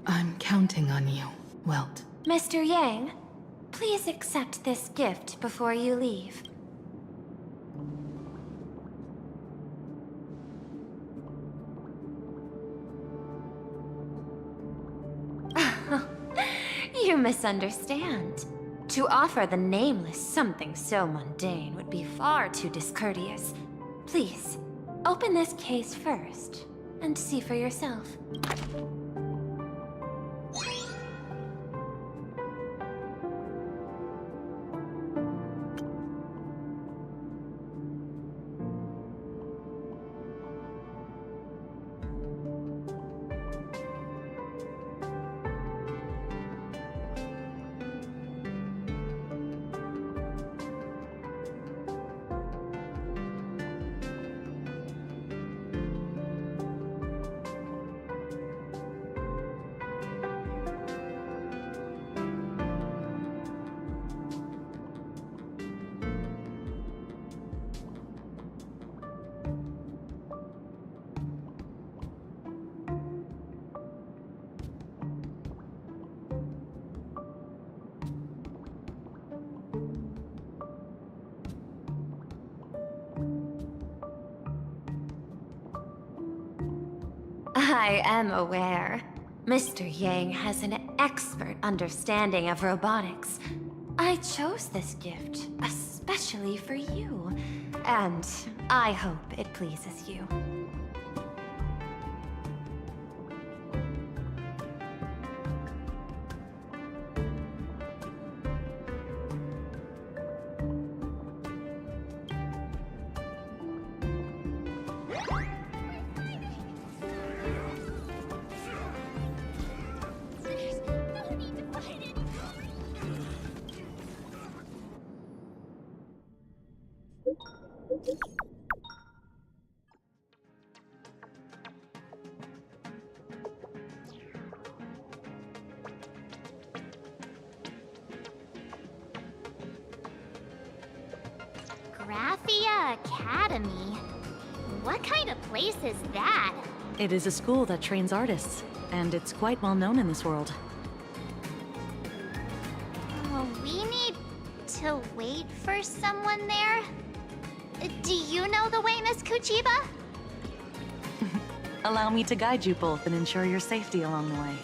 [SPEAKER 6] I'm counting on you, Welt.
[SPEAKER 14] Mr. Yang, please accept this gift before you leave. You misunderstand. To offer the Nameless something so mundane would be far too discourteous. Please, open this case first, and see for yourself. I am aware. Mr. Yang has an expert understanding of robotics. I chose this gift especially for you, and I hope it pleases you.
[SPEAKER 2] Graphia Academy? What kind of place is that?
[SPEAKER 1] It is a school that trains artists, and it's quite well known in this world.
[SPEAKER 2] Oh, we need to wait for someone there? Do you know the way, Miss Kuchiba?
[SPEAKER 1] Allow me to guide you both and ensure your safety along the way.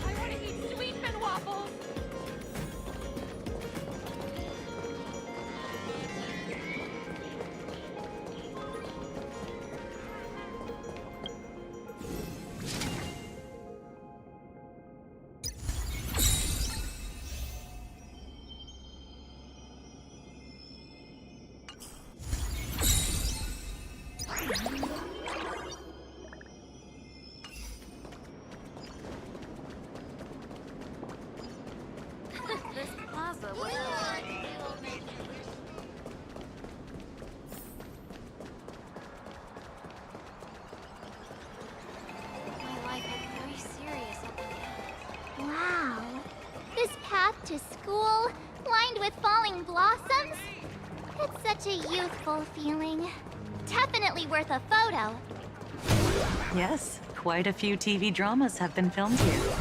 [SPEAKER 3] I want to eat sweet and waffles!
[SPEAKER 2] This plaza was my life got very serious at the end. Wow. This path to school, lined with falling blossoms? It's such a youthful feeling. Definitely worth a photo.
[SPEAKER 1] Yes, quite a few TV dramas have been filmed here.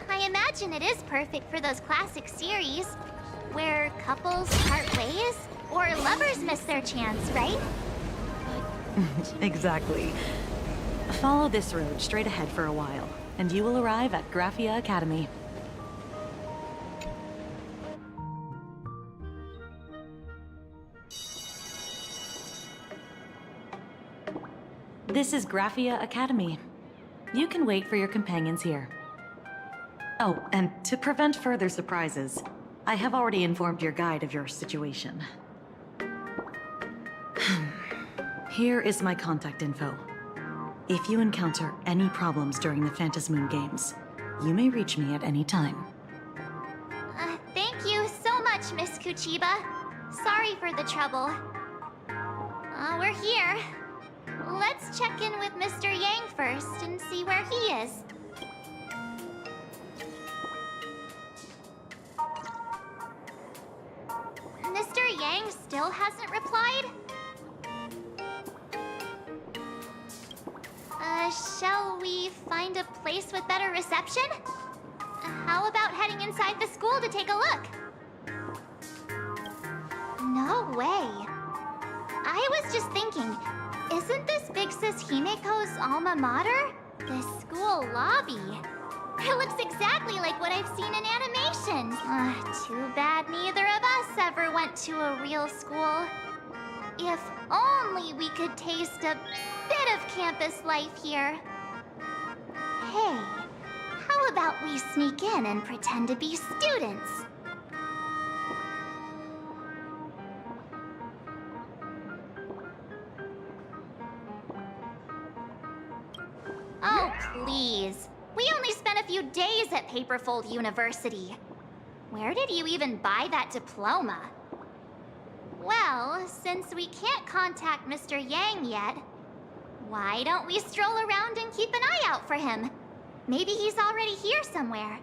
[SPEAKER 2] I imagine it is perfect for those classic series, where couples part ways, or lovers miss their chance, right?
[SPEAKER 1] Exactly. Follow this road straight ahead for a while, and you will arrive at Graphia Academy. This is Graphia Academy. You can wait for your companions here. Oh, and to prevent further surprises, I have already informed your guide of your situation. Here is my contact info. If you encounter any problems during the Phantasmoon Games, you may reach me at any time.
[SPEAKER 2] Thank you so much, Miss Kuchiba. Sorry for the trouble. We're here. Let's check in with Mr. Yang first and see where he is. Mr. Yang still hasn't replied? Shall we find a place with better reception? How about heading inside the school to take a look? No way. I was just thinking, isn't this Big Sis Himiko's alma mater? The school lobby. It looks exactly like what I've seen in animations. Too bad neither of us ever went to a real school. If only we could taste a bit of campus life here. Hey, how about we sneak in and pretend to be students? Oh, please. We only spent a few days at Paperfold University. Where did you even buy that diploma? Well, since we can't contact Mr. Yang yet, why don't we stroll around and keep an eye out for him? Maybe he's already here somewhere.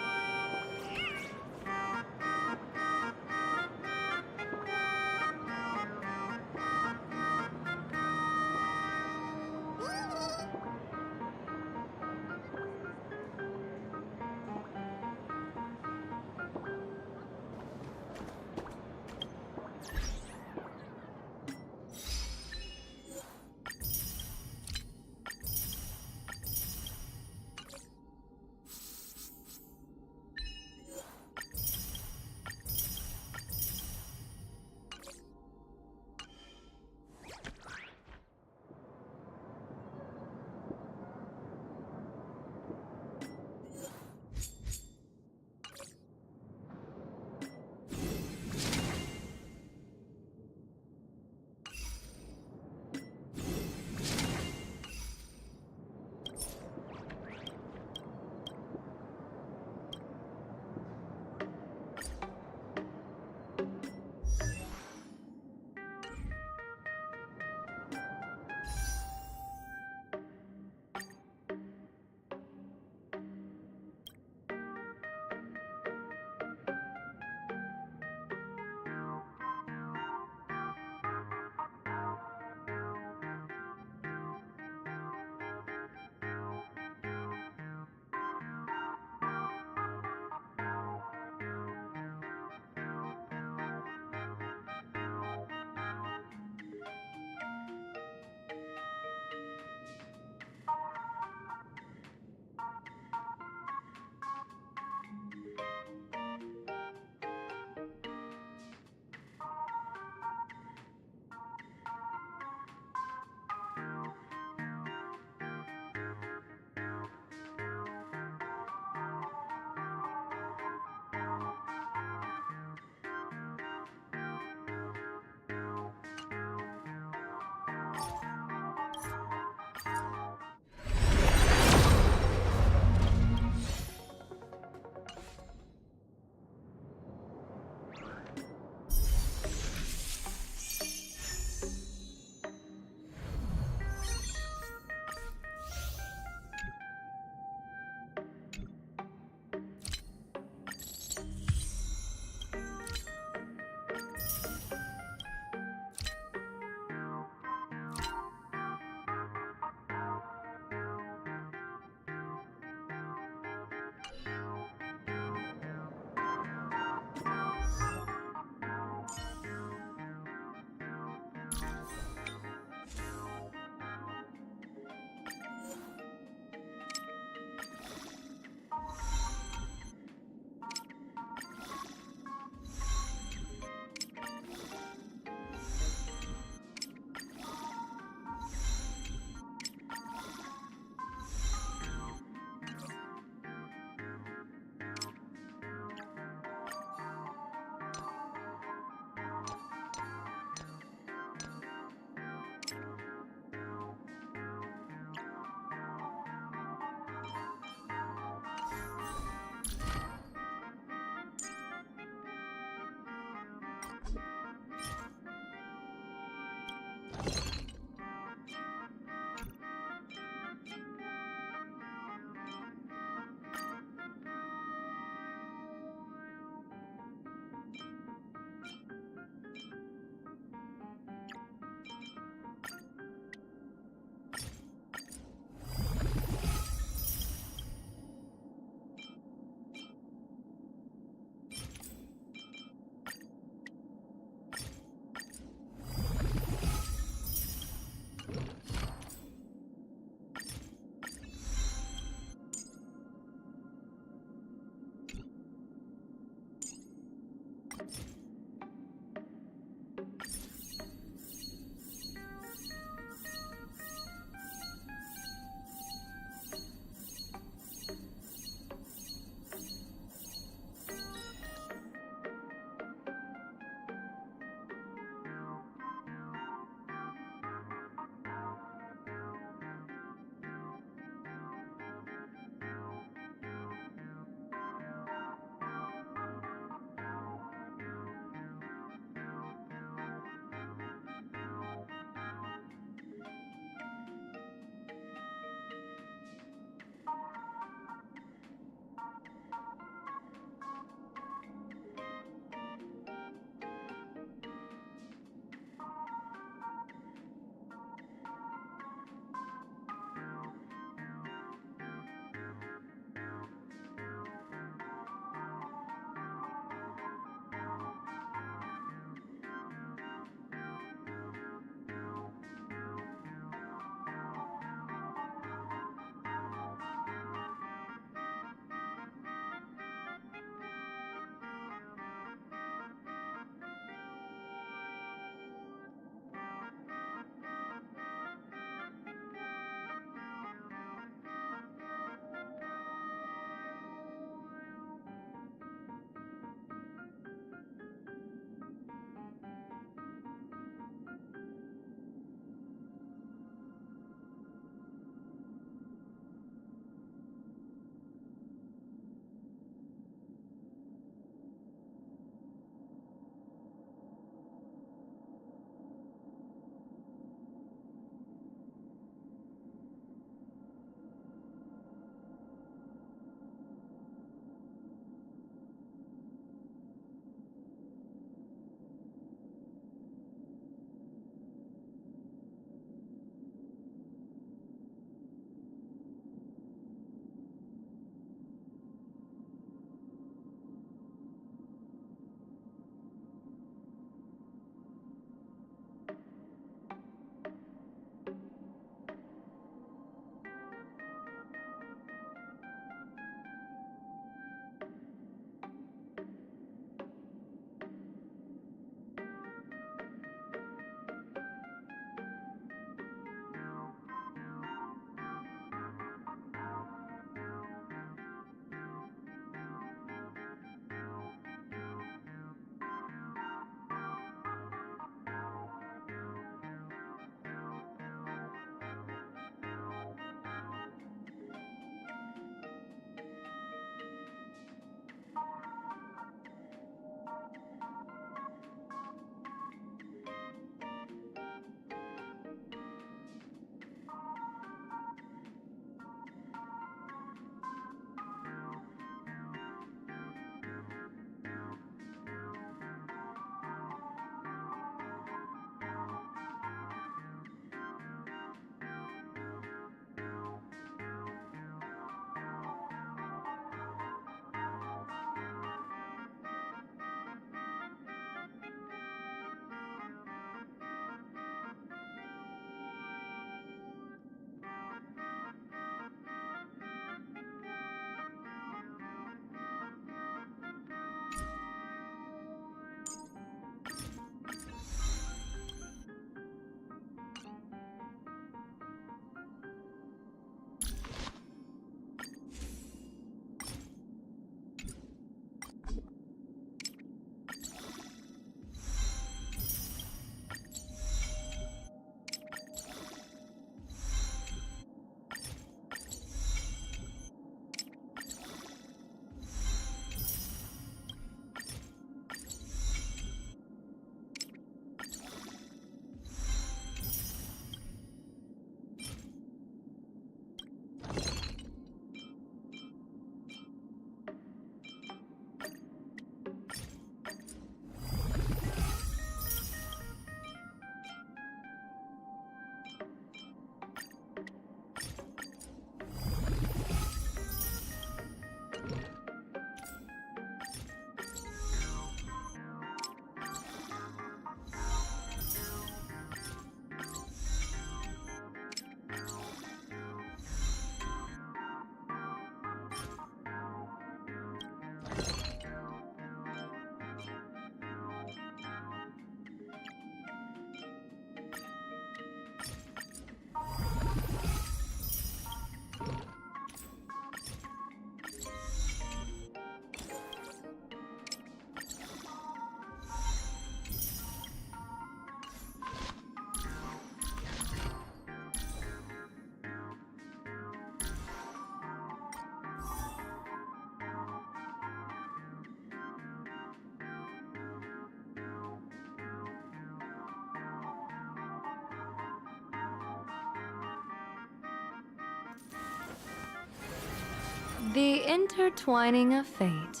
[SPEAKER 15] The intertwining of fate.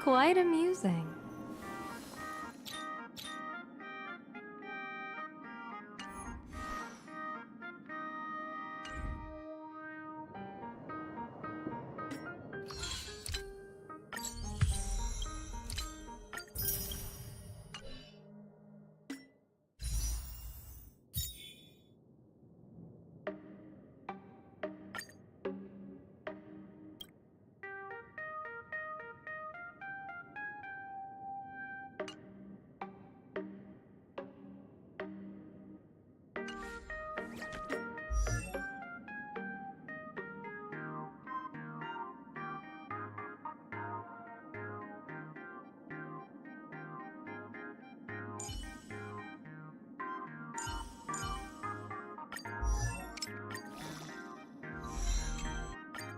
[SPEAKER 15] Quite amusing.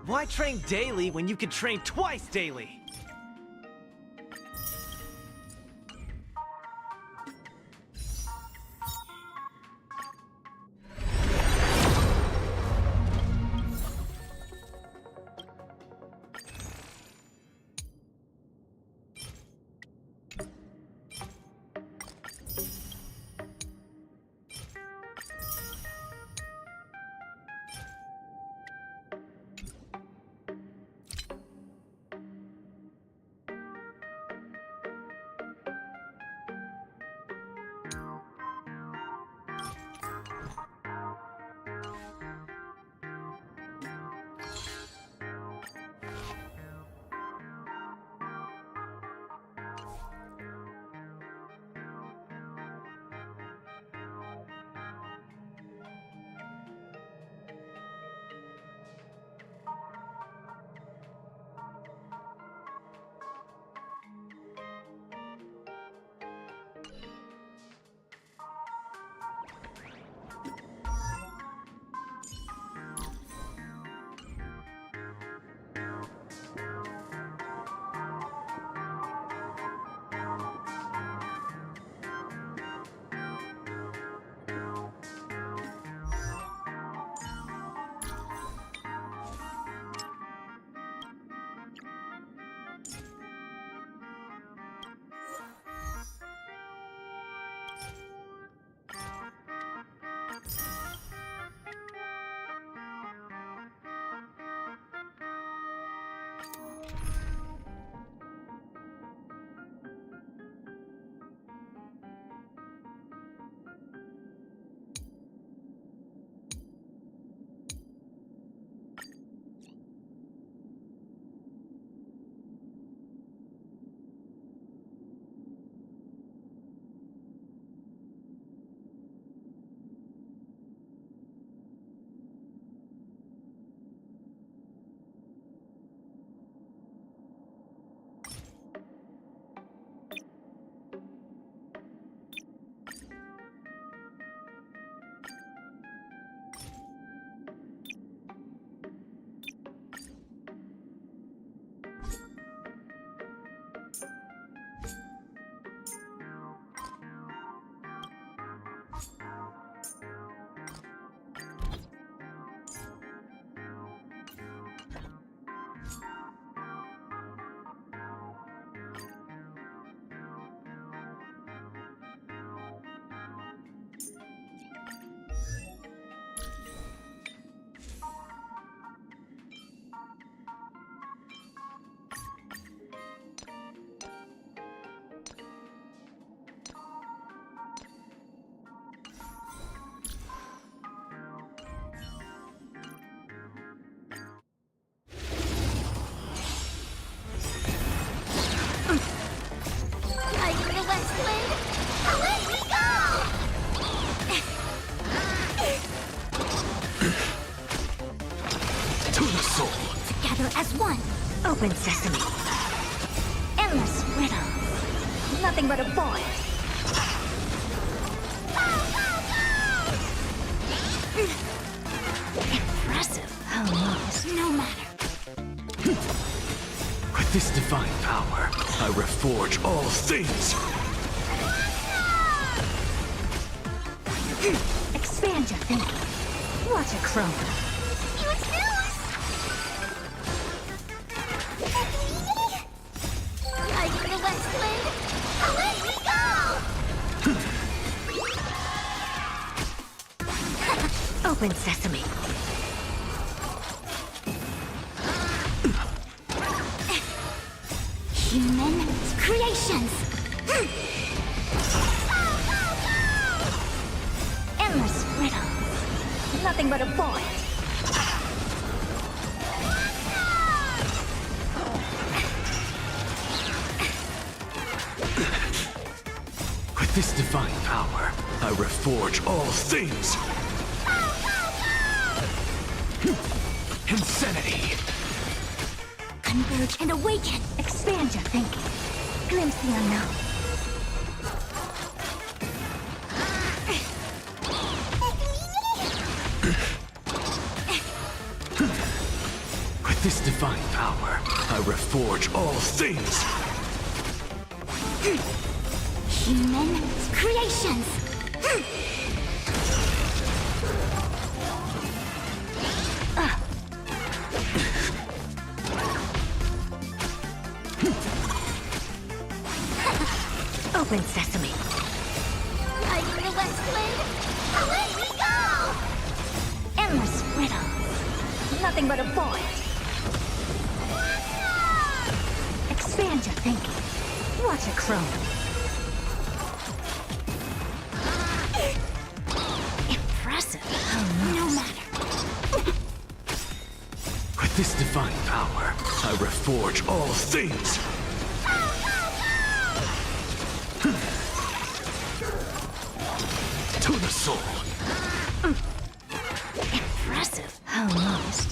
[SPEAKER 9] Why train daily when you can train twice daily?
[SPEAKER 23] soul.
[SPEAKER 13] Together as one. Open sesame. Endless riddles. Nothing but a void. Impressive. Almost. No matter.
[SPEAKER 23] With this divine power, I reforge all things.
[SPEAKER 13] Expand your thinking. Watch it chrome. Huge news! Light in the west wind. Away we go! Open sesame. Human creations. Endless riddles. Nothing but a void.
[SPEAKER 23] With this divine power, I reforge all things. Insanity.
[SPEAKER 13] Converge and awaken. Expand your thinking. Glimpse the unknown.
[SPEAKER 23] With this divine power, I reforge all things.
[SPEAKER 13] Human creations. Open sesame. Light in the west wind. Away we go! Endless riddles. Nothing but a void. Expand your thinking. Watch it chrome. Impressive. No matter.
[SPEAKER 23] With this divine power, I reforge all things. To the soul.
[SPEAKER 13] Impressive. Almost.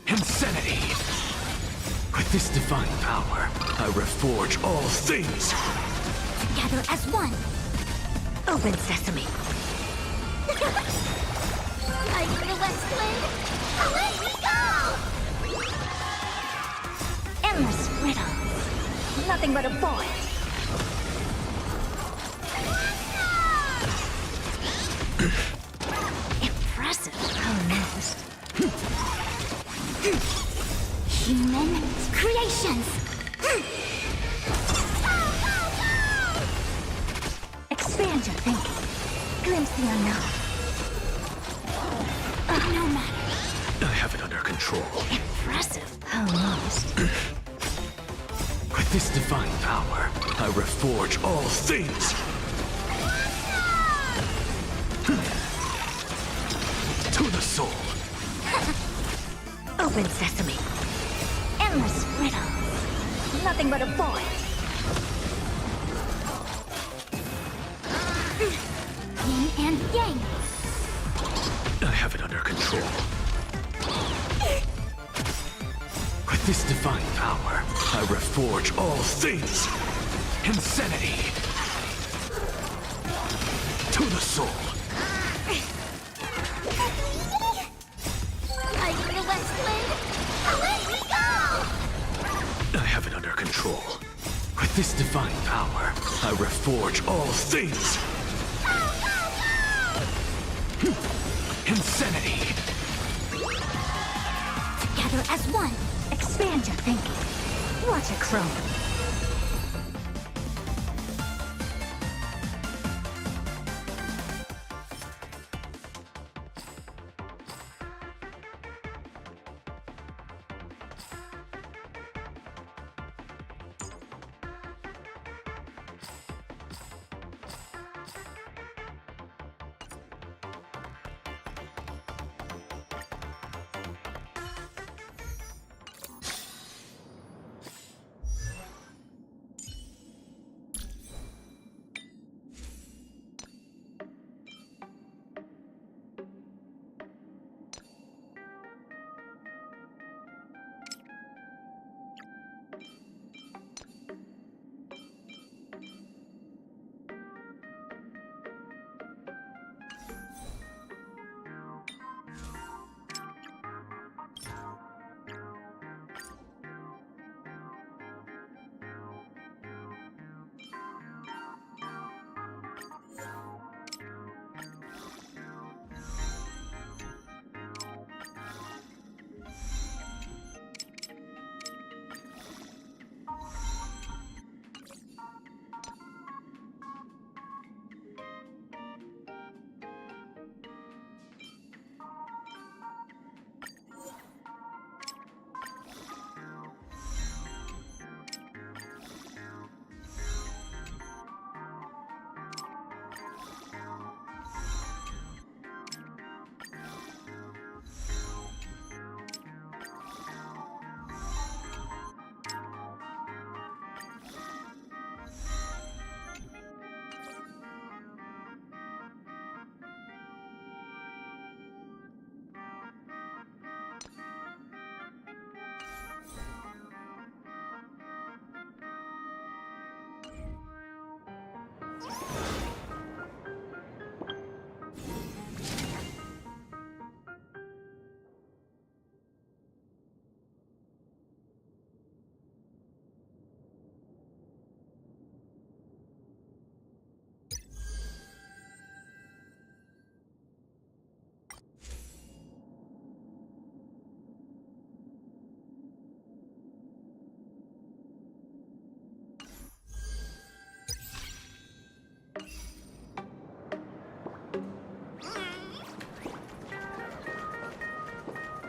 [SPEAKER 23] Insanity. With this divine power, I reforge all things.
[SPEAKER 13] Together as one. Open sesame. Light in the west wind. Away we go! Endless riddles. Nothing but a void. Impressive. Almost. Human creations. Expand your thinking. Glimpse the unknown. No matter.
[SPEAKER 23] I have it under control.
[SPEAKER 13] Impressive. Almost.
[SPEAKER 23] With this divine power, I reforge all things. To the soul.
[SPEAKER 13] Open sesame. Endless riddles. Nothing but a void. Yin and yang.
[SPEAKER 23] I have it under control. With this divine power, I reforge all things. Insanity. To the soul.
[SPEAKER 13] Light in the west wind. Away we go!
[SPEAKER 23] I have it under control. With this divine power, I reforge all things. Insanity.
[SPEAKER 13] Together as one. Expand your thinking. Watch it chrome.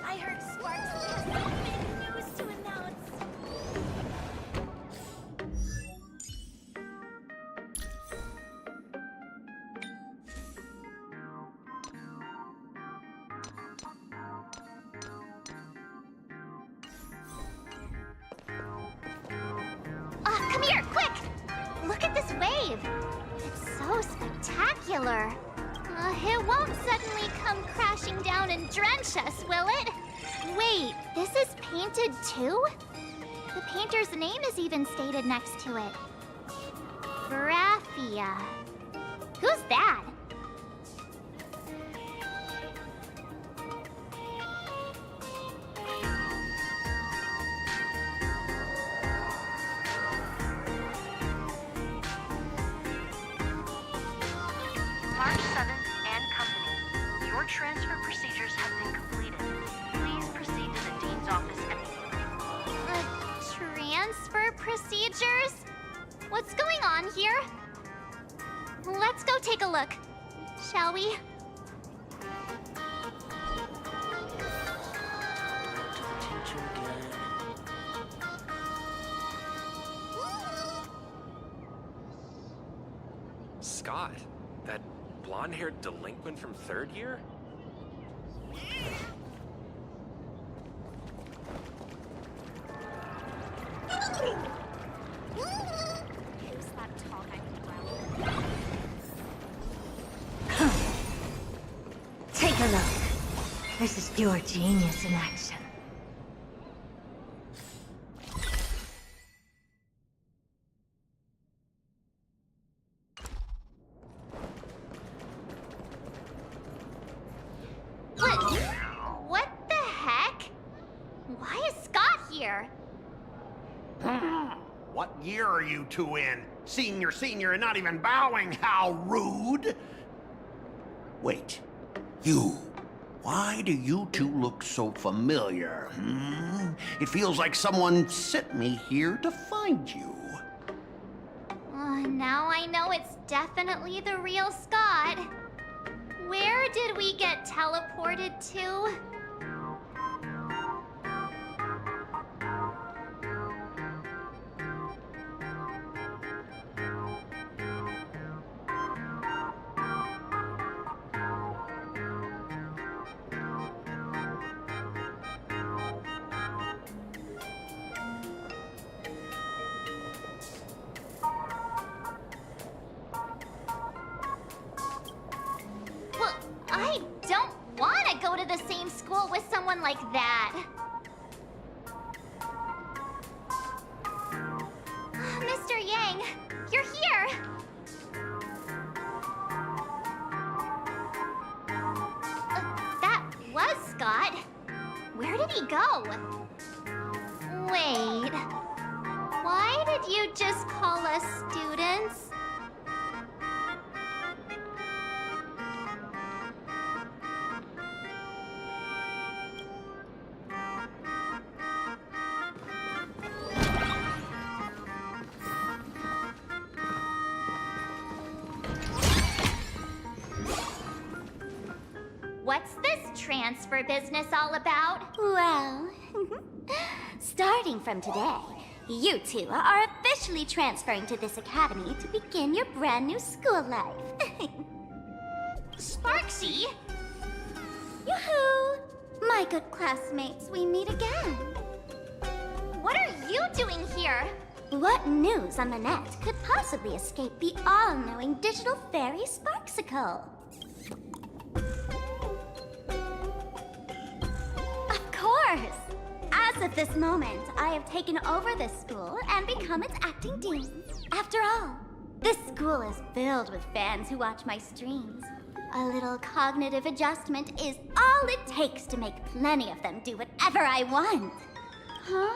[SPEAKER 13] I heard Sparks has some big news to announce.
[SPEAKER 2] Come here, quick! Look at this wave. It's so spectacular. It won't suddenly come crashing down and drench us, will it? Wait, this is painted too? The painter's name is even stated next to it. Graphia. Who's that?
[SPEAKER 16] March 7th and Company. Your transfer procedures have been completed. Please proceed to the Dean's office
[SPEAKER 2] Transfer procedures? What's going on here? Let's go take a look, shall we?
[SPEAKER 17] Scott, that blonde-haired delinquent from third year?
[SPEAKER 2] Who's that tall guy?
[SPEAKER 13] Take a look. This is pure genius in action.
[SPEAKER 2] What the heck? Why is Scott here?
[SPEAKER 8] What year are you two in? Senior, and not even bowing. How rude! Wait, you. Why do you two look so familiar? It feels like someone sent me here to find you.
[SPEAKER 2] Now I know it's definitely the real Scott. Where did we get teleported to? Well, I don't want to go to the same school with someone like that. Mr. Yang, you're here. That was Scott. Where did he go? Wait. Why did you just call us students? What's this transfer business all about?
[SPEAKER 20] Well, starting from today, you two are officially transferring to this academy to begin your brand new school life.
[SPEAKER 2] Sparksy?
[SPEAKER 20] Yoo-hoo! My good classmates, we meet again.
[SPEAKER 2] What are you doing here?
[SPEAKER 20] What news on the net could possibly escape the all-knowing digital fairy Sparksicle? Of course! As of this moment, I have taken over this school and become its acting dean. After all, This school is filled with fans who watch my streams. A little cognitive adjustment is all it takes to make plenty of them do whatever I want. Huh?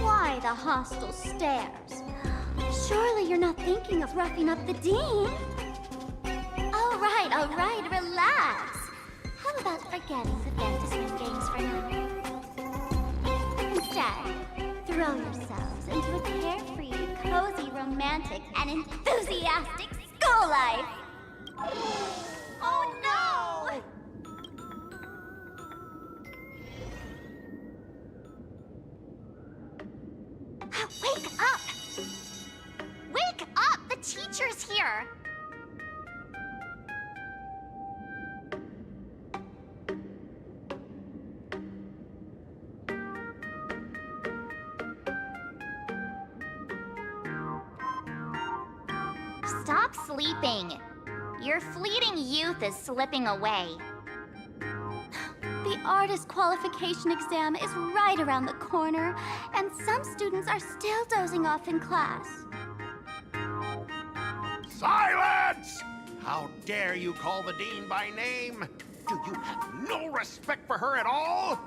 [SPEAKER 20] Why the hostile stares? Surely you're not thinking of roughing up the dean? All right, relax. How about forgetting the fantasy games for now? Instead, throw yourselves into a carefree, cozy, romantic, and enthusiastic school life! Oh no! Wake up! Wake up! The teacher's here! Stop sleeping. Your fleeting youth is slipping away. The artist qualification exam is right around the corner, and some students are still dozing off in class.
[SPEAKER 8] Silence! How dare you call the dean by name? Do you have no respect for her at all?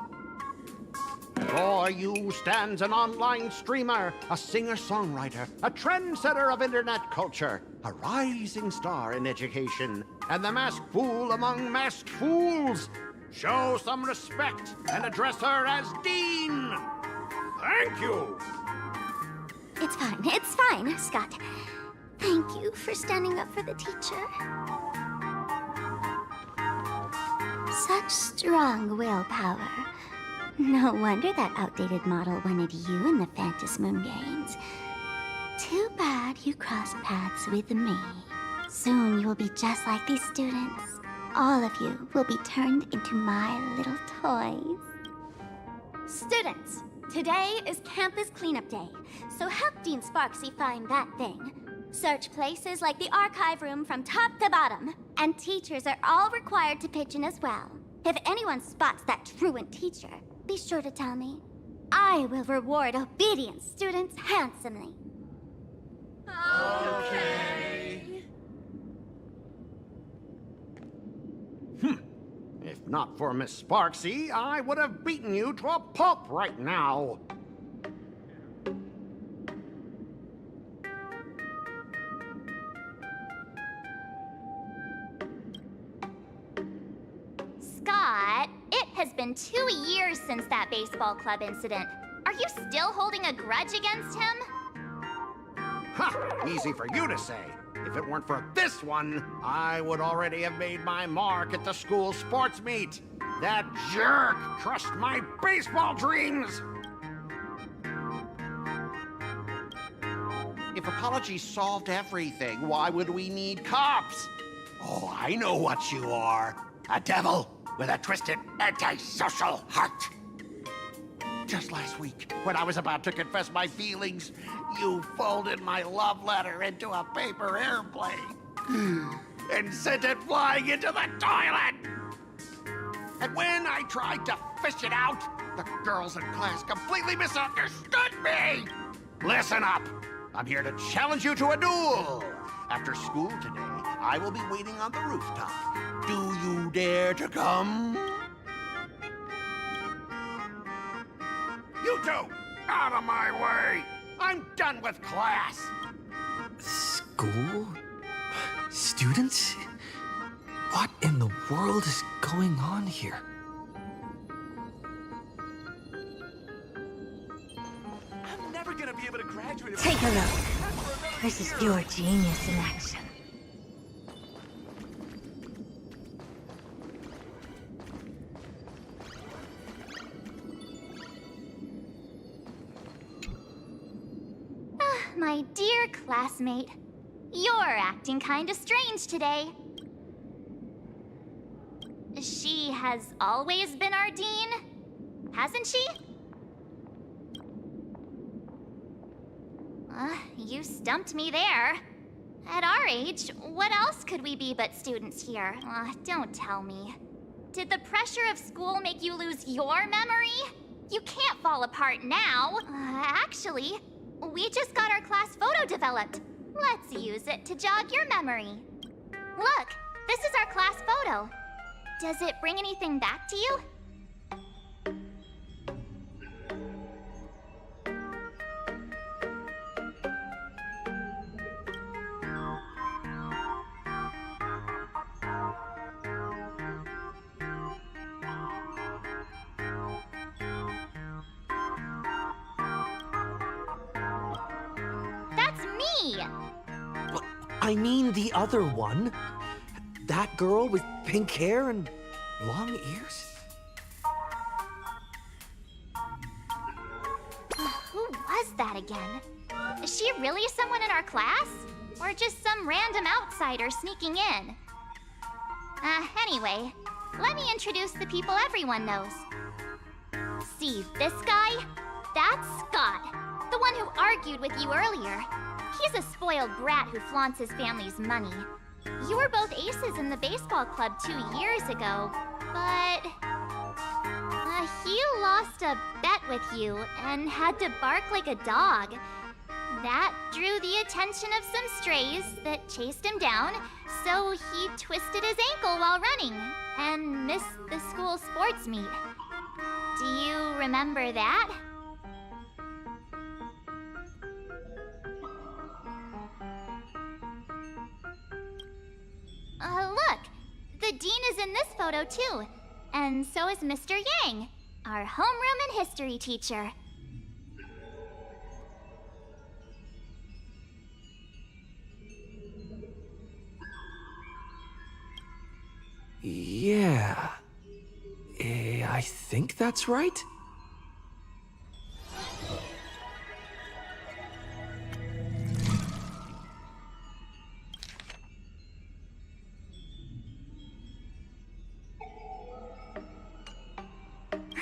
[SPEAKER 8] Before you stands an online streamer, a singer-songwriter, a trendsetter of internet culture, a rising star in education, and the masked fool among masked fools. Show some respect and address her as Dean. Thank you.
[SPEAKER 20] It's fine, Scott. Thank you for standing up for the teacher. Such strong willpower. No wonder that outdated model wanted you in the Phantasmoon Games. Too bad you crossed paths with me. Soon you will be just like these students. All of you will be turned into my little toys. Students, today is campus cleanup day, so help Dean Sparksy find that thing. Search places like the archive room from top to bottom, and teachers are all required to pitch in as well. If anyone spots that truant teacher, be sure to tell me. I will reward obedient students handsomely.
[SPEAKER 8] Okay. If not for Miss Sparksy, I would have beaten you to a pulp right now.
[SPEAKER 2] Scott, it has been 2 years since that baseball club incident. Are you still holding a grudge against him?
[SPEAKER 8] Ha! Easy for you to say. If it weren't for this one, I would already have made my mark at the school sports meet. That jerk crushed my baseball dreams! If apologies solved everything, why would we need cops? Oh, I know what you are. A devil with a twisted, antisocial heart. Just last week, when I was about to confess my feelings, you folded my love letter into a paper airplane and sent it flying into the toilet. And when I tried to fish it out, the girls in class completely misunderstood me. Listen up. I'm here to challenge you to a duel. After school today, I will be waiting on the rooftop. Do you dare to come? You two, out of my way! I'm done with class!
[SPEAKER 21] School? Students? What in the world is going on here?
[SPEAKER 9] I'm never gonna be able to graduate.
[SPEAKER 15] Take a look. This is your genius in action.
[SPEAKER 2] My dear classmate, you're acting kinda strange today. She has always been our dean, hasn't she? You stumped me there. At our age, what else could we be but students here? Don't tell me. Did the pressure of school make you lose your memory? You can't fall apart now. Actually, we just got our class photo developed. Let's use it to jog your memory. Look, this is our class photo. Does it bring anything back to you? That's me!
[SPEAKER 21] I mean the other one. That girl with pink hair and long ears?
[SPEAKER 2] Who was that again? Is she really someone in our class? Or just some random outsider sneaking in? Anyway, let me introduce the people everyone knows. See this guy? That's Scott, the one who argued with you earlier. He's a spoiled brat who flaunts his family's money. You were both aces in the baseball club 2 years ago, but he lost a bet with you and had to bark like a dog. That drew the attention of some strays that chased him down, so he twisted his ankle while running and missed the school sports meet. Do you remember that? Look! The dean is in this photo too, and so is Mr. Yang, our homeroom and history teacher.
[SPEAKER 21] Yeah. I think that's right.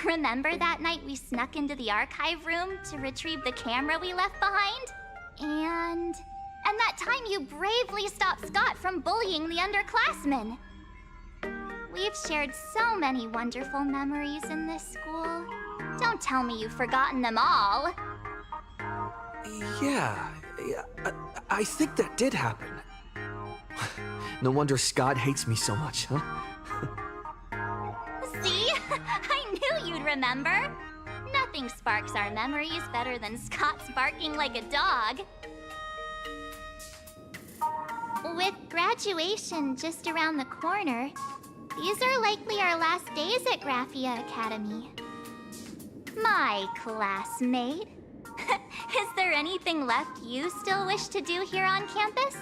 [SPEAKER 2] Remember that night we snuck into the archive room to retrieve the camera we left behind? And that time you bravely stopped Scott from bullying the underclassmen. We've shared so many wonderful memories in this school. Don't tell me you've forgotten them all.
[SPEAKER 21] Yeah, I think that did happen. No wonder Scott hates me so much, huh?
[SPEAKER 2] See? I knew you'd remember. Nothing sparks our memories better than Scott's barking like a dog. With graduation just around the corner, these are likely our last days at Graphia Academy. My classmate. Is there anything left you still wish to do here on campus?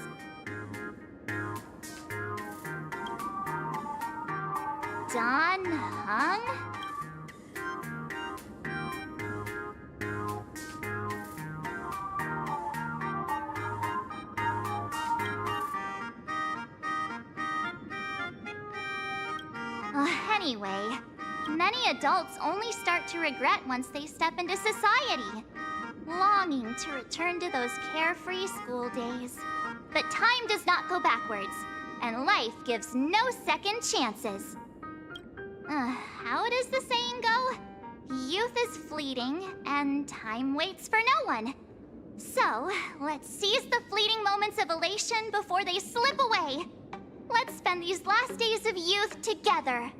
[SPEAKER 2] Don Hung? Anyway, many adults only start to regret once they step into society, longing to return to those carefree school days. But time does not go backwards, and life gives no second chances. How does the saying go? Youth is fleeting, and time waits for no one. So, let's seize the fleeting moments of elation before they slip away. Let's spend these last days of youth together.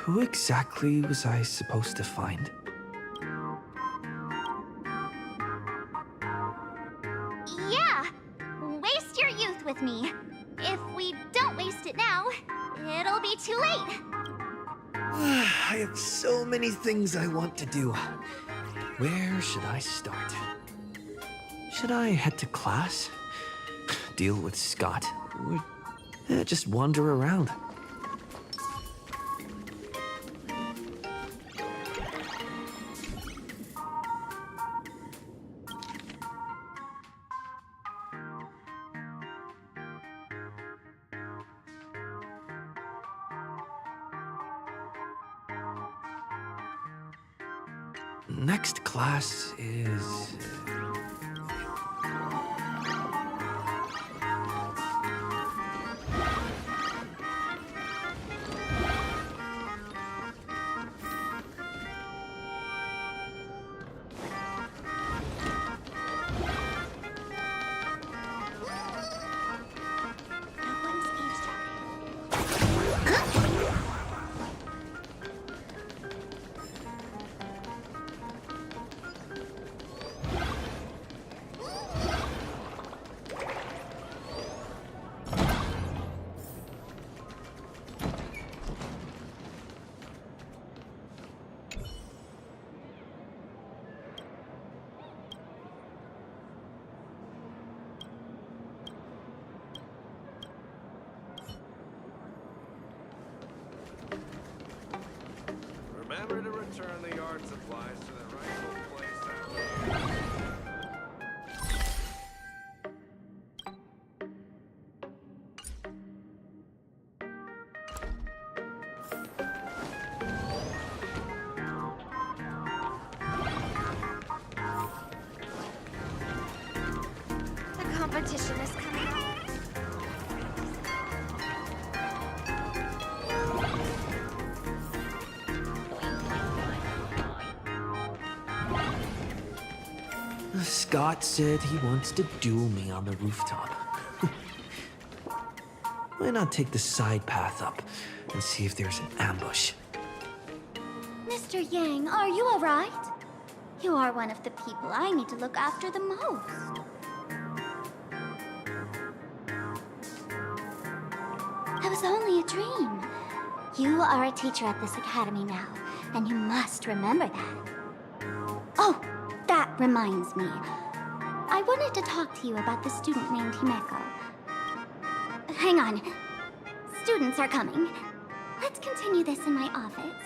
[SPEAKER 21] Who exactly was I supposed to find?
[SPEAKER 2] Yeah! Waste your youth with me. If we don't waste it now, it'll be too late.
[SPEAKER 21] I have so many things I want to do. Where should I start? Should I head to class? Deal with Scott? Or just wander around? Next class is...
[SPEAKER 17] Remember to return the art supplies to their rightful place after.
[SPEAKER 13] The competition is coming up.
[SPEAKER 4] Scott said he wants to duel me on the rooftop. Why not take the side path up and see if there's an ambush?
[SPEAKER 20] Mr. Yang, are you alright? You are one of the people I need to look after the most. That was only a dream. You are a teacher at this academy now, and you must remember that. Oh, that reminds me. I wanted to talk to you about the student named Himeko. Hang on. Students are coming. Let's continue this in my office.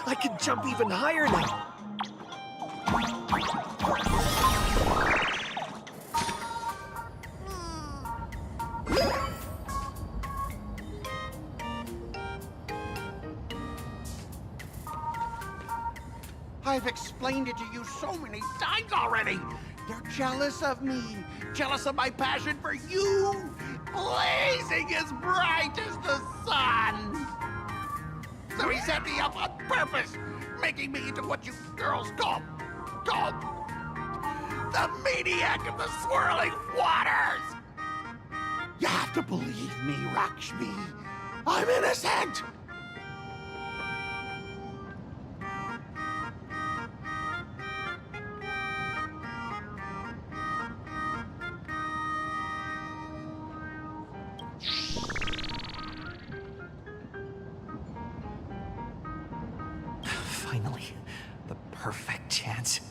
[SPEAKER 9] I can jump even higher now.
[SPEAKER 8] I've explained it to you so many times already. You're jealous of me, jealous of my passion for you, blazing as bright as the sun. So he set me up on purpose, making me into what you girls call the maniac of the swirling waters. You have to believe me, Lakshmi. I'm innocent.
[SPEAKER 4] Finally, the perfect chance.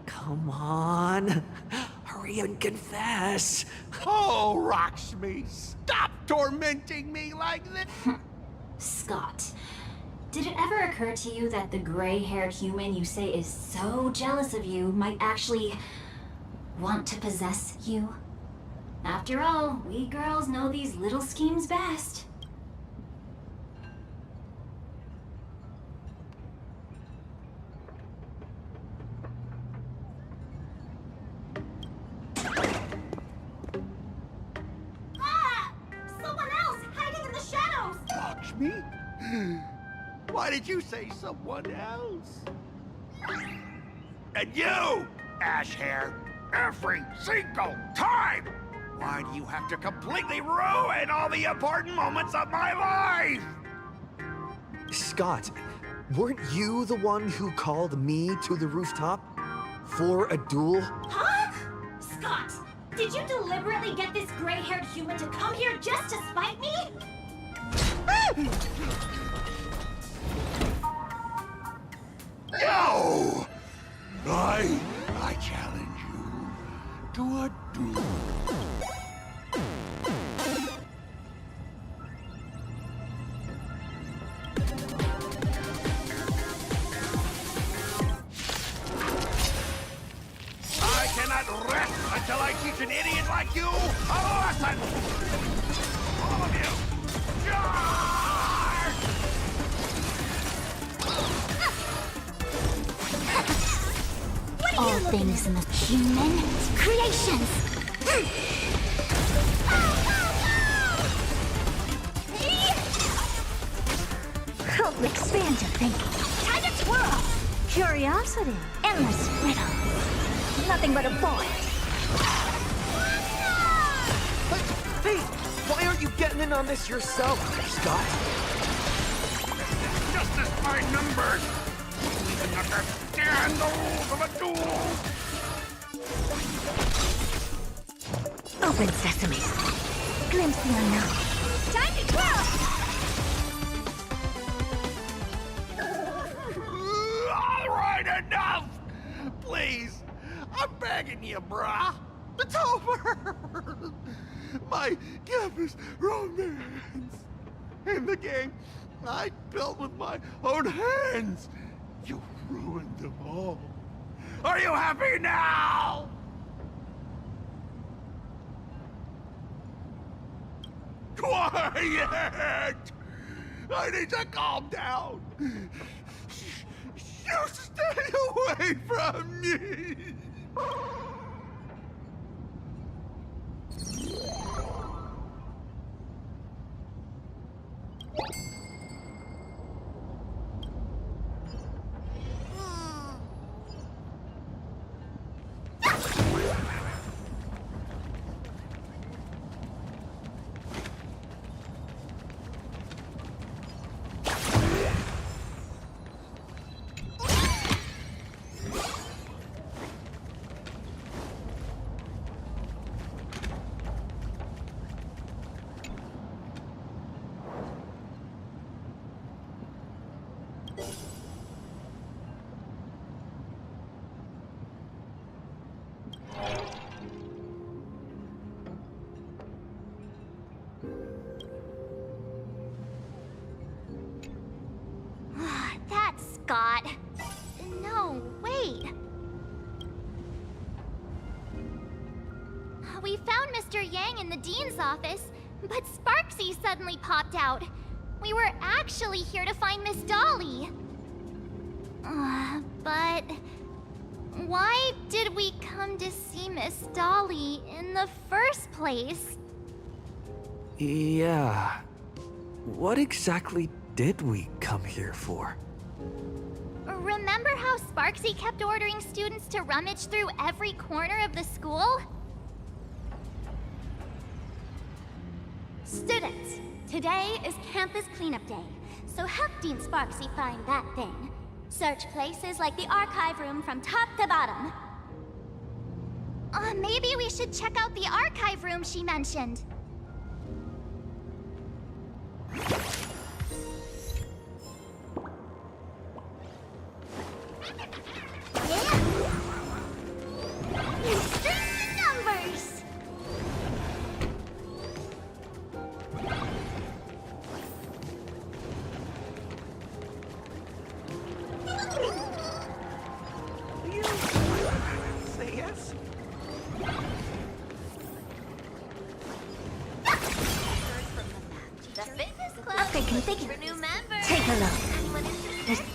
[SPEAKER 4] Come on, hurry and confess.
[SPEAKER 8] Oh, Lakshmi, stop tormenting me like this.
[SPEAKER 14] Scott, did it ever occur to you that the gray-haired human you say is so jealous of you might actually want to possess you? After all, we girls know these little schemes best.
[SPEAKER 8] Why did you say someone else? And you, Ash Hair, every single time! Why do you have to completely ruin all the important moments of my life?
[SPEAKER 4] Scott, weren't you the one who called me to the rooftop for a duel?
[SPEAKER 14] Huh? Scott,
[SPEAKER 5] Did you deliberately get this gray-haired human to come here just to spite me?
[SPEAKER 23] No! I challenge you to a duel. I cannot rest until I teach an idiot like you a lesson! All of you! Charge!
[SPEAKER 20] All things in the human creations. Help expand your thinking. Time to twirl. Curiosity. Endless riddle. Nothing but a boy.
[SPEAKER 9] Hey, why aren't you getting in on this yourself, Scott?
[SPEAKER 8] Justice by numbers! You even understand the rules of a duel!
[SPEAKER 15] Open sesame. Glimpse the unknown.
[SPEAKER 20] Time to twirl.
[SPEAKER 8] All right, enough! Please, I'm begging you, brah. It's over! My campus romance and the game I built with my own hands. You ruined them all. Are you happy now? Quiet! I need to calm down. You stay away from me.
[SPEAKER 2] That's Scott. No, wait. We found Mr. Yang in the Dean's office, but Sparksy suddenly popped out. We were actually here to find Miss Dolly. But why did we come to see Miss Dolly in the first place?
[SPEAKER 4] Yeah. What exactly did we come here for?
[SPEAKER 2] Remember how Sparksy kept ordering students to rummage through every corner of the school?
[SPEAKER 20] Students, today is campus cleanup day, so help Dean Sparksy find that thing. Search places like the archive room from top to bottom.
[SPEAKER 2] Maybe we should check out the archive room she mentioned.
[SPEAKER 20] Numbers!
[SPEAKER 9] Say yes?
[SPEAKER 2] The fitness club
[SPEAKER 15] Upgrade configured.
[SPEAKER 2] for new members.
[SPEAKER 15] Take a look.
[SPEAKER 2] Anyone interested?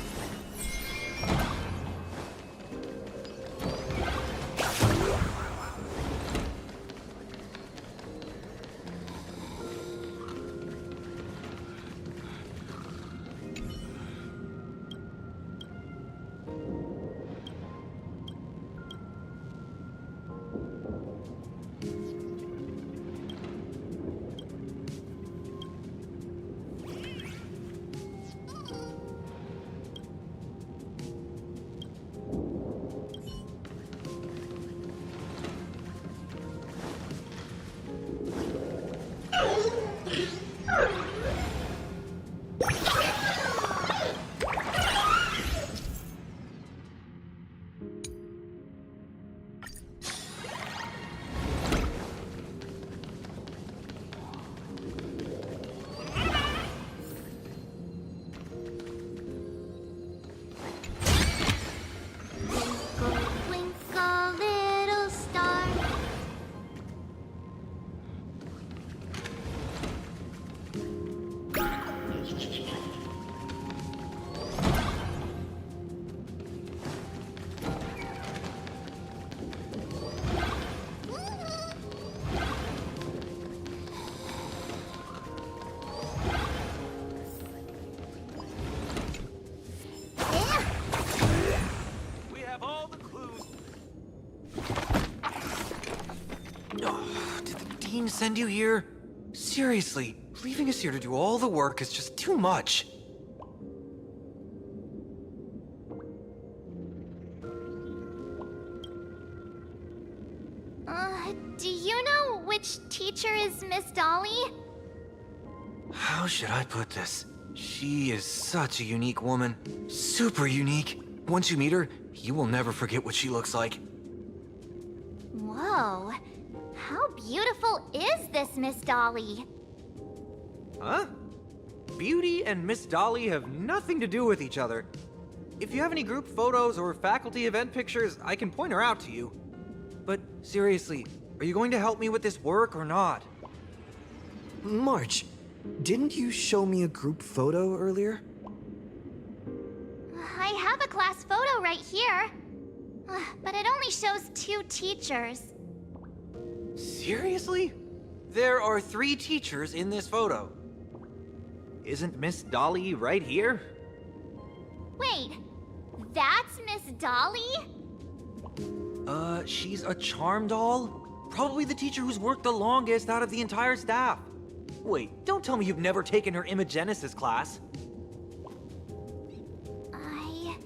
[SPEAKER 9] Dean send you here? Seriously, leaving us here to do all the work is just too much.
[SPEAKER 2] Do you know which teacher is Miss Dolly?
[SPEAKER 9] How should I put this? She is such a unique woman. Super unique. Once you meet her, you will never forget what she looks like.
[SPEAKER 2] Whoa. How beautiful is this Miss Dolly?
[SPEAKER 9] Huh? Beauty and Miss Dolly have nothing to do with each other. If you have any group photos or faculty event pictures, I can point her out to you. But seriously, are you going to help me with this work or not?
[SPEAKER 4] March, didn't you show me a group photo earlier?
[SPEAKER 2] I have a class photo right here. But it only shows 2 teachers.
[SPEAKER 9] Seriously? There are 3 teachers in this photo. Isn't Miss Dolly right here?
[SPEAKER 2] Wait, that's Miss Dolly?
[SPEAKER 9] She's a charm doll? Probably the teacher who's worked the longest out of the entire staff. Wait, don't tell me you've never taken her Imagenesis class.
[SPEAKER 2] I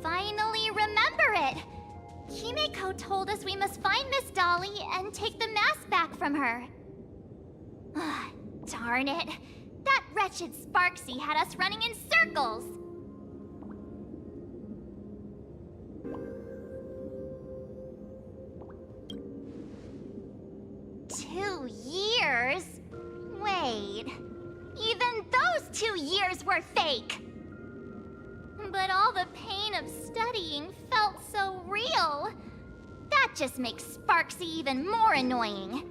[SPEAKER 2] finally remember it! Himeko told us we must find Miss Dolly and take the mask back from her. Darn it! That wretched Sparksy had us running in circles! Two years? Wait, even those 2 years were fake! But all the pain of studying felt so real. That just makes Sparksy even more annoying.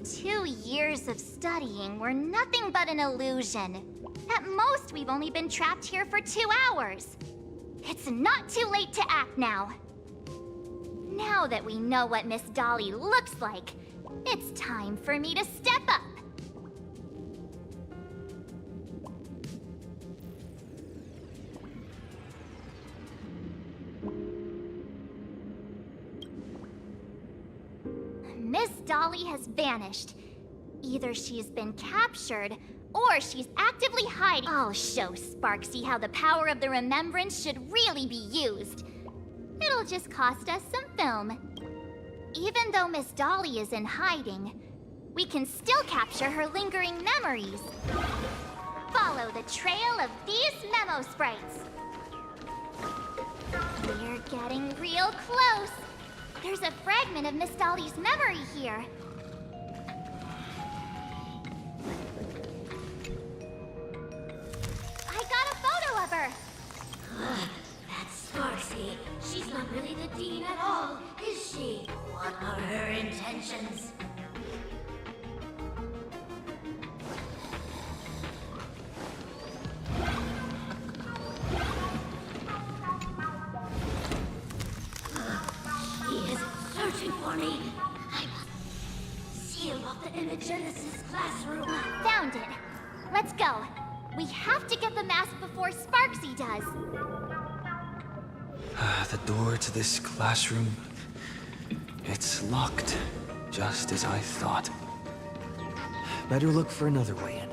[SPEAKER 2] 2 years of studying were nothing but an illusion. At most, we've only been trapped here for 2 hours. It's not too late to act now. Now that we know what Miss Dolly looks like, it's time for me to step up. Miss Dolly has vanished. Either she's been captured, or she's actively hiding. I'll show Sparksy how the power of the remembrance should really be used. It'll just cost us some film. Even though Miss Dolly is in hiding, we can still capture her lingering memories. Follow the trail of these memo sprites. We're getting real close. There's a fragment of Miss Dolly's memory here. I got a photo of her.
[SPEAKER 13] That's Sparksy. She's not really the dean at all, is she? What are her intentions? He is searching for me. I must seal off the Imagenesis classroom.
[SPEAKER 2] Found it. Let's go. We have to get the mask before Sparksy does.
[SPEAKER 4] The door to this classroom, it's locked, just as I thought. Better look for another way in.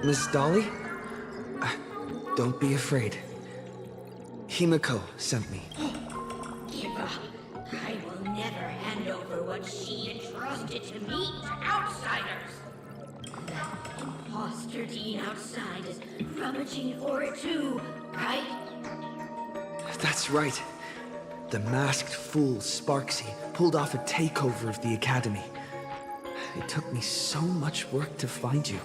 [SPEAKER 21] Miss Dolly? Don't be afraid. Himiko sent me.
[SPEAKER 10] Give up. I will never hand over what she entrusted to me to outsiders. That imposter Dean outside is rummaging for it too, right?
[SPEAKER 21] That's right. The masked fool, Sparksy, pulled off a takeover of the Academy. It took me so much work to find you.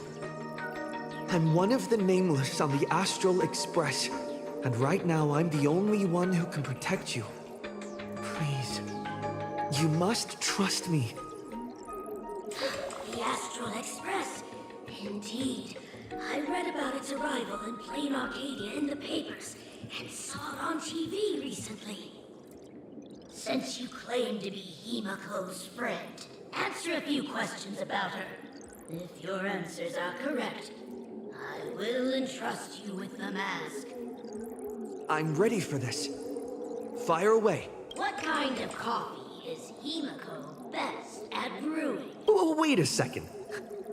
[SPEAKER 21] I'm one of the Nameless on the Astral Express, and right now I'm the only one who can protect you. Please, you must trust me.
[SPEAKER 10] The Astral Express? Indeed. I read about its arrival in Planarcadia in the papers, and saw it on TV recently. Since you claim to be Himiko's friend, answer a few questions about her. If your answers are correct, I will entrust you with the mask.
[SPEAKER 21] I'm ready for this. Fire away.
[SPEAKER 10] What kind of coffee is Himiko best at brewing?
[SPEAKER 21] Oh, wait a second.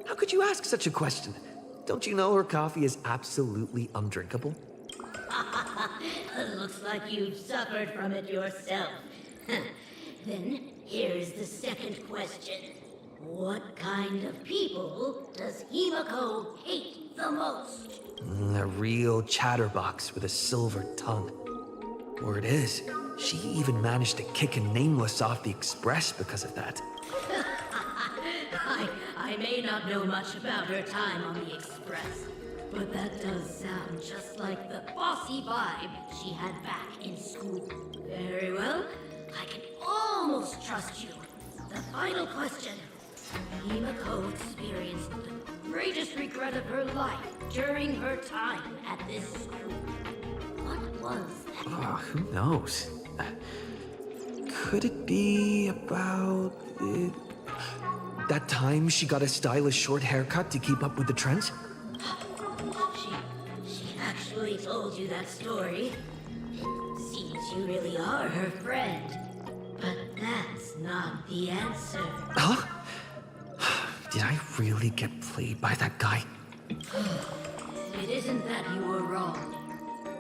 [SPEAKER 21] How could you ask such a question? Don't you know her coffee is absolutely undrinkable?
[SPEAKER 10] Looks like you've suffered from it yourself. Then here's the second question. What kind of people does Himiko hate the most?
[SPEAKER 21] A real chatterbox with a silver tongue. Word is, she even managed to kick a Nameless off the Express because of that.
[SPEAKER 10] I may not know much about her time on the Express, but that does sound just like the bossy vibe she had back in school. Very well, I can almost trust you. The final question. Himiko experienced the greatest regret of her life during her time at this school. What was that?
[SPEAKER 21] Oh, who knows? Could it be about it? That time she got a stylish short haircut to keep up with the trends?
[SPEAKER 10] She actually told you that story. It seems you really are her friend. But that's not the answer.
[SPEAKER 21] Huh? Did I really get played by that guy?
[SPEAKER 10] It isn't that you were wrong.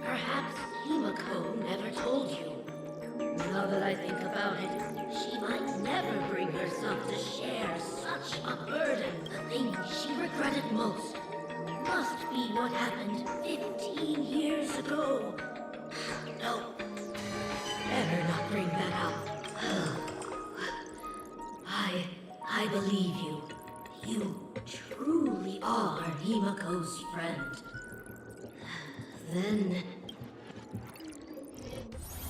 [SPEAKER 10] Perhaps Himiko never told you. Now that I think about it, she might never bring herself to share such a burden. The thing she regretted most must be what happened 15 years ago. No, better not bring that up. I believe you. You truly are Himiko's friend. Then,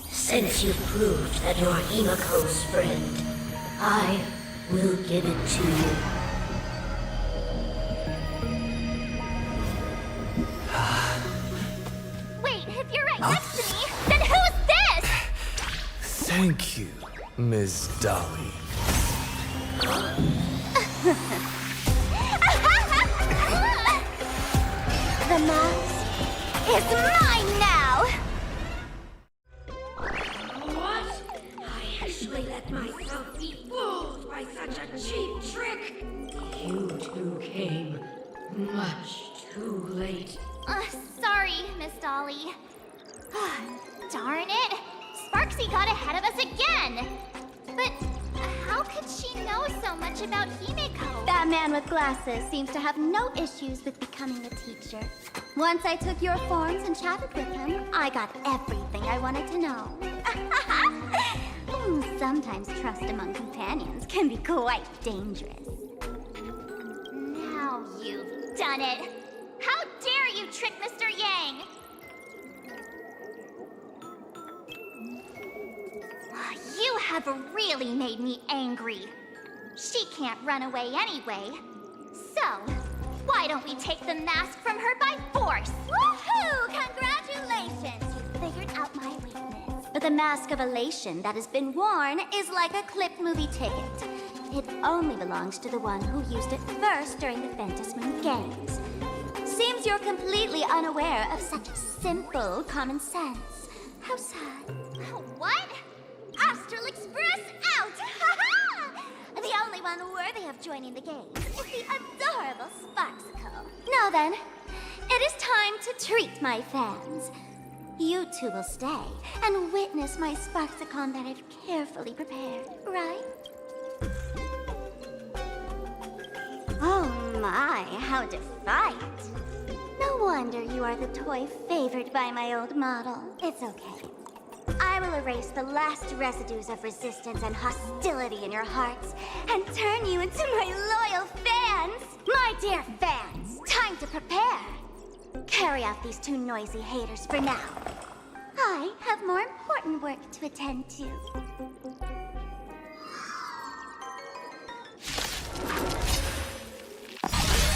[SPEAKER 10] since you've proved that you're Himiko's friend, I will give it to you.
[SPEAKER 2] Wait, if you're right next to me, then who's this?
[SPEAKER 21] Thank you, Ms. Dolly.
[SPEAKER 2] The mask is mine now!
[SPEAKER 10] What? I actually let myself be fooled by such a cheap trick? You two came much too late.
[SPEAKER 2] Sorry, Miss Dolly. Darn it! Sparksy got ahead of us again! But how could she know so much about Himiko?
[SPEAKER 20] That man with glasses seems to have no issues with becoming a teacher. Once I took your forms and chatted with him, I got everything I wanted to know. Sometimes trust among companions can be quite dangerous.
[SPEAKER 2] Now you've done it! How dare you trick Mr. Yang! You have really made me angry. She can't run away anyway. So, why don't we take the mask from her by force?
[SPEAKER 20] Woohoo! Congratulations! You figured out my weakness. But the mask of Elation that has been worn is like a clipped movie ticket. It only belongs to the one who used it first during the Ventus Moon Games. Seems you're completely unaware of such simple common sense. How sad.
[SPEAKER 2] What?
[SPEAKER 20] Astral Express out! The only one worthy of joining the games is the adorable Sparksicle. Now then, It is time to treat my fans. You two will stay and witness my Sparksicon that I've carefully prepared, right? Oh my, how defiant. No wonder you are the toy favored by my old model. It's okay. I will erase the last residues of resistance and hostility in your hearts and turn you into my loyal fans! My dear fans, time to prepare! Carry out these two noisy haters for now. I have more important work to attend to.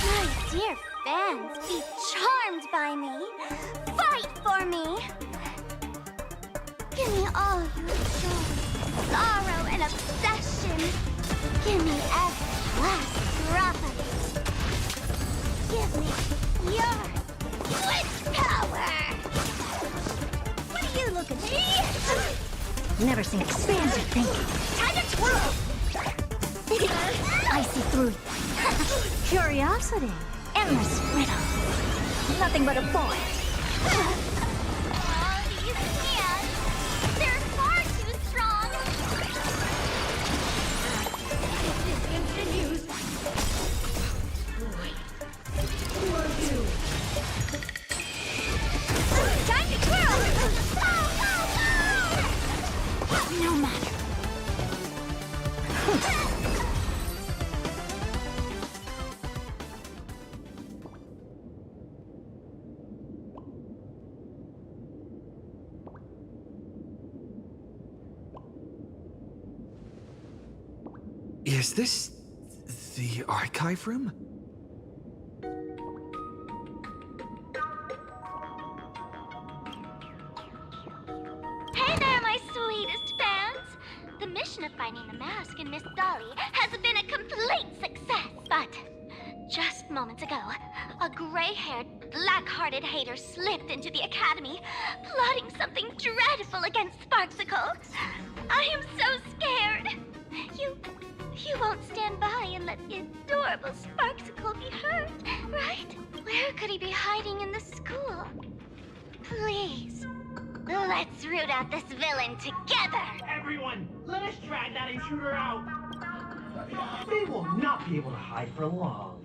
[SPEAKER 20] My dear fans, be charmed by me. Fight for me. Give me all your joy, sorrow, and obsession. Give me every last drop of it. Give me your witch power. What are you looking for?
[SPEAKER 15] Never seen expand your thinking.
[SPEAKER 20] Time to twirl.
[SPEAKER 15] I see through you. Curiosity. Endless riddle. Nothing but a point.
[SPEAKER 20] Oh, these hands. They're far too strong.
[SPEAKER 10] It continues. Wait. Who are you?
[SPEAKER 20] Time to twirl. No matter.
[SPEAKER 4] Is this the archive room?
[SPEAKER 20] Hey there, my sweetest fans! The mission of finding the mask and Miss Dolly has been a complete success, but just moments ago, a gray-haired, black-hearted hater slipped into the academy, plotting something dreadful against Sparksicle. I am so scared. You won't stand by and let the adorable Sparksicle be hurt, right? Where could he be hiding in the school? Please, let's root out this villain together!
[SPEAKER 11] Everyone, let us drag that intruder out! They will not be able to hide for long.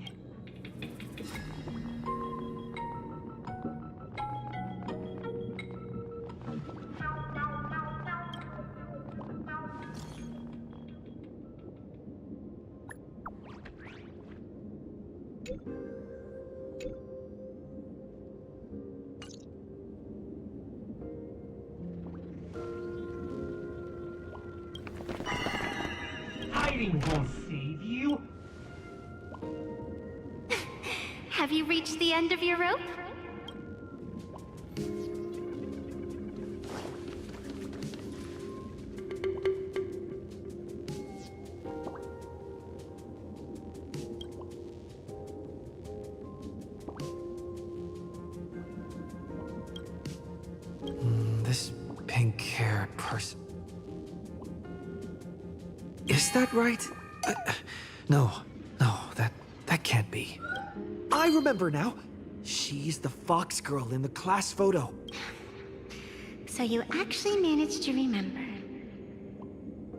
[SPEAKER 11] Hiding won't save you.
[SPEAKER 20] Have you reached the end of your rope?
[SPEAKER 4] This pink-haired person. Is that right? No, that can't be. I remember now. She's the fox girl in the class photo.
[SPEAKER 20] So you actually managed to remember.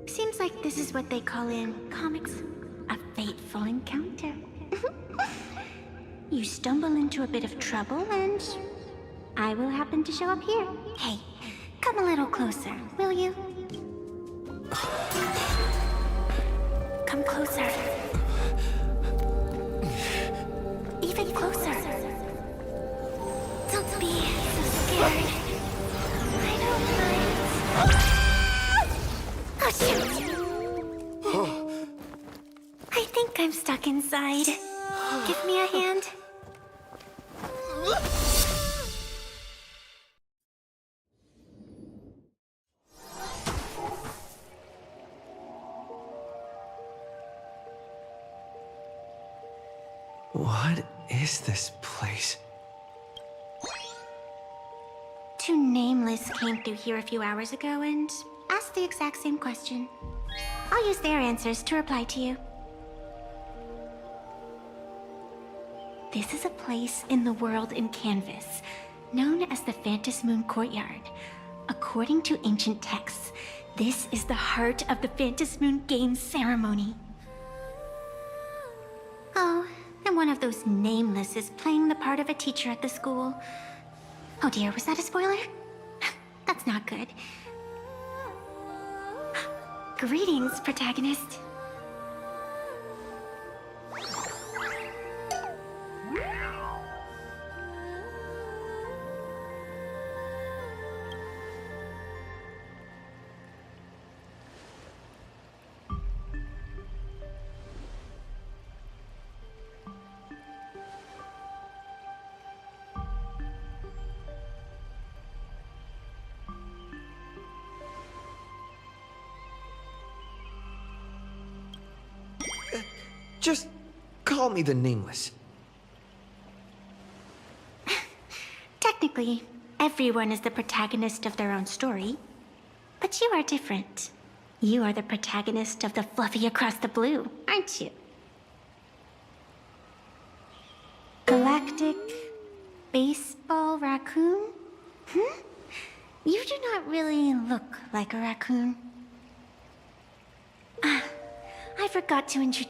[SPEAKER 20] Seems like this is what they call in comics a fateful encounter. You stumble into a bit of trouble and I will happen to show up here. Hey, come a little closer, will you? Come closer. Even closer. Don't be so scared. I don't mind. Oh, shoot. I think I'm stuck inside. Give me a hand.
[SPEAKER 4] What is this place?
[SPEAKER 20] Two nameless came through here a few hours ago and asked the exact same question. I'll use their answers to reply to you.
[SPEAKER 3] This is a place in the world in Canvas, known as the Phantom Moon Courtyard. According to ancient texts, this is the heart of the Phantom Moon Games ceremony. Oh, and one of those nameless is playing the part of a teacher at the school. Oh dear, was that a spoiler? That's not good. Greetings, protagonist.
[SPEAKER 4] Just call me the Nameless.
[SPEAKER 3] Technically, everyone is the protagonist of their own story. But you are different. You are the protagonist of the Fluffy Across the Blue, aren't you? Galactic Baseball Raccoon? You do not really look like a raccoon. I forgot to introduce